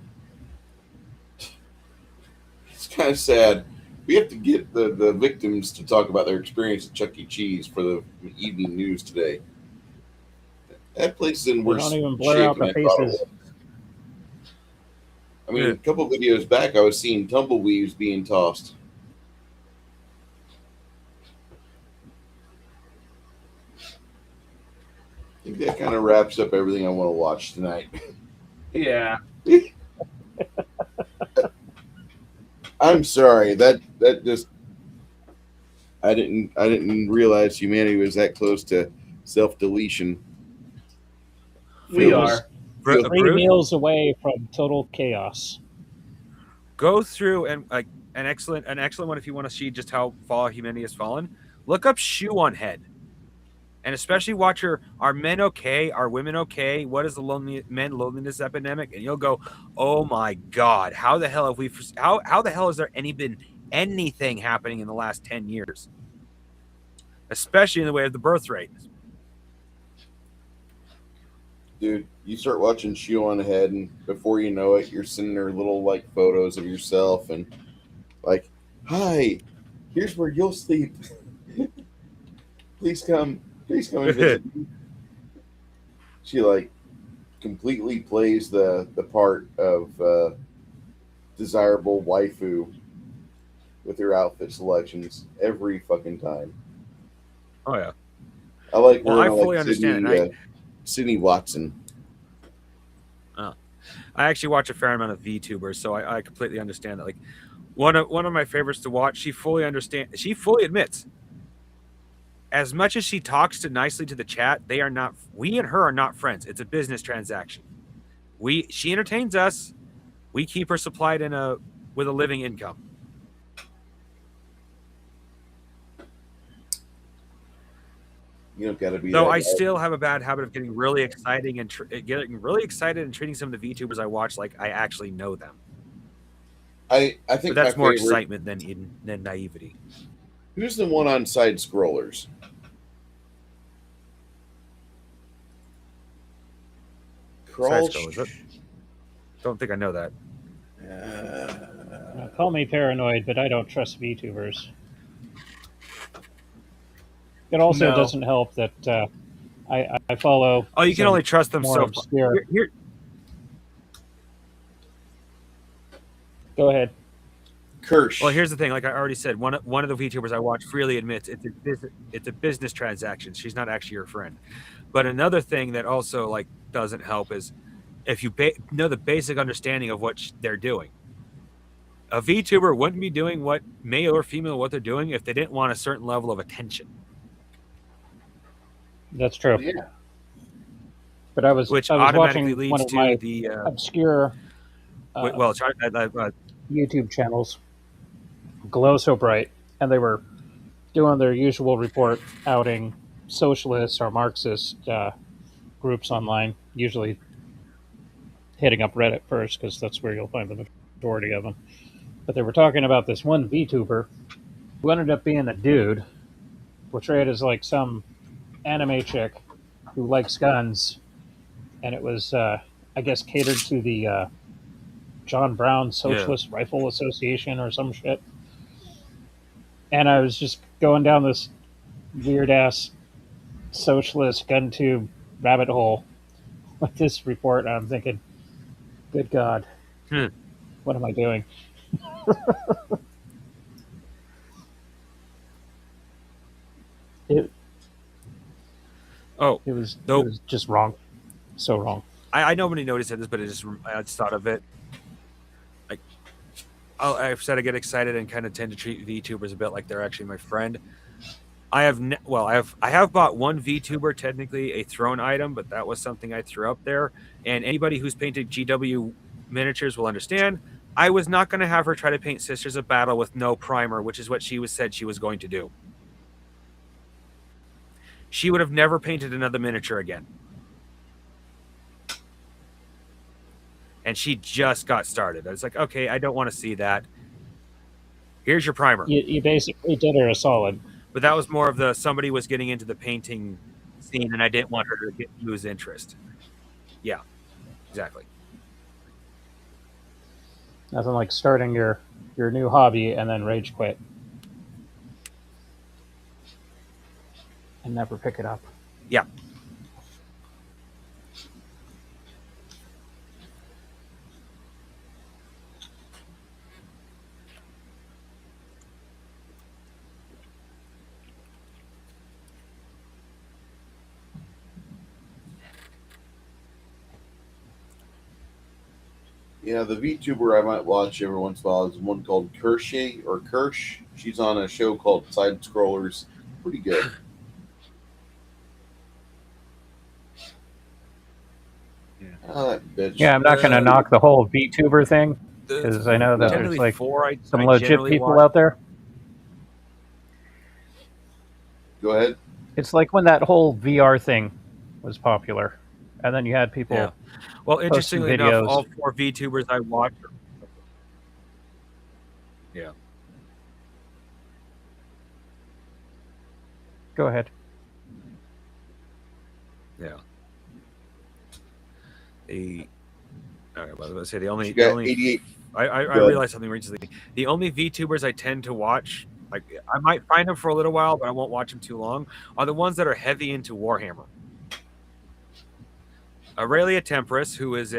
it's kind of sad. We have to get the victims to talk about their experience at Chuck E. Cheese for the evening news today. That place is in worse They don't even blur shape out the than I thought it faces. was. I mean, a couple of videos back, I was seeing tumbleweaves being tossed. I think that kind of wraps up everything I want to watch tonight. Yeah. I'm sorry. That just I didn't realize humanity was that close to self-deletion. We are 3 meals away from total chaos. Go through and like an excellent one if you want to see just how far humanity has fallen. Look up Shoe on Head. And especially watch are men okay? Are women okay? What is the loneliness epidemic? And you'll go, oh my God, how the hell has there been anything happening in the last 10 years? Especially in the way of the birth rate. Dude, you start watching Shoe on Head, and before you know it, you're sending her little like photos of yourself and like, hi, here's where you'll sleep. Please come and visit me. She like completely plays the part of desirable waifu with her outfit selections every fucking time. Oh yeah. I like her. Well, I fully understand. Sydney Watson. I actually watch a fair amount of VTubers, so I completely understand that. Like one of my favorites to watch, she fully admits, as much as she talks nicely to the chat, we and her are not friends. It's a business transaction. She entertains us. We keep her supplied with a living income. You don't got to be. Though I still have a bad habit of getting really excited and treating some of the VTubers I watch like I actually know them. I think but that's more excitement than naivety. Who's the one on side scrollers? Don't think I know that. Call me paranoid, but I don't trust VTubers. It also No. doesn't help that I follow. Oh, you can some only trust them more so obscure. Here, Go ahead. Kirsch. well, here's the thing. Like I already said, one of the VTubers I watch freely admits it's a business transaction. She's not actually your friend. But another thing that also like doesn't help is if you know the basic understanding of what they're doing. A VTuber wouldn't be doing what male or female what they're doing if they didn't want a certain level of attention. That's true. Yeah. But I was Which watching automatically one leads of to my the obscure YouTube channels, Glow So Bright, and they were doing their usual report outing socialist or Marxist groups online, usually hitting up Reddit first because that's where you'll find the majority of them. But they were talking about this one VTuber who ended up being a dude, portrayed as like some anime chick who likes guns, and it was, I guess, catered to the John Brown Socialist Rifle Association or some shit. And I was just going down this weird ass socialist gun tube rabbit hole with this report, and I'm thinking, good God, what am I doing? It was just wrong, so wrong. I nobody noticed this, but I just thought of it. Like, I've said I get excited and kind of tend to treat VTubers a bit like they're actually my friend. I have bought one VTuber, technically a thrown item, but that was something I threw up there. And anybody who's painted GW miniatures will understand. I was not going to have her try to paint Sisters of Battle with no primer, which is what she said she was going to do. She would have never painted another miniature again. And she just got started. I was like, okay, I don't want to see that. Here's your primer. You basically did her a solid. But that was more of somebody was getting into the painting scene, and I didn't want her to lose interest. Yeah, exactly. Nothing like starting your new hobby and then rage quit and never pick it up. Yeah. Yeah, the VTuber I might watch every once in a while is one called Kirsch. She's on a show called Side Scrollers. Pretty good. Oh, that bitch. Yeah, I'm not going to knock the whole VTuber thing because I know that there's like some legit people out there. Go ahead. It's like when that whole VR thing was popular, and then you had people. Yeah. Well, interestingly enough, all 4 VTubers I watch. Yeah. Go ahead. Yeah. All right, well, let's say the only 88. I realized something recently. The only VTubers I tend to watch, like I might find them for a little while, but I won't watch them too long, are the ones that are heavy into Warhammer. Aurelia Tempest, who is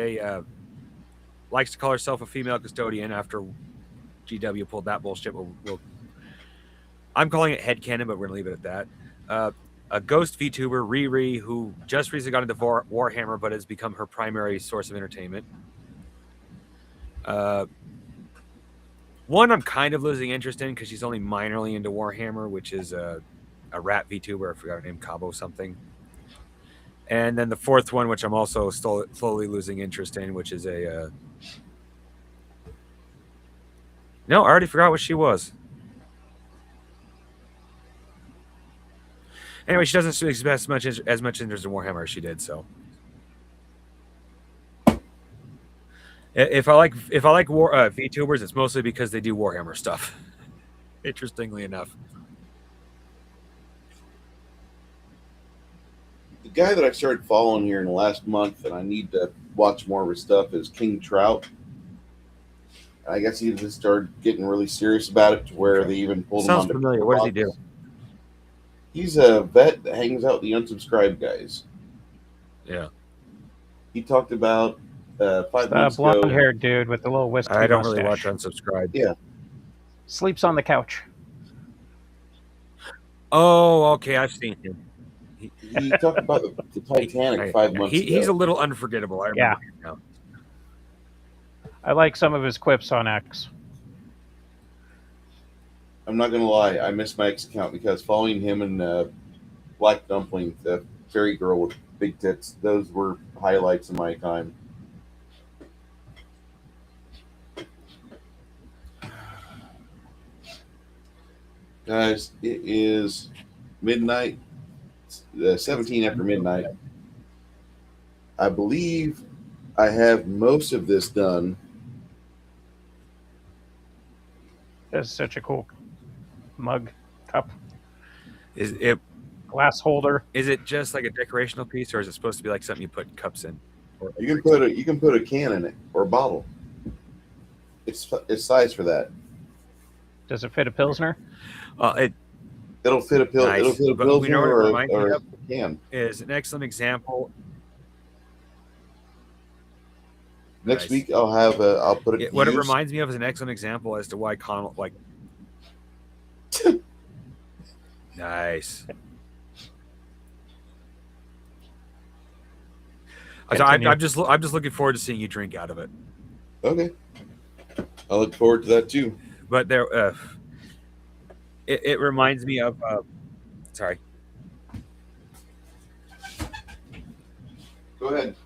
likes to call herself a female custodian after GW pulled that bullshit. I'm calling it headcanon, but we're gonna leave it at that. A ghost VTuber, Riri, who just recently got into Warhammer, but has become her primary source of entertainment. One I'm kind of losing interest in because she's only minorly into Warhammer, which is a rat VTuber. I forgot her name, Cabo something. And then the 4th one, which I'm also slowly losing interest in, which is no, I already forgot what she was. Anyway, she doesn't express as much interest in Warhammer as she did. So, if I like VTubers, it's mostly because they do Warhammer stuff. Interestingly enough. The guy that I started following here in the last month, and I need to watch more of his stuff, is King Trout. I guess he just started getting really serious about it to where they even pulled him on. Sounds familiar. What does he do? He's a vet that hangs out with the unsubscribed guys. Yeah. He talked about 5 The months ago. blonde-haired dude with the little whiskey I don't mustache. really watch Unsubscribed. Yeah. Sleeps on the couch. Oh, okay. I've seen him. He talked about the Titanic 5 months ago. He's a little unforgettable. I remember him now. I like some of his quips on X. I'm not gonna lie, I missed my X account because following him and Black Dumpling, the fairy girl with big tits, those were highlights of my time. Guys, it is midnight, 17 after midnight. I believe I have most of this done. That's such a cool mug cup. Is it glass holder? Is it just like a decorational piece, or is it supposed to be like something you put cups in? You can put a can in it or a bottle. It's size for that. Does it fit a Pilsner? It'll fit a pill. Nice. It'll fit a But we know what it Pilsner reminds me or a of? can. Is an excellent example. Next Nice. week I'll put it. What it use. reminds me of is an excellent example as to why Connell like. Nice. I'm just looking forward to seeing you drink out of it. Okay. I look forward to that too. But there, it reminds me of. Sorry. Go ahead.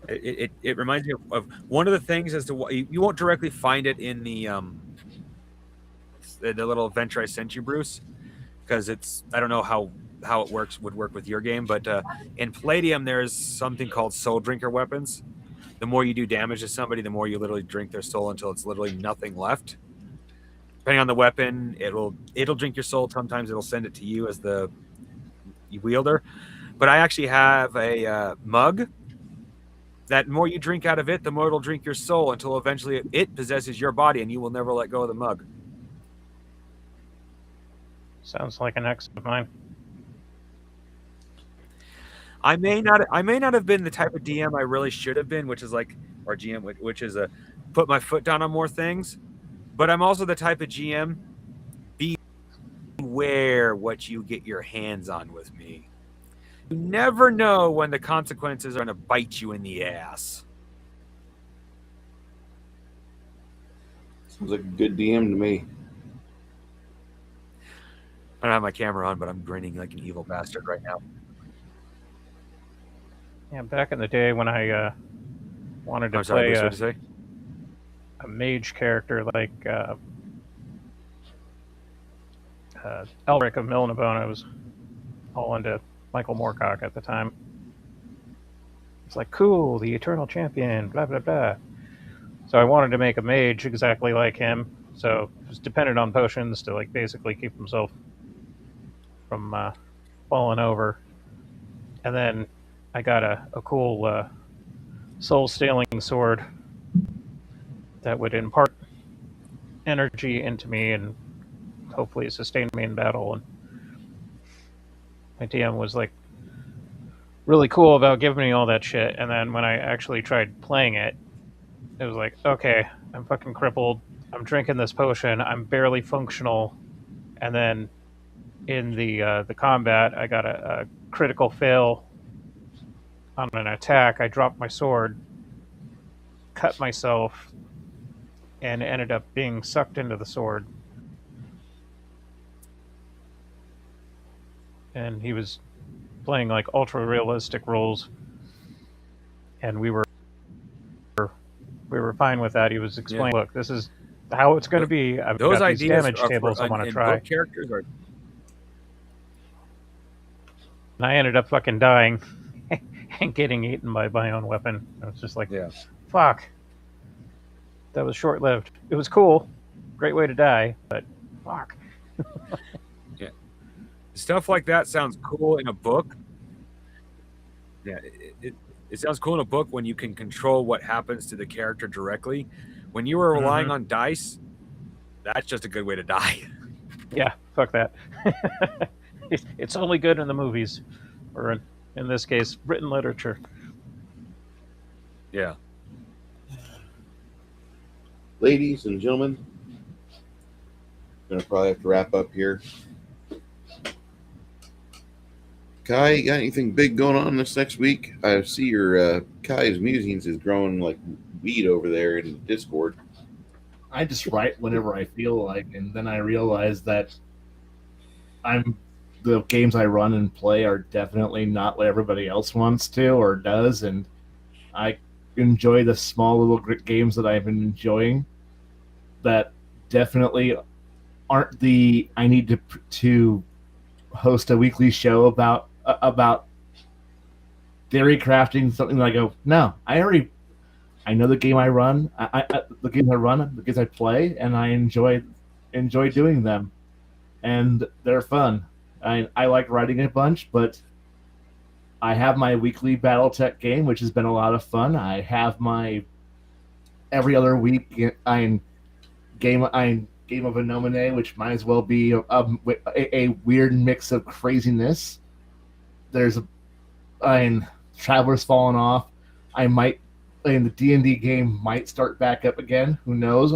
It reminds me of one of the things as to why you won't directly find it in the little adventure I sent you, Bruce, because I don't know how it would work with your game, but in Palladium there's something called soul drinker weapons. The more you do damage to somebody, the more you literally drink their soul until it's literally nothing left. Depending on the weapon, it'll drink your soul. Sometimes it'll send it to you as the wielder. But I actually have a mug that more you drink out of it, the more it'll drink your soul until eventually it possesses your body and you will never let go of the mug. Sounds like an ex of mine. I may not have been the type of DM I really should have been, which is like, or GM, which is put my foot down on more things. But I'm also the type of GM, beware what you get your hands on with me. You never know when the consequences are going to bite you in the ass. Sounds like a good DM to me. I don't have my camera on, but I'm grinning like an evil bastard right now. Yeah, back in the day when I wanted to I'm sorry, play Bruce, what did you say? a mage character like Elric of Milnabone, I was all into Michael Moorcock at the time. It's like, cool, the eternal champion, blah, blah, blah. So I wanted to make a mage exactly like him. So it was dependent on potions to like basically keep himself from falling over. And then I got a cool soul-stealing sword that would impart energy into me and hopefully sustain me in battle. And my DM was like really cool about giving me all that shit. And then when I actually tried playing it, it was like, okay, I'm fucking crippled. I'm drinking this potion. I'm barely functional. And then in the combat, I got a critical fail on an attack. I dropped my sword, cut myself, and ended up being sucked into the sword. And he was playing like ultra realistic roles, and we were fine with that. He was explaining, look, this is how it's going to be. I've Those got these ideas damage are tables I want to in try. book characters are. And I ended up fucking dying and getting eaten by my own weapon. I was just like, fuck. That was short-lived. It was cool. Great way to die, but fuck. Yeah. Stuff like that sounds cool in a book. Yeah, it sounds cool in a book when you can control what happens to the character directly. When you are relying on dice, that's just a good way to die. Yeah, fuck that. It's only good in the movies, or in this case, written literature. Yeah. Ladies and gentlemen, gonna probably have to wrap up here. Khy, you got anything big going on this next week? I see your Khy's Musings is growing like weed over there in Discord. I just write whenever I feel like, and then I realize that the games I run and play are definitely not what everybody else wants to or does, and I enjoy the small little games that I've been enjoying that definitely aren't the I need to host a weekly show about theory crafting something that I go, no, I know the game I run, the games I play, and I enjoy doing them, and they're fun. I like writing a bunch, but I have my weekly BattleTech game, which has been a lot of fun. I have my every other week game of a Nomine, which might as well be a weird mix of craziness. There's Traveler's fallen off. The D&D game might start back up again. Who knows?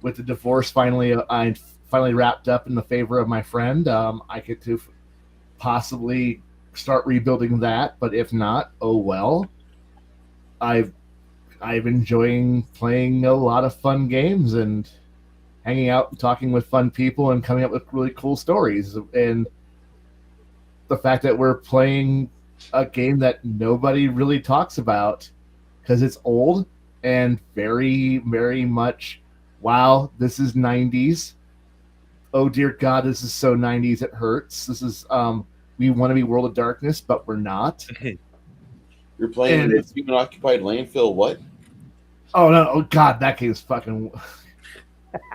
With the divorce finally wrapped up in the favor of my friend, I get to possibly start rebuilding that. But if not, oh well. I've enjoying playing a lot of fun games and hanging out and talking with fun people and coming up with really cool stories. And the fact that we're playing a game that nobody really talks about because it's old and very, very much, wow, this is 90s. Oh dear God, this is so 90s it hurts. This is we want to be World of Darkness, but we're not. You're playing Human Occupied Landfill, what? Oh no! Oh God, that game's fucking.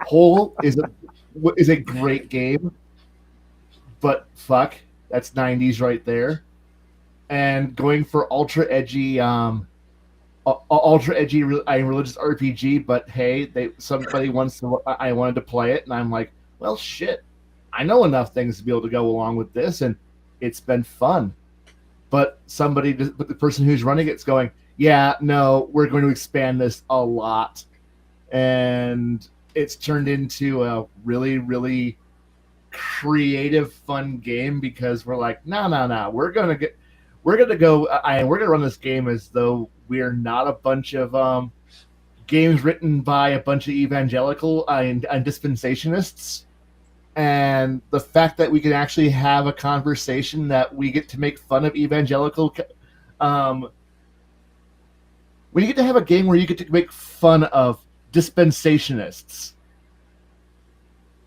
Hole is a great game, but fuck, that's 90s right there. And going for ultra edgy religious RPG, but hey, somebody wants to. I wanted to play it, and I'm like, well, shit, I know enough things to be able to go along with this, and it's been fun. But the person who's running it's going, yeah, no, we're going to expand this a lot, and it's turned into a really, really creative, fun game because we're like, no, we're gonna run this game as though we're not a bunch of games written by a bunch of evangelical and dispensationalists. And the fact that we can actually have a conversation that we get to make fun of evangelical, when you get to have a game where you get to make fun of dispensationalists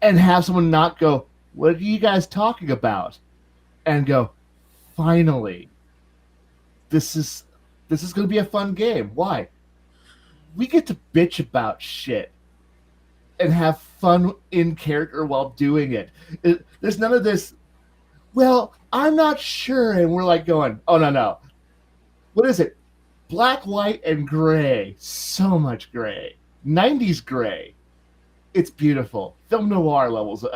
and have someone not go, what are you guys talking about? And go, finally, this is going to be a fun game. Why? We get to bitch about shit and have fun in character while doing it. There's none of this, well, I'm not sure. And we're like going, oh, no. What is it? Black, white, and gray. So much gray. 90s gray. It's beautiful. Film noir levels.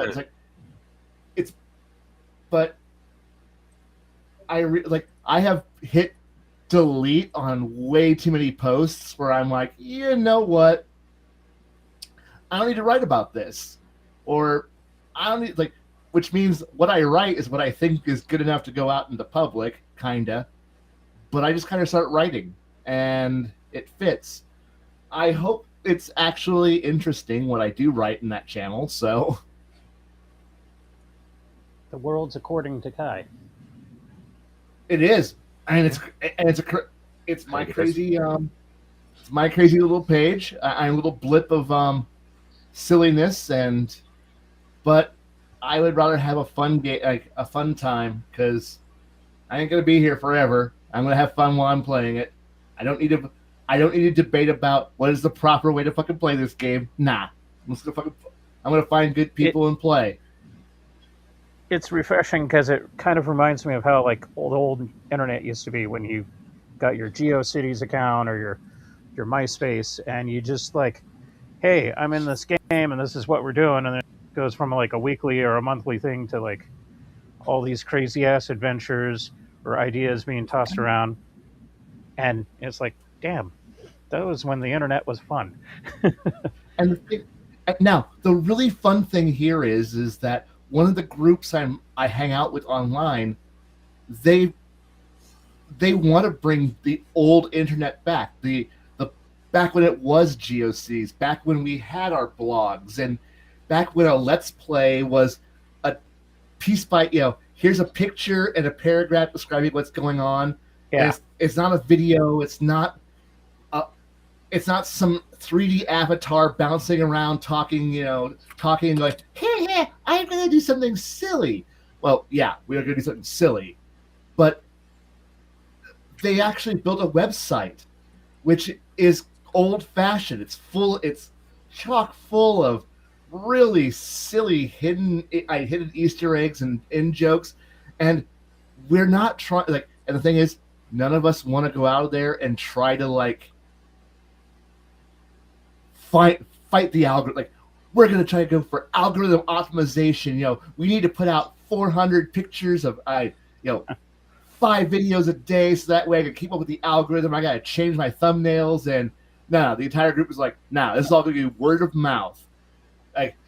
But I have hit delete on way too many posts where I'm like, you know what? I don't need to write about this. Or I don't need, which means what I write is what I think is good enough to go out in the public, kinda. But I just kind of start writing, and it fits. I hope it's actually interesting what I do write in that channel, so. The world's according to Khy. It is. And it's my crazy little page. I'm a little blip of silliness, but I would rather have a fun game, like a fun time, because I ain't gonna be here forever. I'm gonna have fun while I'm playing it. I don't need to debate about what is the proper way to fucking play this game. Nah, I'm gonna find good people and play. It's refreshing because it kind of reminds me of how like old internet used to be when you got your GeoCities account or your MySpace, and you just like, hey, I'm in this game and this is what we're doing, and then goes from like a weekly or a monthly thing to like all these crazy ass adventures or ideas being tossed around, and it's like, damn, that was when the internet was fun. And now the really fun thing here is that one of the groups I hang out with online, they want to bring the old internet back, the back when it was GOCs, back when we had our blogs, and back when a Let's Play was a piece by, here's a picture and a paragraph describing what's going on. Yeah. It's not a video. It's not some 3D avatar bouncing around talking like, hey, I'm going to do something silly. Well, yeah, we are going to do something silly. But they actually built a website, which is old-fashioned. It's chock full of really silly hidden Easter eggs and in jokes, and we're not trying and the thing is, none of us want to go out there and try to fight the algorithm. We're going to try to go for algorithm optimization. We need to put out 400 pictures of 5 videos a day, so that way I can keep up with the algorithm. I got to change my thumbnails, and the entire group is like, this is all going to be word of mouth.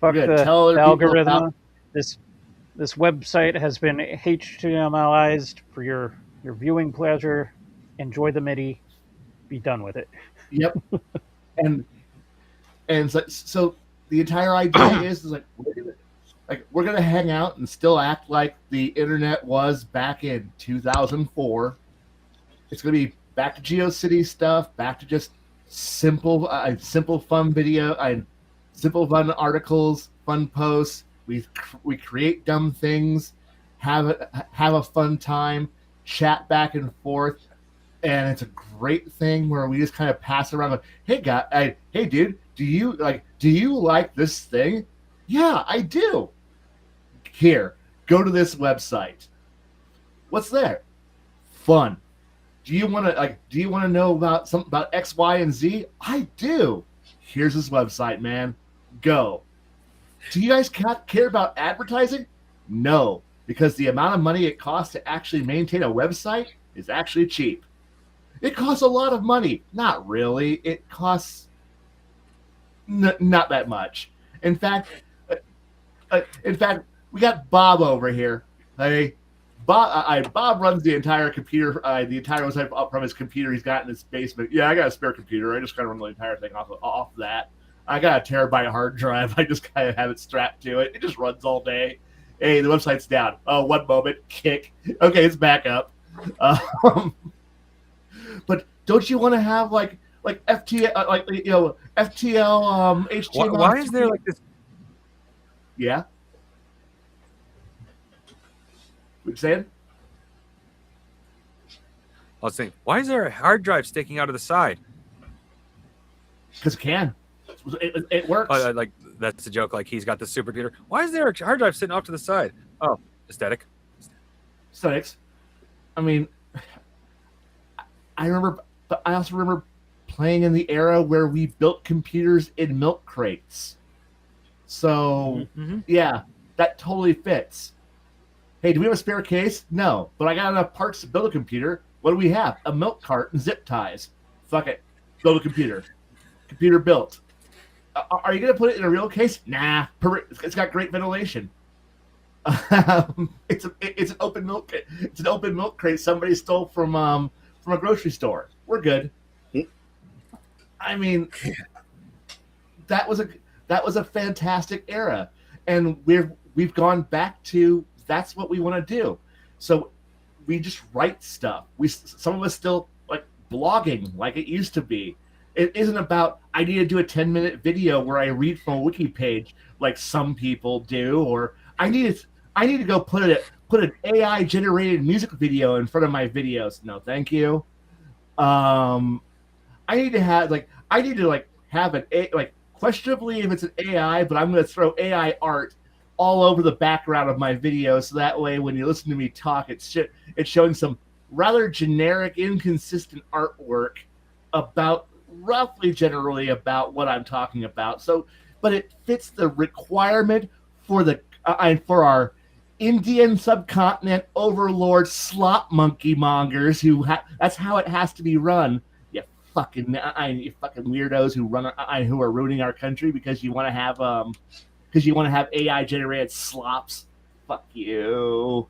Fuck the algorithm. This website has been HTMLized for your viewing pleasure. Enjoy the MIDI. Be done with it. Yep. and so the entire idea is we're gonna hang out and still act like the internet was back in 2004. It's gonna be back to GeoCity stuff, back to just simple fun video, simple fun articles, fun posts. We create dumb things, have a fun time, chat back and forth, and it's a great thing where we just kind of pass around like, hey dude, do you like this thing? Yeah, I do. Here, go to this website. What's there? Fun. Do you want to know about X, Y, and Z? I do. Here's this website, man. Go. Do you guys care about advertising? No, because the amount of money it costs to actually maintain a website is actually cheap. It costs a lot of money. Not really. It costs not that much. In fact, we got Bob over here. Hey, Bob runs the entire computer, the entire website up from his computer he's got in his basement. Yeah, I got a spare computer. I just kind of run the entire thing off that. I got a terabyte hard drive. I just kind of have it strapped to it. It just runs all day. Hey, the website's down. Oh, one moment. Kick. Okay, it's back up. But don't you want to have like FTL, FTL, HTML? Why is there like this? Yeah. What you saying? I was saying, why is there a hard drive sticking out of the side? Because it can. It works. Like that's a joke. Like he's got the supercomputer. Why is there a hard drive sitting off to the side? Oh, aesthetics. I mean, I also remember playing in the era where we built computers in milk crates. So yeah, that totally fits. Hey, do we have a spare case? No, but I got enough parts to build a computer. What do we have? A milk cart and zip ties. Fuck it. Build a computer. Computer built. Are you going to put it in a real case? Nah. It's got great ventilation. It's an open milk. It's an open milk crate somebody stole from a grocery store. We're good. I mean, that was a fantastic era, and we've gone back to that's what we want to do. So we just write stuff. Some of us still like blogging like it used to be. It isn't about I need to do a 10-minute video where I read from a wiki page like some people do, or I need to go put an AI generated music video in front of my videos. No, thank you. I need to have questionably if it's an AI, but I'm going to throw AI art all over the background of my video, so that way when you listen to me talk, it's showing some rather generic, inconsistent artwork generally about what I'm talking about. So, but it fits the requirement for our Indian subcontinent overlord slop monkey mongers that's how it has to be run. You fucking weirdos who are ruining our country because you want to have AI generated slops. Fuck you.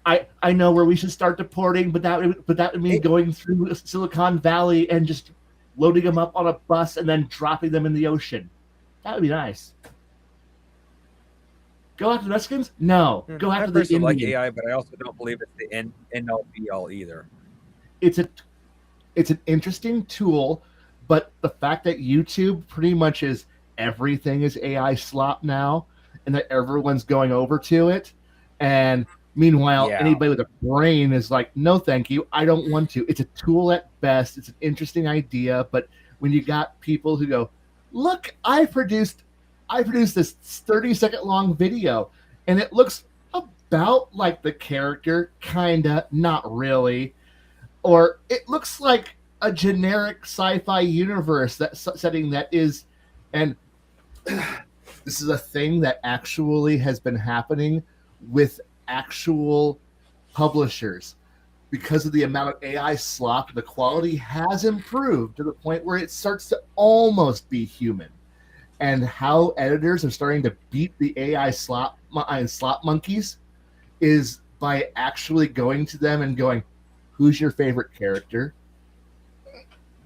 I know where we should start deporting, but that would mean going through Silicon Valley and just loading them up on a bus and then dropping them in the ocean. That would be nice. Go after the Mexicans? No. Go after the Indians. I like AI, but I also don't believe it's the end all be all either. It's an interesting tool, but the fact that YouTube pretty much is everything is AI slop now, and that everyone's going over to it, and meanwhile, anybody with a brain is like, no, thank you, I don't want to. It's a tool at best. It's an interesting idea, but when you got people who go, look, I produced this 30-second long video, and it looks about like the character, kinda, not really, or it looks like a generic sci-fi universe setting that is, and this is a thing that actually has been happening with actual publishers. Because of the amount of AI slop, the quality has improved to the point where it starts to almost be human. And how editors are starting to beat the AI slop monkeys is by actually going to them and going, who's your favorite character?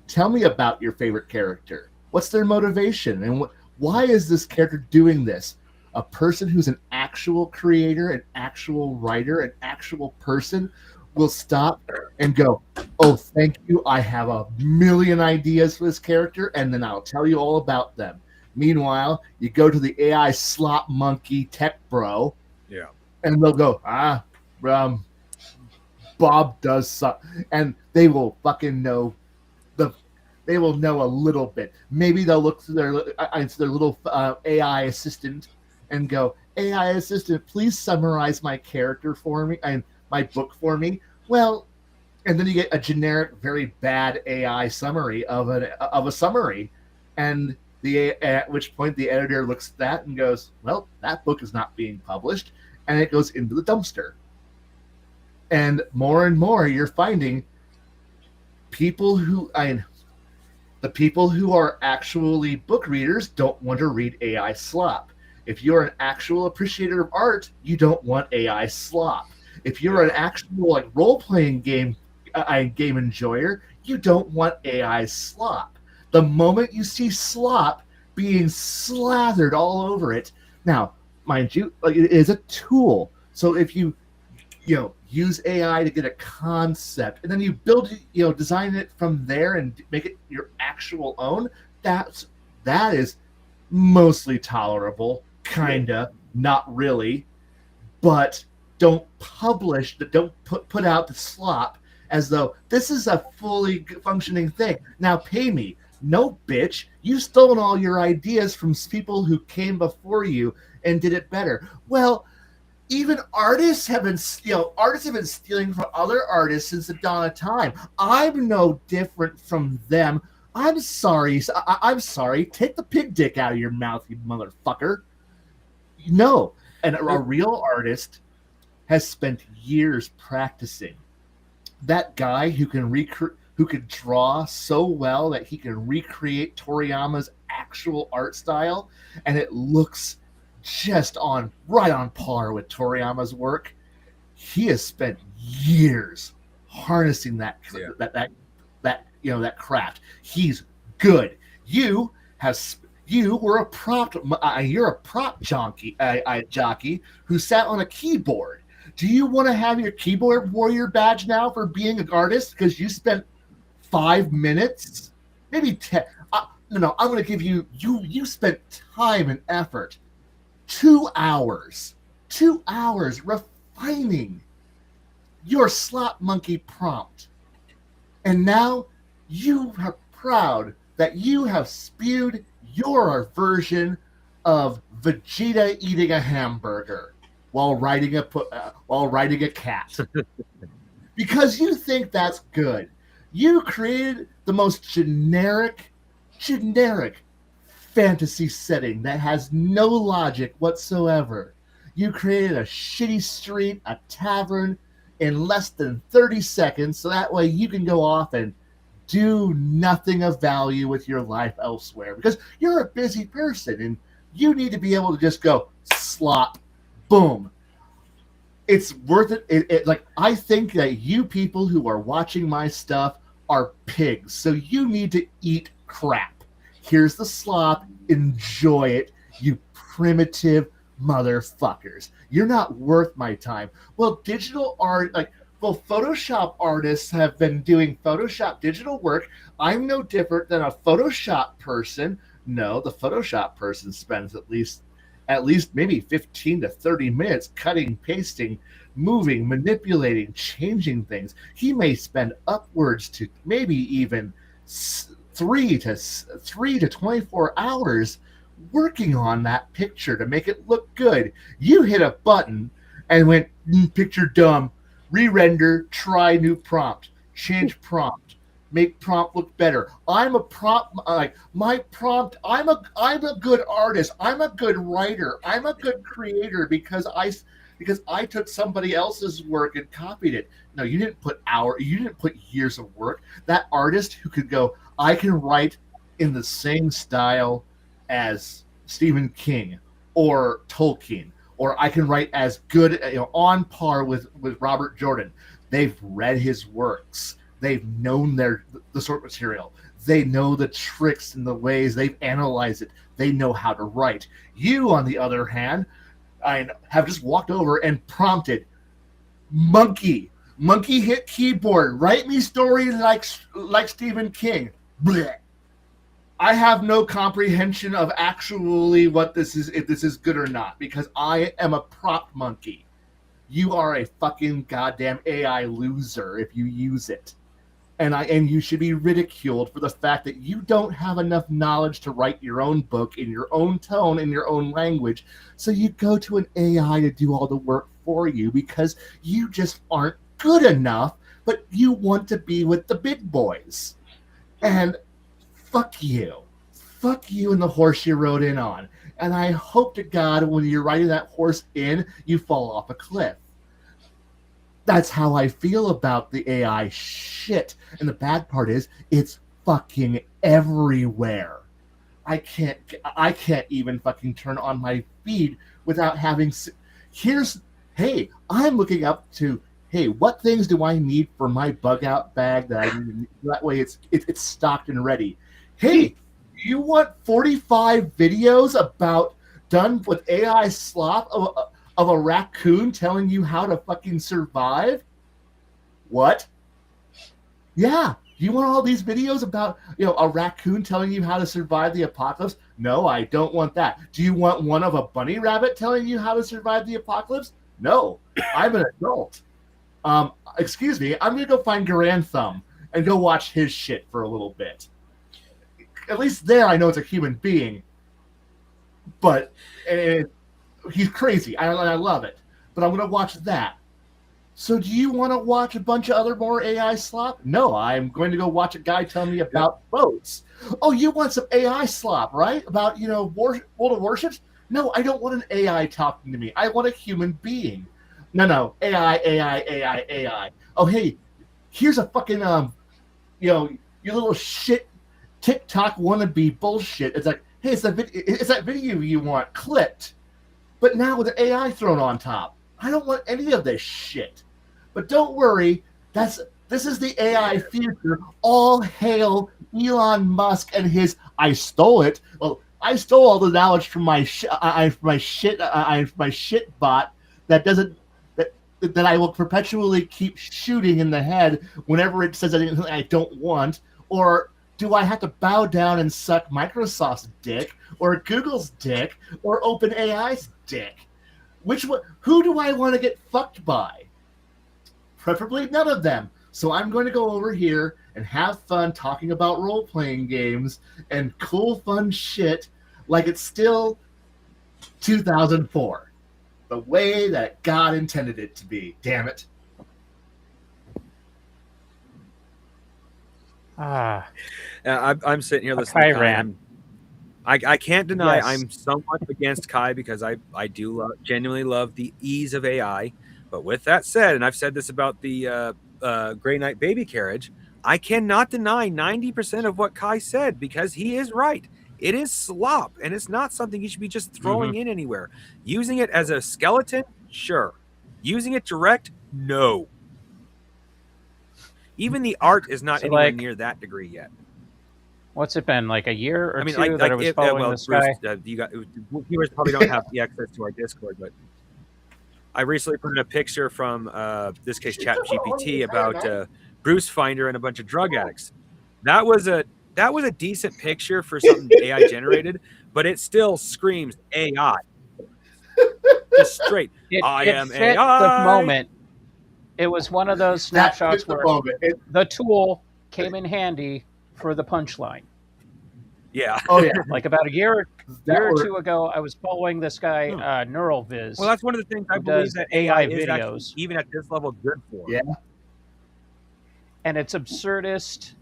Tell me about your favorite character. What's their motivation? And why is this character doing this? A person who's an actual creator, an actual writer, an actual person will stop and go, oh, thank you. I have a million ideas for this character, and then I'll tell you all about them. Meanwhile, you go to the AI slop monkey tech bro, and they'll go, Bob does something, and they will fucking know they will know a little bit. Maybe they'll look through their little AI assistant and go, AI assistant, please summarize my character for me and my book for me. Well, and then you get a generic, very bad AI summary of a summary, and at which point the editor looks at that and goes, well, that book is not being published, and it goes into the dumpster. And more you're finding the people who are actually book readers don't want to read AI slop. If you're an actual appreciator of art, you don't want AI slop. If you're an actual role-playing game enjoyer, you don't want AI slop. The moment you see slop being slathered all over it, now, mind you, it is a tool. So if you use AI to get a concept, and then you build, design it from there and make it your actual own, that is mostly tolerable, kinda, not really, but don't put out the slop as though this is a fully functioning thing. Now pay me. No, bitch, you've stolen all your ideas from people who came before you and did it better. Well, even artists have been stealing from other artists since the dawn of time. I'm no different from them. I'm sorry. I'm sorry. Take the pig dick out of your mouth, you motherfucker. No, and a real artist has spent years practicing. That guy who can draw so well that he can recreate Toriyama's actual art style, and it looks just right on par with Toriyama's work. He has spent years harnessing that craft. He's good. You're a prop jockey who sat on a keyboard. Do you want to have your keyboard warrior badge now for being an artist because you spent 5 minutes, maybe 10? No, I'm going to give you spent time and effort. 2 hours refining your slop monkey prompt. And now you are proud that you have spewed your version of Vegeta eating a hamburger while riding a cat. Because you think that's good. You created the most generic, fantasy setting that has no logic whatsoever. You created a shitty street, a tavern, in less than 30 seconds, so that way you can go off and do nothing of value with your life elsewhere because you're a busy person and you need to be able to just go slop, boom. It's worth it. Like, I think that you people who are watching my stuff are pigs, so you need to eat crap. Here's the slop. Enjoy it, you primitive motherfuckers. You're not worth my time. Well, digital art, Photoshop artists have been doing Photoshop digital work. I'm no different than a Photoshop person. No, the Photoshop person spends at least maybe 15 to 30 minutes cutting, pasting, moving, manipulating, changing things. He may spend upwards to maybe even 3 to 24 hours working on that picture to make it look good. You hit a button and went, picture dumb, re-render, try new prompt, change prompt, make prompt look better. I'm a prompt, my prompt, I'm a good artist, I'm a good writer, I'm a good creator because I took somebody else's work and copied it. No, you didn't put years of work. That artist who could go, I can write in the same style as Stephen King or Tolkien, or I can write as good, on par with Robert Jordan. They've read his works. They've known the source material. They know the tricks and the ways. They've analyzed it. They know how to write. You, on the other hand, I have just walked over and prompted, monkey hit keyboard, write me story like Stephen King. Blech. I have no comprehension of actually what this is, if this is good or not, because I am a prompt monkey. You are a fucking goddamn AI loser if you use it. And you should be ridiculed for the fact that you don't have enough knowledge to write your own book in your own tone, in your own language. So you go to an AI to do all the work for you because you just aren't good enough, but you want to be with the big boys. And fuck you. Fuck you and the horse you rode in on. And I hope to God when you're riding that horse in, you fall off a cliff. That's how I feel about the AI shit. And the bad part is, it's fucking everywhere. I can't even fucking turn on my feed without having... Hey, I'm looking up to, hey, what things do I need for my bug out bag that way it's stocked and ready. Hey, you want 45 videos about done with AI slop of a raccoon telling you how to fucking survive? What? Yeah, you want all these videos about, a raccoon telling you how to survive the apocalypse? No, I don't want that. Do you want one of a bunny rabbit telling you how to survive the apocalypse? No, I'm an adult. Excuse me, I'm gonna go find Garand Thumb and go watch his shit for a little bit. At least there I know it's a human being, but he's crazy. I love it, but I'm going to watch that. So do you want to watch a bunch of other more AI slop? No, I'm going to go watch a guy tell me about boats. Oh, you want some AI slop, right? About, World of Warships? No, I don't want an AI talking to me. I want a human being. No, AI. Oh, hey, here's a fucking, your little shit TikTok wannabe bullshit. It's like, hey, it's that video you want clipped, but now with the AI thrown on top. I don't want any of this shit. But don't worry, this is the AI future. All hail Elon Musk and his I stole it. Well, I stole all the knowledge from my shit bot that I will perpetually keep shooting in the head whenever it says anything I don't want. Or do I have to bow down and suck Microsoft's dick, or Google's dick, or OpenAI's dick? Who do I want to get fucked by? Preferably none of them. So I'm going to go over here and have fun talking about role-playing games and cool, fun shit like it's still 2004. The way that God intended it to be. Damn it. I'm sitting here listening. Khy ran. I can't deny Yes. I'm somewhat against Khy because I do genuinely love the ease of AI. But with that said, and I've said this about the Grey Knight baby carriage, I cannot deny 90% of what Khy said because he is right. It is slop, and it's not something you should be just throwing in anywhere. Using it as a skeleton, sure. Using it direct, no. Even the art is not So, anywhere like, near that degree yet. what's it been, like a year or I mean, two that I was following this Bruce, guy? you viewers probably don't have the access to our Discord, but I recently put in a picture from this case ChatGPT about Bruce Finder and a bunch of drug addicts. That was a decent picture for something AI generated, but it still screams AI. Just straight. I am fit AI. the moment. It was one of those snapshots where the tool came in handy for the punchline. Yeah. Oh yeah. Like about a year or two ago, I was following this guy, NeuralViz. Well, that's one of the things I who believe does that AI is actually, videos. even at this level, good for. Yeah. And it's absurdist,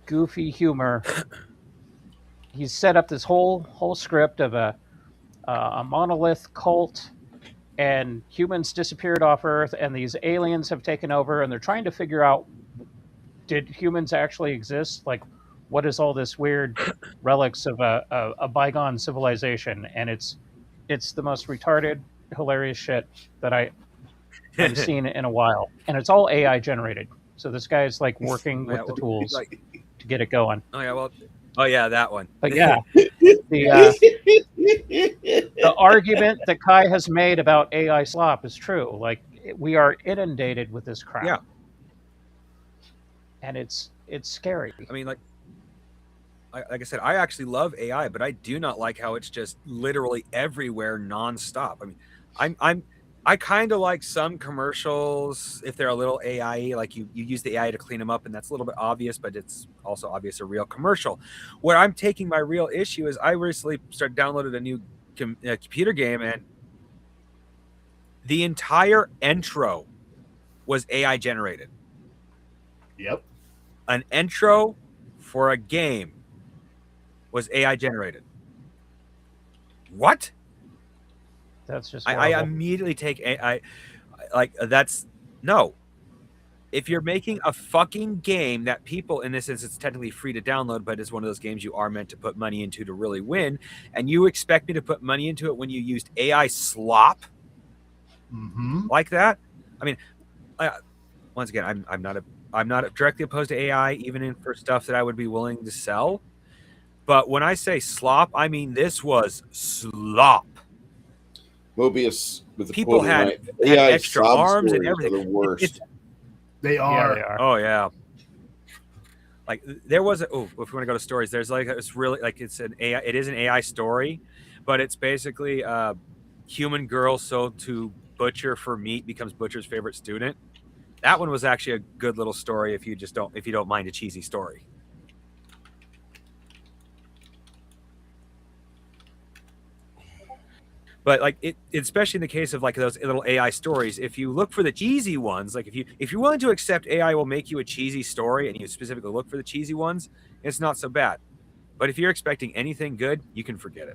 goofy humor. He's set up this whole script of a monolith cult, and humans disappeared off Earth, and these aliens have taken over, and they're trying to figure out, did humans actually exist? Like, what is all this weird relics of a bygone civilization? And it's the most retarded, hilarious shit that I've seen in a while, and it's all AI generated. So this guy's like working with the tools to get it going. Oh yeah, well, oh yeah, that one. But yeah, the argument that Khy has made about AI slop is true. Like, we are inundated with this crap. Yeah. And it's scary. I mean, like I said, I actually love AI, but I do not like how it's just literally everywhere nonstop. I mean, I kind of like some commercials if they're a little AI, like you use the AI to clean them up, and that's a little bit obvious, but it's also obvious a real commercial. Where I'm taking my real issue is I recently downloaded a new computer game, and the entire intro was AI generated. Yep. An intro for a game was AI generated. What? That's just I immediately take AI. Like, that's no. If you're making a fucking game that people, in this instance, it's technically free to download, but it's one of those games you are meant to put money into to really win, and you expect me to put money into it when you used AI slop like that? I mean, once again, I'm not directly opposed to AI, even for stuff that I would be willing to sell. But when I say slop, I mean this was slop. Mobius with the people had extra arms and everything. The worst. They are. Yeah, they are. Oh yeah. Like there was if we want to go to stories, there's like it's really like it's an AI. It is an AI story, but it's basically human girl sold to butcher for meat becomes butcher's favorite student. That one was actually a good little story if you don't mind a cheesy story. But like it, especially in the case of like those little AI stories, if you look for the cheesy ones, like if you're willing to accept AI will make you a cheesy story, and you specifically look for the cheesy ones, it's not so bad. But if you're expecting anything good, you can forget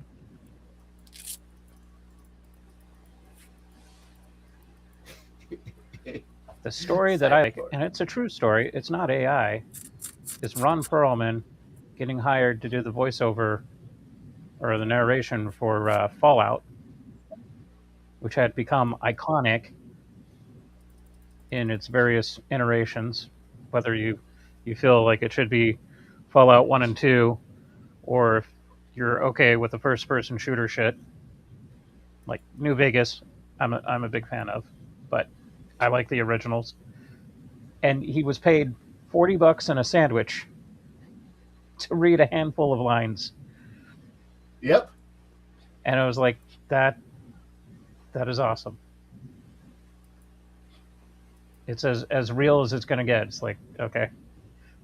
it. The story that I like, and it's a true story, it's not AI, is Ron Perlman getting hired to do the voiceover or the narration for Fallout, which had become iconic in its various iterations, whether you feel like it should be Fallout 1 and 2, or if you're okay with the first-person shooter shit, like New Vegas, I'm a big fan of, but I like the originals. And he was paid $40 and a sandwich to read a handful of lines. Yep. And it was like, that is awesome. It's as real as it's going to get. It's like, okay,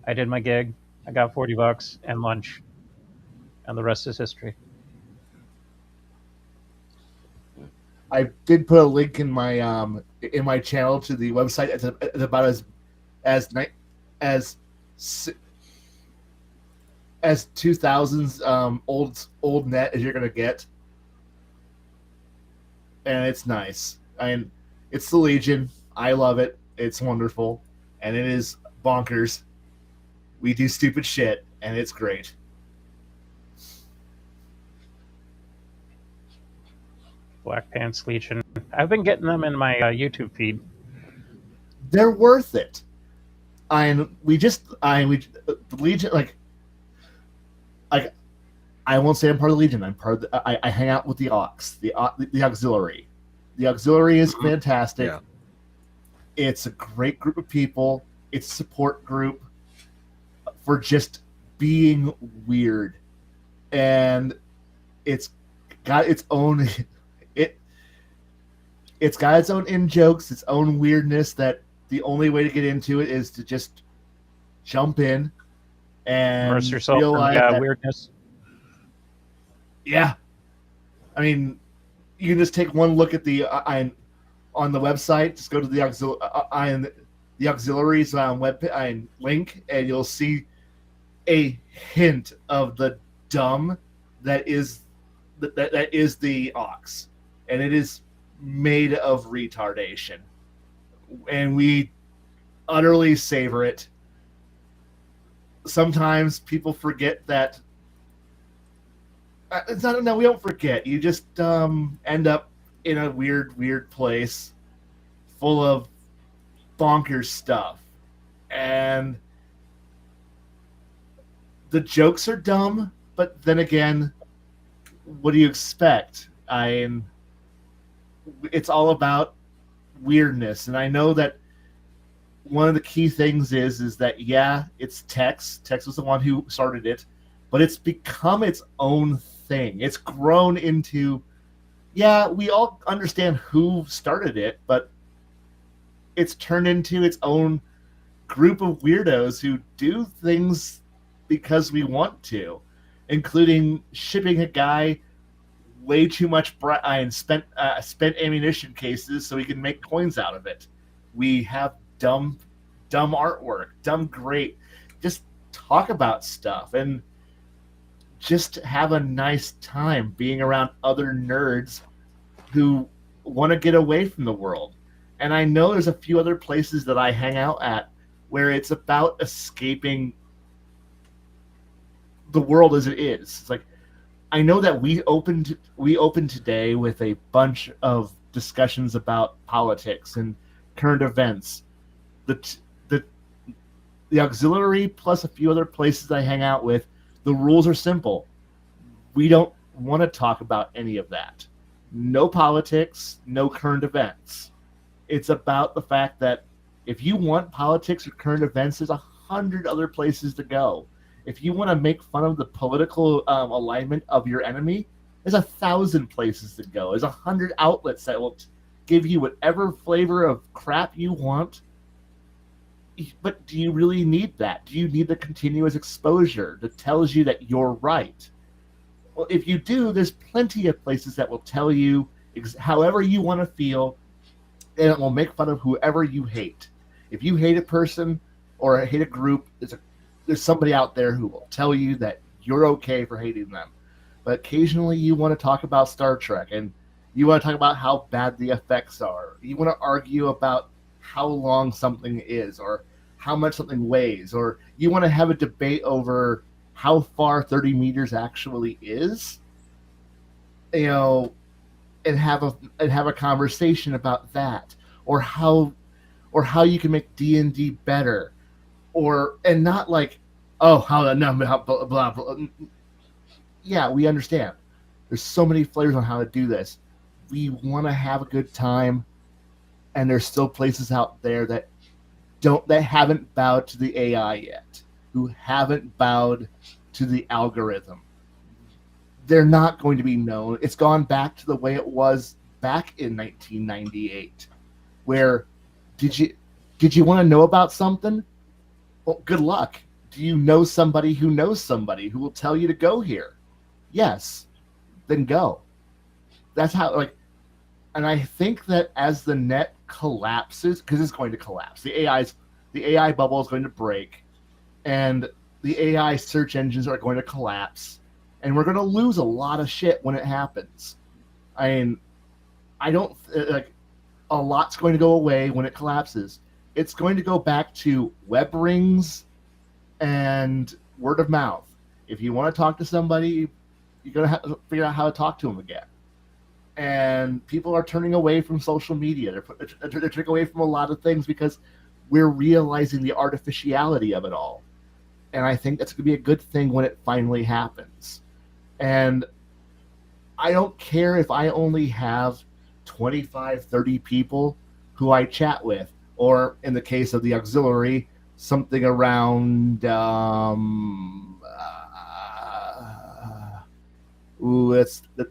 I did my gig, I got $40 and lunch, and the rest is history. I did put a link in my channel to the website. It's about as 2000s old net as you're gonna get, and it's nice. It's the Legion. I love it. It's wonderful, and it is bonkers. We do stupid shit, and it's great. Black Pants Legion. I've been getting them in my YouTube feed. They're worth it. The Legion, like I won't say I'm part of the Legion. I'm part of I hang out with the Aux, the auxiliary. The auxiliary is fantastic. Yeah. It's a great group of people. It's a support group for just being weird, and it's got its own it's got its own in jokes, its own weirdness. That the only way to get into it is to just jump in and Immerse yourself in realize that, weirdness. yeah, I mean, you can just take one look at the on the website. Just go to the auxiliaries link, and you'll see a hint of the dumb that is the Aux, and it is made of retardation, and we utterly savor it. Sometimes people forget that. It's not. No, we don't forget. You just end up in a weird place, full of bonkers stuff, and the jokes are dumb. But then again, what do you expect? It's all about weirdness, and I know that one of the key things is that it's Tex. Tex was the one who started it, but it's become its own thing. It's grown into, we all understand who started it, but it's turned into its own group of weirdos who do things because we want to, including shipping a guy way too much spent ammunition cases so we can make coins out of it. We have dumb artwork, great. Just talk about stuff and just have a nice time being around other nerds who want to get away from the world. And I know there's a few other places that I hang out at where it's about escaping the world as it is. It's like, I know that we opened today with a bunch of discussions about politics and current events. The auxiliary plus a few other places I hang out with, the rules are simple. We don't want to talk about any of that. No politics, no current events. It's about the fact that if you want politics or current events, there's 100 other places to go. If you want to make fun of the political alignment of your enemy, there's 1,000 places to go. There's 100 outlets that will give you whatever flavor of crap you want. But do you really need that? Do you need the continuous exposure that tells you that you're right? Well, if you do, there's plenty of places that will tell you however you want to feel, and it will make fun of whoever you hate. If you hate a person or hate a group, there's somebody out there who will tell you that you're okay for hating them. But occasionally you want to talk about Star Trek, and you want to talk about how bad the effects are. You want to argue about how long something is, or how much something weighs, or you want to have a debate over how far 30 meters actually is, and have a conversation about that, or how you can make D&D better, and not like, how blah, blah, blah. Yeah, we understand. There's so many flavors on how to do this. We want to have a good time, and there's still places out there that haven't bowed to the AI yet, who haven't bowed to the algorithm. They're not going to be known. It's gone back to the way it was back in 1998, where did you want to know about something? Well, good luck. Do you know somebody who knows somebody who will tell you to go here? Yes, then go. That's how, and I think that as the net collapses, because it's going to collapse, the AI bubble is going to break, and the AI search engines are going to collapse, and we're going to lose a lot of shit when it happens. I mean, I don't like a lot's going to go away when it collapses. It's going to go back to web rings and word of mouth. If you want to talk to somebody, you're going to have to figure out how to talk to them again. And people are turning away from social media. They're turning away from a lot of things because we're realizing the artificiality of it all. And I think that's going to be a good thing when it finally happens. And I don't care if I only have 25, 30 people who I chat with, or in the case of the auxiliary, something around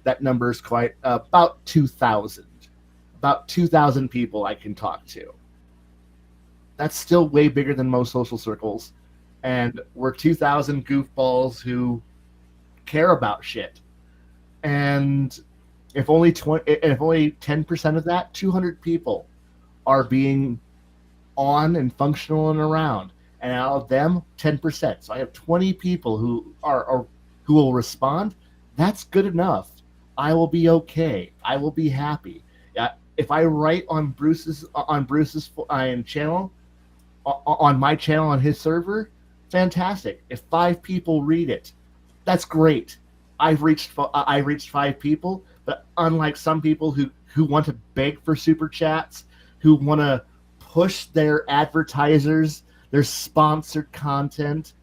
that number is quite about 2,000. About 2,000 people I can talk to. That's still way bigger than most social circles, and we're 2,000 goofballs who care about shit. And if only 10% of that, 200 people are being on and functional and around, and out of them, 10%. So I have 20 people who will respond. That's good enough. I will be okay. I will be happy. If I write on Bruce's channel, on my channel on his server, fantastic. If 5 people read it, that's great. I've reached 5 people, but unlike some people who want to beg for super chats, who want to push their advertisers, their sponsored content,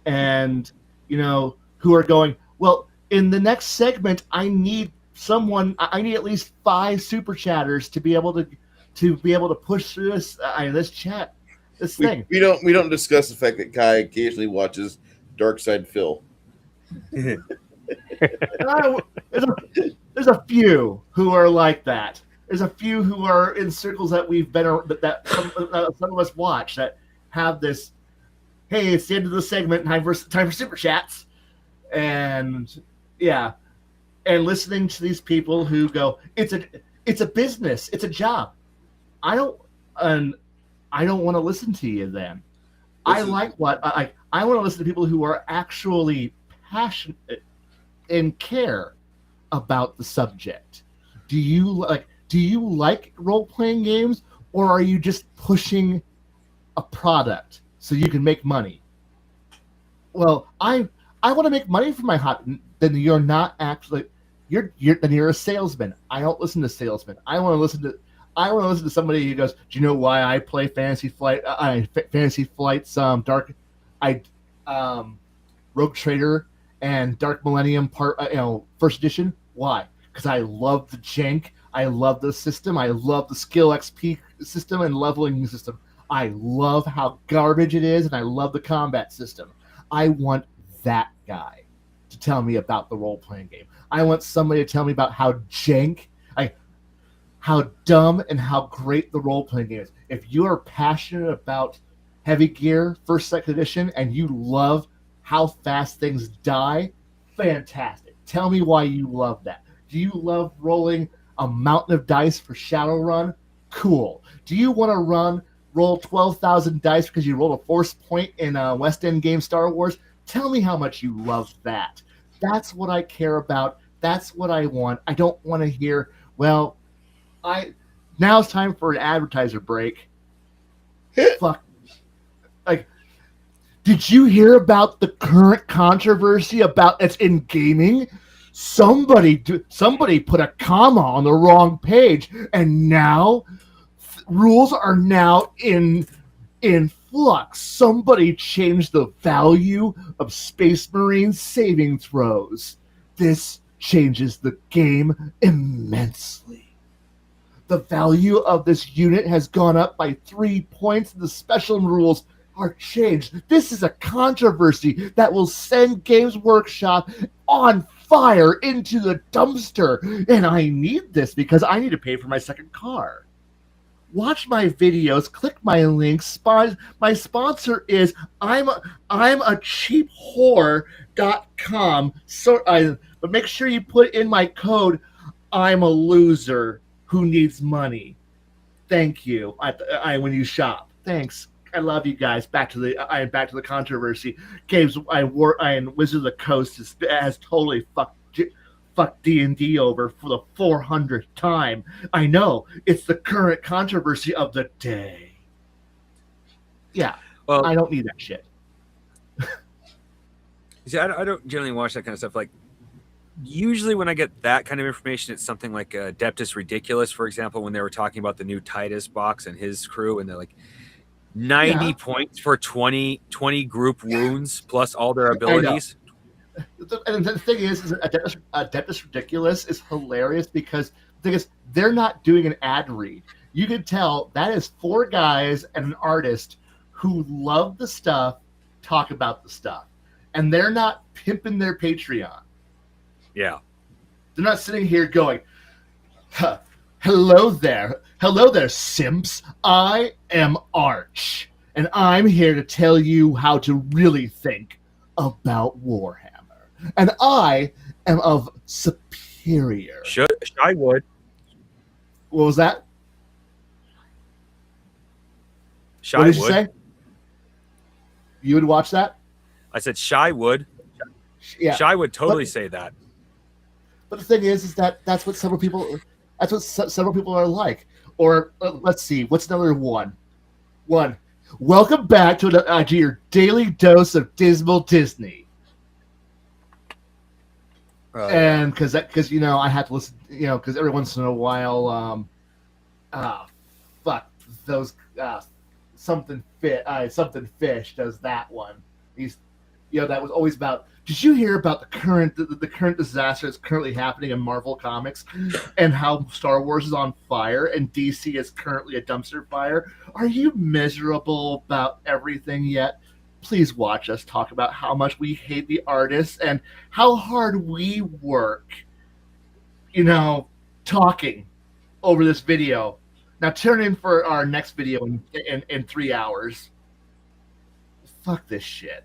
and who are going, well, in the next segment, I need at least 5 super chatters to be able to push through this chat. Thing. We don't discuss the fact that Khy occasionally watches Dark Side Phil. There's a few who are like that. There's a few who are in circles that some of us watch that have this. Hey, it's the end of the segment. Time for super chats, and yeah, and listening to these people who go, it's a business, it's a job. I don't want to listen to you then. I want to listen to people who are actually passionate and care about the subject. Do you like role-playing games, or are you just pushing a product so you can make money? Well, I want to make money from my hobby. Then you're not actually you're a salesman. I don't listen to salesmen. I want to listen to somebody who goes, do you know why I play Fantasy Flight? Fantasy Flight's Rogue Trader and Dark Millennium first edition. Why? Because I love the jank. I love the system. I love the skill XP system and leveling system. I love how garbage it is, and I love the combat system. I want that guy to tell me about the role-playing game. I want somebody to tell me about how jank, how dumb and how great the role-playing game is. If you are passionate about Heavy Gear, first, second edition, and you love how fast things die, fantastic. Tell me why you love that. Do you love rolling a mountain of dice for Shadowrun? Cool. Do you want to roll 12,000 dice because you rolled a force point in a West End game Star Wars? Tell me how much you love that. That's what I care about. That's what I want. I don't want to hear, well, now it's time for an advertiser break. Fuck. Did you hear about the current controversy about it's in gaming? Somebody put a comma on the wrong page, and now rules are now in flux. Somebody changed the value of Space Marine saving throws. This changes the game immensely. The value of this unit has gone up by 3 points, and the special rules are changed. This is a controversy that will send Games Workshop on fire into the dumpster, and I need this because I need to pay for my second car. Watch my videos, click my links. My sponsor is I'm a cheap whore.com. But make sure you put in my code I'm a loser who needs money. Thank you. When you shop. Thanks. I love you guys. Back to the controversy. Games and Wizard of the Coast has totally fucked D&D over for the 400th time. I know it's the current controversy of the day. Yeah, Well, I don't need that shit. See, I don't generally watch that kind of stuff. Like, usually when I get that kind of information, it's something like Adeptus Ridiculous, for example, when they were talking about the new Titus box and his crew, and they're like 90 points for 20 group wounds plus all their abilities. And the thing is Adeptus Ridiculous is hilarious because the thing is, they're not doing an ad read. You can tell that is 4 guys and an artist who love the stuff, talk about the stuff. And they're not pimping their Patreon. Yeah. They're not sitting here going, hello there, simps. I am Arch, and I'm here to tell you how to really think about Warhammer. And I am of superior. I would. What was that? What did you say? You would watch that? I said Shy would. Yeah. Shy would totally say that. But the thing is that's what several people are like. Or let's see, what's another one? Welcome back to your daily dose of dismal Disney. And because I have to listen, because every once in a while, something fish does that one. That was always about. Did you hear about the current disaster that's currently happening in Marvel Comics, and how Star Wars is on fire and DC is currently a dumpster fire? Are you miserable about everything yet? Please watch us talk about how much we hate the artists and how hard we work, talking over this video. Now turn in for our next video in 3 hours. Fuck this shit.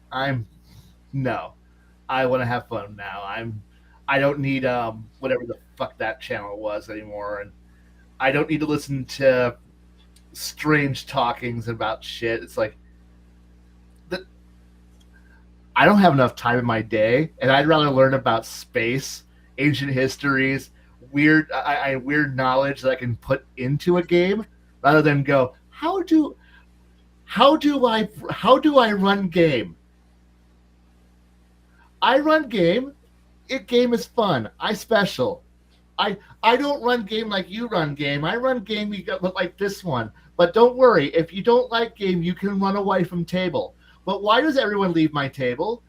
I want to have fun now. I don't need whatever the fuck that channel was anymore, and I don't need to listen to strange talkings about shit. It's like I don't have enough time in my day, and I'd rather learn about space, ancient histories, weird knowledge that I can put into a game, rather than go, how do I run game? I run game. Game is fun. I special. I don't run game like you run game. I run game like this one. But don't worry, if you don't like game, you can run away from table. But why does everyone leave my table?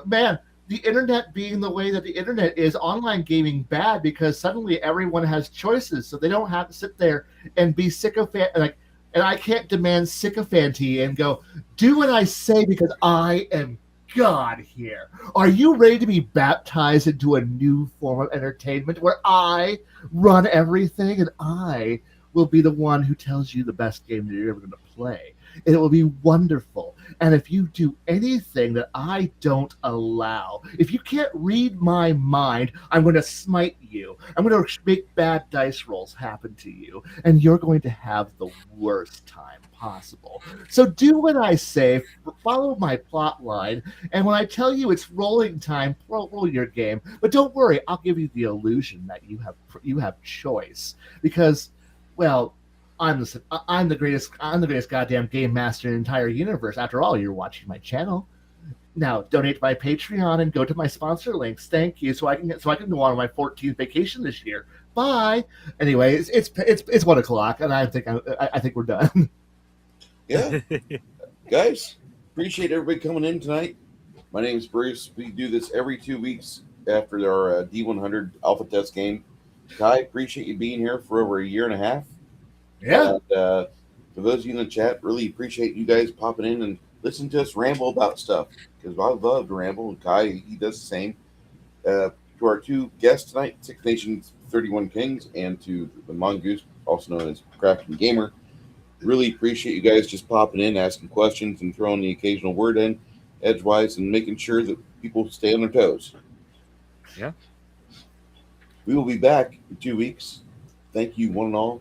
Man, the internet being the way that the internet is, online gaming bad because suddenly everyone has choices, so they don't have to sit there and be sycophant and I can't demand sycophancy and go, do what I say because I am God here. Are you ready to be baptized into a new form of entertainment where I run everything and I will be the one who tells you the best game that you're ever going to play? And it will be wonderful. And if you do anything that I don't allow, if you can't read my mind, I'm going to smite you. I'm going to make bad dice rolls happen to you. And you're going to have the worst time possible. So do what I say, follow my plot line, and when I tell you it's rolling time, roll your game. But don't worry, I'll give you the illusion that you have choice. Because, well, I'm the greatest goddamn game master in the entire universe. After all, you're watching my channel. Now donate to my Patreon and go to my sponsor links. Thank you. So I can go on my 14th vacation this year. Bye. Anyway, it's 1:00 and I think we're done. Yeah, guys, appreciate everybody coming in tonight. My name is Bruce. We do this every 2 weeks after our D100 alpha test game. Khy, appreciate you being here for over a year and a half. Yeah. And, for those of you in the chat, really appreciate you guys popping in and listening to us ramble about stuff, because I love to ramble, and Khy, he does the same. To our 2 guests tonight, Six Nations 31 Kings, and to the Mongoose, also known as Crafton Gamer. Really appreciate you guys just popping in, asking questions, and throwing the occasional word in edgewise, and making sure that people stay on their toes. Yeah. We will be back in 2 weeks. Thank you, one and all.